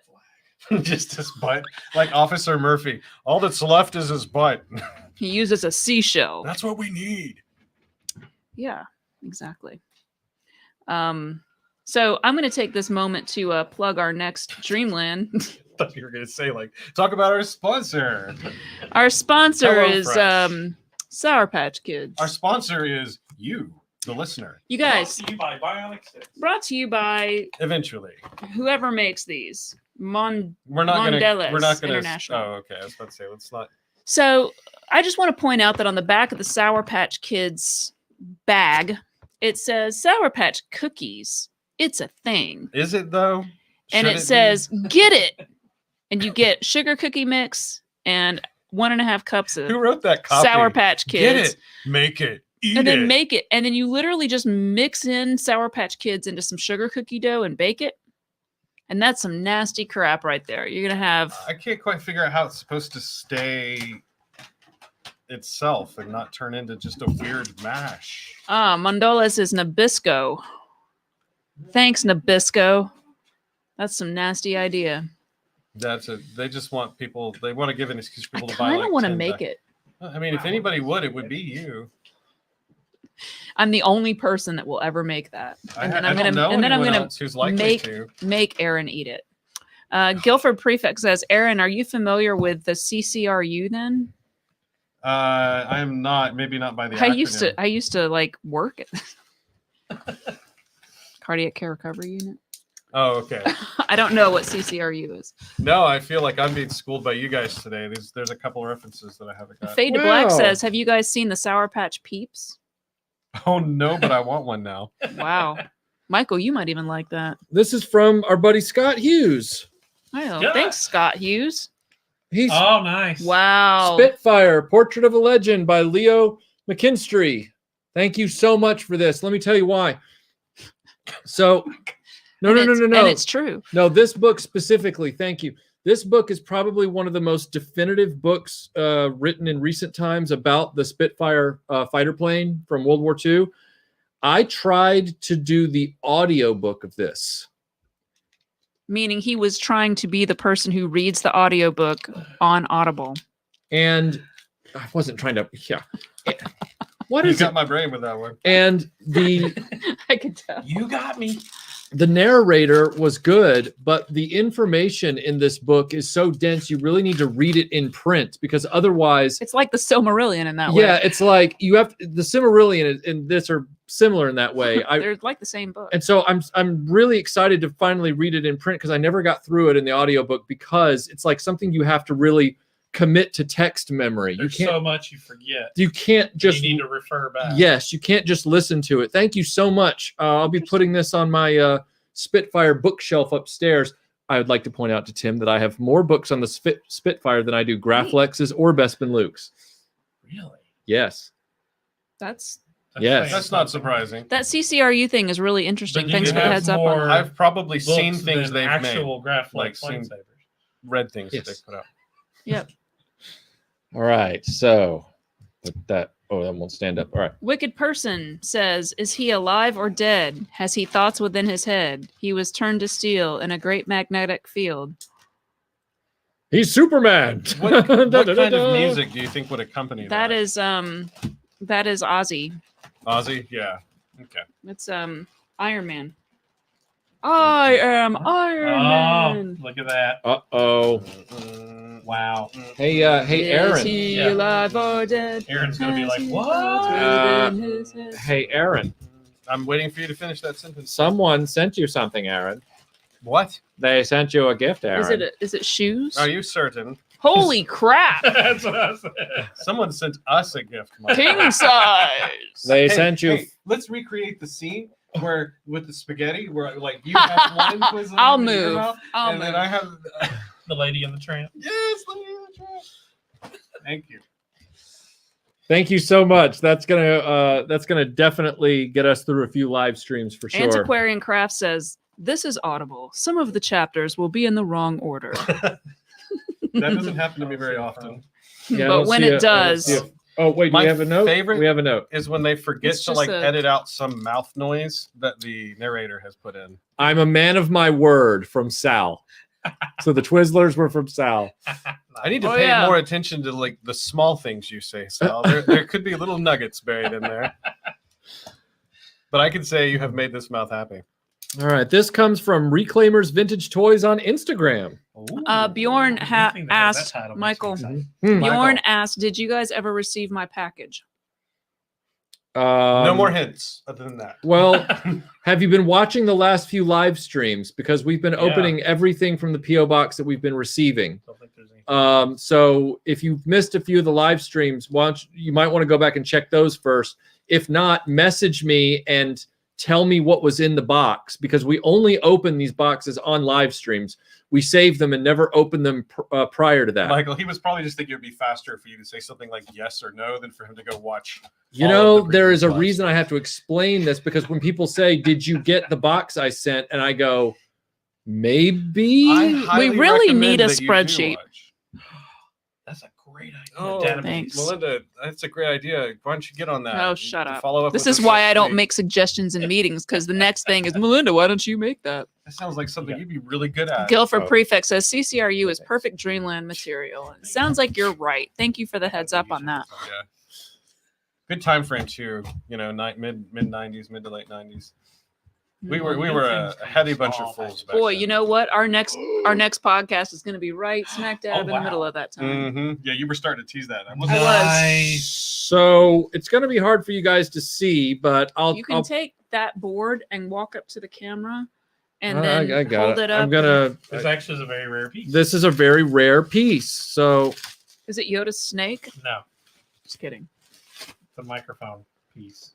Just his butt, like Officer Murphy. All that's left is his butt. He uses a seashell. That's what we need. Yeah, exactly. So I'm going to take this moment to plug our next Dreamland. I thought you were going to say, like, talk about our sponsor. Our sponsor Hello is Fresh. Sour Patch Kids. Our sponsor is you, the listener. You guys. Brought to you by Bionic Six. Brought to you by Eventually. whoever makes these. We're not going to. International. Oh, okay. I was about to say, let's not. So I just want to point out that on the back of the Sour Patch Kids bag, it says Sour Patch Cookies. It's a thing. Is it though? And it says, get it. And you get sugar cookie mix and 1.5 cups of who wrote that copy? Sour Patch Kids. Get it, make it, eat and then it. make it. And then you literally just mix in Sour Patch Kids into some sugar cookie dough and bake it. And that's some nasty crap right there. You're going to have. I can't quite figure out how it's supposed to stay itself and not turn into just a weird mash. Mondola says Nabisco. Thanks, Nabisco. That's some nasty idea. They just want people. They want to give an excuse for people to buy. I kind of like want to 10 make it. I mean, if anybody would, it would be you. I'm the only person that will ever make that. And then I'm I don't know anyone else who's likely to. make Aaron eat it. Guilford Prefect says, Aaron, are you familiar with the CCRU then? I am not. Maybe not by the acronym. I used to like work at Cardiac Care Recovery Unit. Oh, okay. I don't know what CCRU is. No, I feel like I'm being schooled by you guys today. There's a couple of references that I haven't got. Fade to Black says, have you guys seen the Sour Patch Peeps? Oh, no, but I want one now. Wow. Michael, you might even like that. This is from our buddy Scott Hughes. Oh, thanks, Scott Hughes. He's nice. Wow. Spitfire, Portrait of a Legend by Leo McKinstry. Thank you so much for this. Let me tell you why. So, no. And it's true. No, this book specifically, thank you. This book is probably one of the most definitive books written in recent times about the Spitfire fighter plane from World War II. I tried to do the audiobook of this. Meaning he was trying to be the person who reads the audiobook on Audible. And I wasn't trying to, yeah. What You is got it? my brain with that one. And I could tell. You got me. the narrator was good, but the information in this book is so dense, you really need to read it in print because otherwise... It's like the Silmarillion in that way. Yeah, it's like you have the Silmarillion and this are similar in that way. They're like the same book. And so I'm really excited to finally read it in print because I never got through it in the audiobook because it's like something you have to really commit to text memory. There's you can't so much you forget. You can't just... You need to refer back. Yes, you can't just listen to it. Thank you so much. I'll be putting this on my Spitfire bookshelf upstairs. I would like to point out to Tim that I have more books on the Spitfire than I do Graflex's or Bespin Luke's. Really? Yes. That's yes. That's not surprising. That CCRU thing is really interesting. But Thanks you for the have heads up on that. I've probably seen Books things than they've actual made, Graflex like seen lightsabers. red things Yes. that they put out. Yep. All right. So that won't stand up. All right. Wicked Person says, is he alive or dead? Has he thoughts within his head? He was turned to steel in a great magnetic field. He's Superman. What kind of music do you think would accompany that? That is Ozzy. Ozzy? Yeah. Okay. It's Iron Man. I am Iron Man. Look at that. Uh-oh. Wow. Hey, Is Aaron. he Yeah. alive or dead? Aaron's going to be Has like, he what? thoughts within his head? Hey, Aaron. I'm waiting for you to finish that sentence. Someone sent you something, Aaron. What? They sent you a gift, Aaron. Is it shoes? Are you certain? Holy crap! That's what I said. Someone sent us a gift. Mike. King size. They sent you. Hey, let's recreate the scene where with the spaghetti, where like you have one Twizzler I'll in your move. mouth, I'll and then move. I have The Lady and the Tramp. yes, Lady in the Tramp. Thank you. Thank you so much. That's gonna definitely get us through a few live streams for sure. Antiquarian Craft says, this is Audible. Some of the chapters will be in the wrong order. That doesn't happen to me very often. Yeah, I But don't when see it I don't does- see it. Oh wait, do My we have a note? favorite- We have a note. Is when they forget It's to just like a- edit out some mouth noise that the narrator has put in. I'm a man of my word from Sal. So the Twizzlers were from Sal. I need to Oh, pay yeah. more attention to like the small things you say, Sal. There could be little nuggets buried in there. But I can say you have made this mouth happy. All right, this comes from Reclaimers Vintage Toys on Instagram. Bjorn Anything that has that asked title makes me Michael. excited. Hmm. Bjorn Michael. asked, did you guys ever receive my package? No more hints other than that. Well, have you been watching the last few live streams? Because we've been opening everything from the PO box that we've been receiving. Don't think there's anything. So if you've missed a few of the live streams, you might want to go back and check those first. If not, message me and tell me what was in the box because we only open these boxes on live streams. We save them and never open them prior to that. Michael, he was probably just thinking it would be faster for you to say something like yes or no than for him to go watch. You all know, of the there is a previous live reason I have to explain this because when people say, did you get the box I sent? And I go, maybe. I highly really recommend need a that you do spreadsheet. watch. That's a great idea. Oh, Database. thanks. Melinda, that's a great idea. Why don't you get on that? Oh, You shut can up. Follow up This with is a why I don't spreadsheet. make suggestions in meetings because the next thing is, Melinda, why don't you make that? That sounds like something you'd be really good at. Guilford Prefect says CCRU is perfect Dreamland material. It sounds like you're right. Thank you for the heads up on that. Yeah. Good time frame too. You know, mid 90s, mid to late 90s. We were a heady bunch of fools. Back Boy, then. you know what? Our next podcast is going to be right smack dab in the middle of that time. Mm-hmm. Yeah, you were starting to tease that. I was. So it's going to be hard for you guys to see, but You can take that board and walk up to the camera, and then I got hold it up. I'm gonna. This actually is a very rare piece. This is a very rare piece. So Is it Yoda's snake? No, Just kidding. the microphone piece.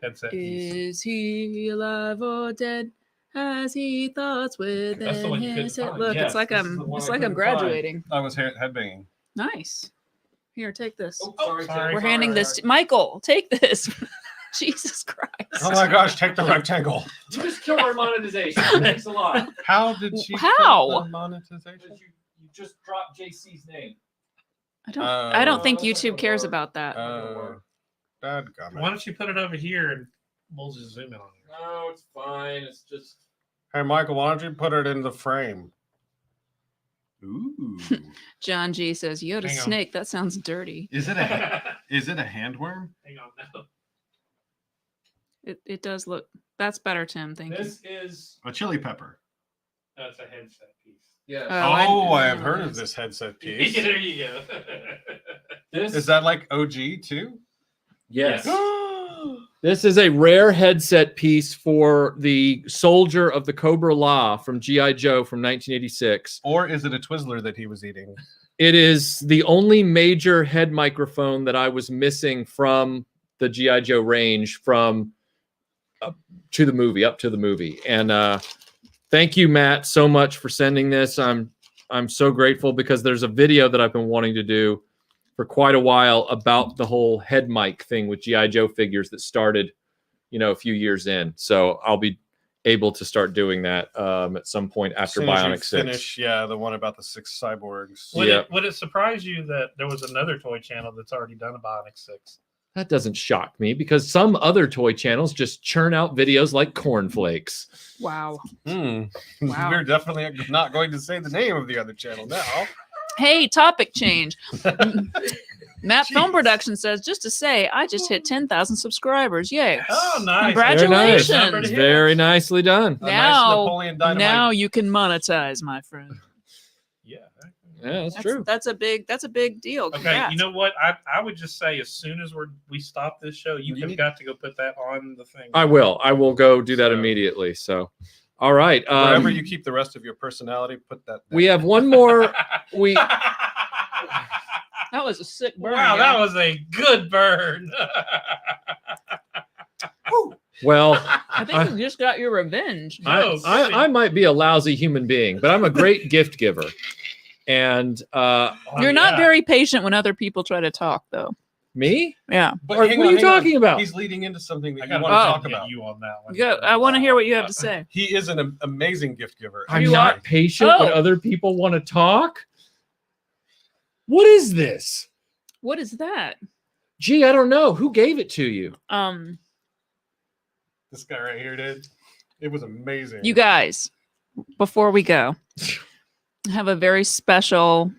Headset piece. Is he alive or dead? Has he thoughts within That's the one you couldn't his head? find. Look, Yes, it's like this is I'm the one it's I like I'm couldn't graduating. I was headbanging. Nice. Here, take this. Sorry. We're handing this to Michael. Take this. Jesus Christ. Oh my gosh! Take the rectangle. you just killed our monetization. Thanks a lot. How did she? How? kill the monetization? You just dropped JC's name. I don't think YouTube cares about that. Dadgummit. Why don't you put it over here and we'll just zoom in on it? No, it's fine. It's just. Hey, Michael, why don't you put it in the frame? Ooh. John G says Yoda Hang on. snake. That sounds dirty. Is it a handworm? Hang on, no. It does look. That's better, Tim. Thank you. This is. A chili pepper. That's a headset piece. Yeah. I have heard of this headset piece. There you go. This Is that like OG too? Yes. This is a rare headset piece for the soldier of the Cobra Law from G.I. Joe from 1986. Or is it a Twizzler that he was eating? It is the only major head microphone that I was missing from the G.I. Joe range from up to the movie. And thank you, Matt, so much for sending this. I'm so grateful because there's a video that I've been wanting to do for quite a while about the whole head mic thing with G.I. Joe figures that started, a few years in. So I'll be able to start doing that at some point after Bionic 6. Finish, the one about the 6 cyborgs. Would it surprise you that there was another toy channel that's already done a Bionic 6? That doesn't shock me because some other toy channels just churn out videos like cornflakes. Wow. Wow. Wow. We're definitely not going to say the name of the other channel now. Hey, topic change. Matt Film Production says, just to say, I just hit 10,000 subscribers. Yay. Oh, nice. Congratulations. Very nice. Very nicely done. A nice Napoleon Dynamite. Now you can monetize, my friend. Yeah. Yeah, that's true. That's a big deal. Okay, Congrats. you know what? I would just say as soon as we stop this show, you have got to go put that on the thing. I will go do that immediately. So, all right. Wherever you keep the rest of your personality, put that there. We have one more. That was a sick burn. Wow, yeah. that was a good burn. Well, I think you just got your revenge. I might be a lousy human being, but I'm a great gift giver. And you're not very patient when other people try to talk, though. Me? Yeah. But what are you talking about? He's leading into something that I you gotta want to talk about. you on that one. I want to hear what you have to say. He is an amazing gift giver. I'm not patient when other people want to talk. What is this? What is that? Gee, I don't know. Who gave it to you? This guy right here did. It was amazing. You guys, before we go, I have a very special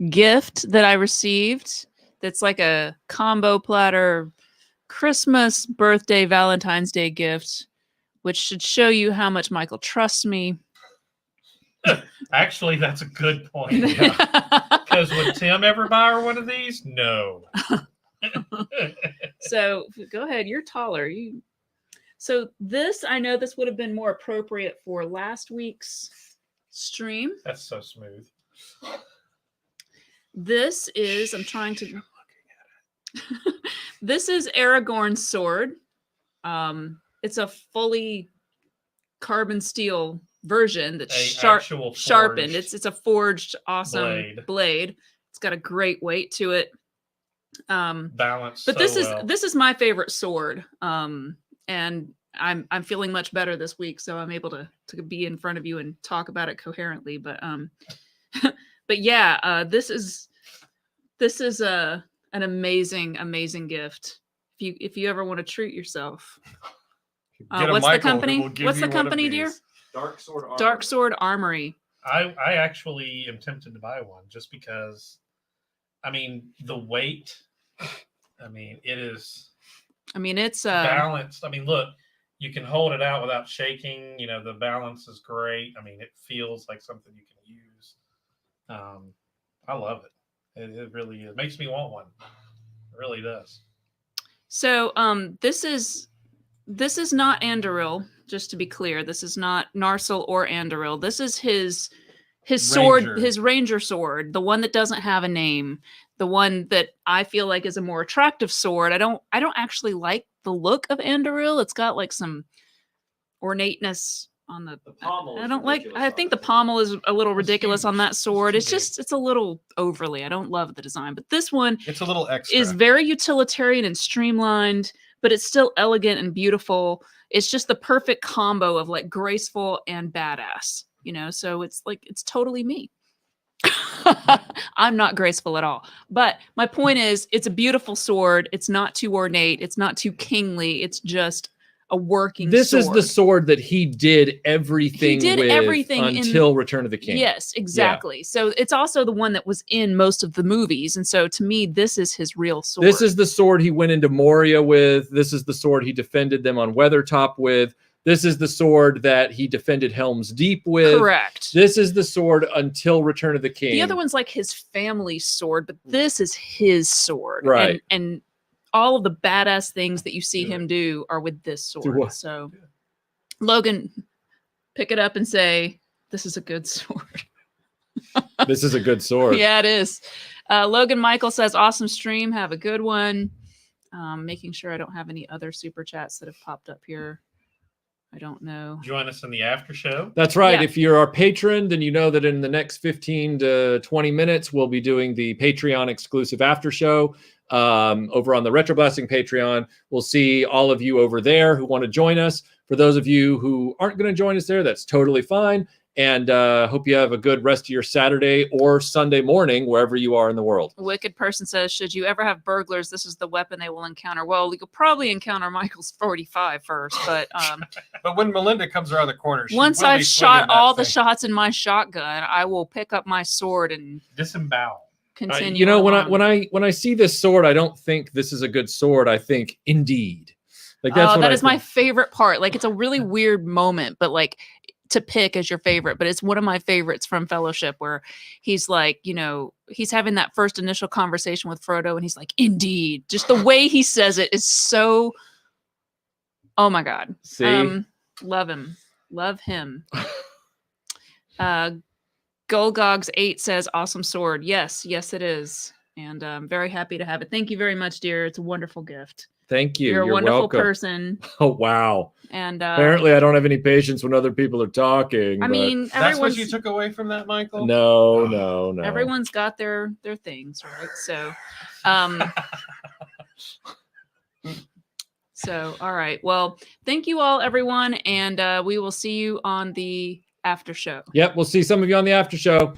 gift that I received that's like a combo platter Christmas, birthday, Valentine's Day gift, which should show you how much Michael trusts me. Actually, that's a good point. Because would Tim ever buy her one of these? No. So go ahead. You're taller. So this, I know this would have been more appropriate for last week's stream. That's so smooth. This is, I'm trying to. This is Aragorn's sword. It's a fully carbon steel version that's sharpened. It's a forged, awesome blade. It's got a great weight to it. Balance. But this is my favorite sword. And I'm feeling much better this week, so I'm able to be in front of you and talk about it coherently. But but yeah, this is an amazing gift. If you ever want to treat yourself. What's the company? What's the company, dear? Dark Sword Armory. I actually am tempted to buy one just because, I mean, the weight. I mean, it is. I mean, it's balanced. I mean, look, you can hold it out without shaking. You know, the balance is great. I mean, it feels like something you can use. I love it. It really is. It makes me want one. It really does. So, this is not Anduril. Just to be clear, this is not Narsil or Anduril. This is his sword, Ranger. his ranger sword, the one that doesn't have a name, the one that I feel like is a more attractive sword. I don't actually like the look of Anduril. It's got like some ornateness on the pommel. I think the pommel is a little ridiculous on that sword. It's a little overly. I don't love the design, but this one It's a little extra. is very utilitarian and streamlined, but it's still elegant and beautiful. It's just the perfect combo of like graceful and badass, you know? So it's like, it's totally me. I'm not graceful at all. But my point is, it's a beautiful sword. It's not too ornate. It's not too kingly. It's just a working sword. This is the sword that he did everything until Return of the King. Yes, exactly. Yeah. So it's also the one that was in most of the movies. And so to me, this is his real sword. This is the sword he went into Moria with. This is the sword he defended them on Weathertop with. This is the sword that he defended Helm's Deep with. Correct. This is the sword until Return of the King. The other one's like his family's sword, but this is his sword. Right. And all of the badass things that you see him do are with this sword. So, Logan, pick it up and say, this is a good sword. This is a good sword. Yeah, it is. Logan Michael says, awesome stream. Have a good one. Making sure I don't have any other super chats that have popped up here. I don't know. Join us in the after show. That's right. Yeah. If you're our patron, then you know that in the next 15 to 20 minutes, we'll be doing the Patreon exclusive after show over on the RetroBlasting Patreon. We'll see all of you over there who want to join us. For those of you who aren't going to join us there, that's totally fine. And hope you have a good rest of your Saturday or Sunday morning, wherever you are in the world. Wicked Person says, should you ever have burglars, this is the weapon they will encounter. Well, you'll probably encounter Michael's 45 first, but... but when Melinda comes around the corner, once I've shot all the shots in my shotgun, I will pick up my sword and... disembowel. Continue. You know, when I see this sword, I don't think this is a good sword. I think, indeed. Like that's that is my favorite part. Like, it's a really weird moment, but like... to pick as your favorite, but it's one of my favorites from Fellowship where he's like, you know, he's having that first initial conversation with Frodo and he's like, indeed. Just the way he says it is so, oh my God. See? Love him. Love him. Golgogs8 says, awesome sword. Yes, it is. And I'm very happy to have it. Thank you very much, dear. It's a wonderful gift. Thank you. You're a wonderful welcome. person. Oh, wow. And apparently I don't have any patience when other people are talking. I mean, that's what you took away from that, Michael? No. Everyone's got their things, right? So, all right. Well, thank you all, everyone. And we will see you on the after show. Yep. We'll see some of you on the after show.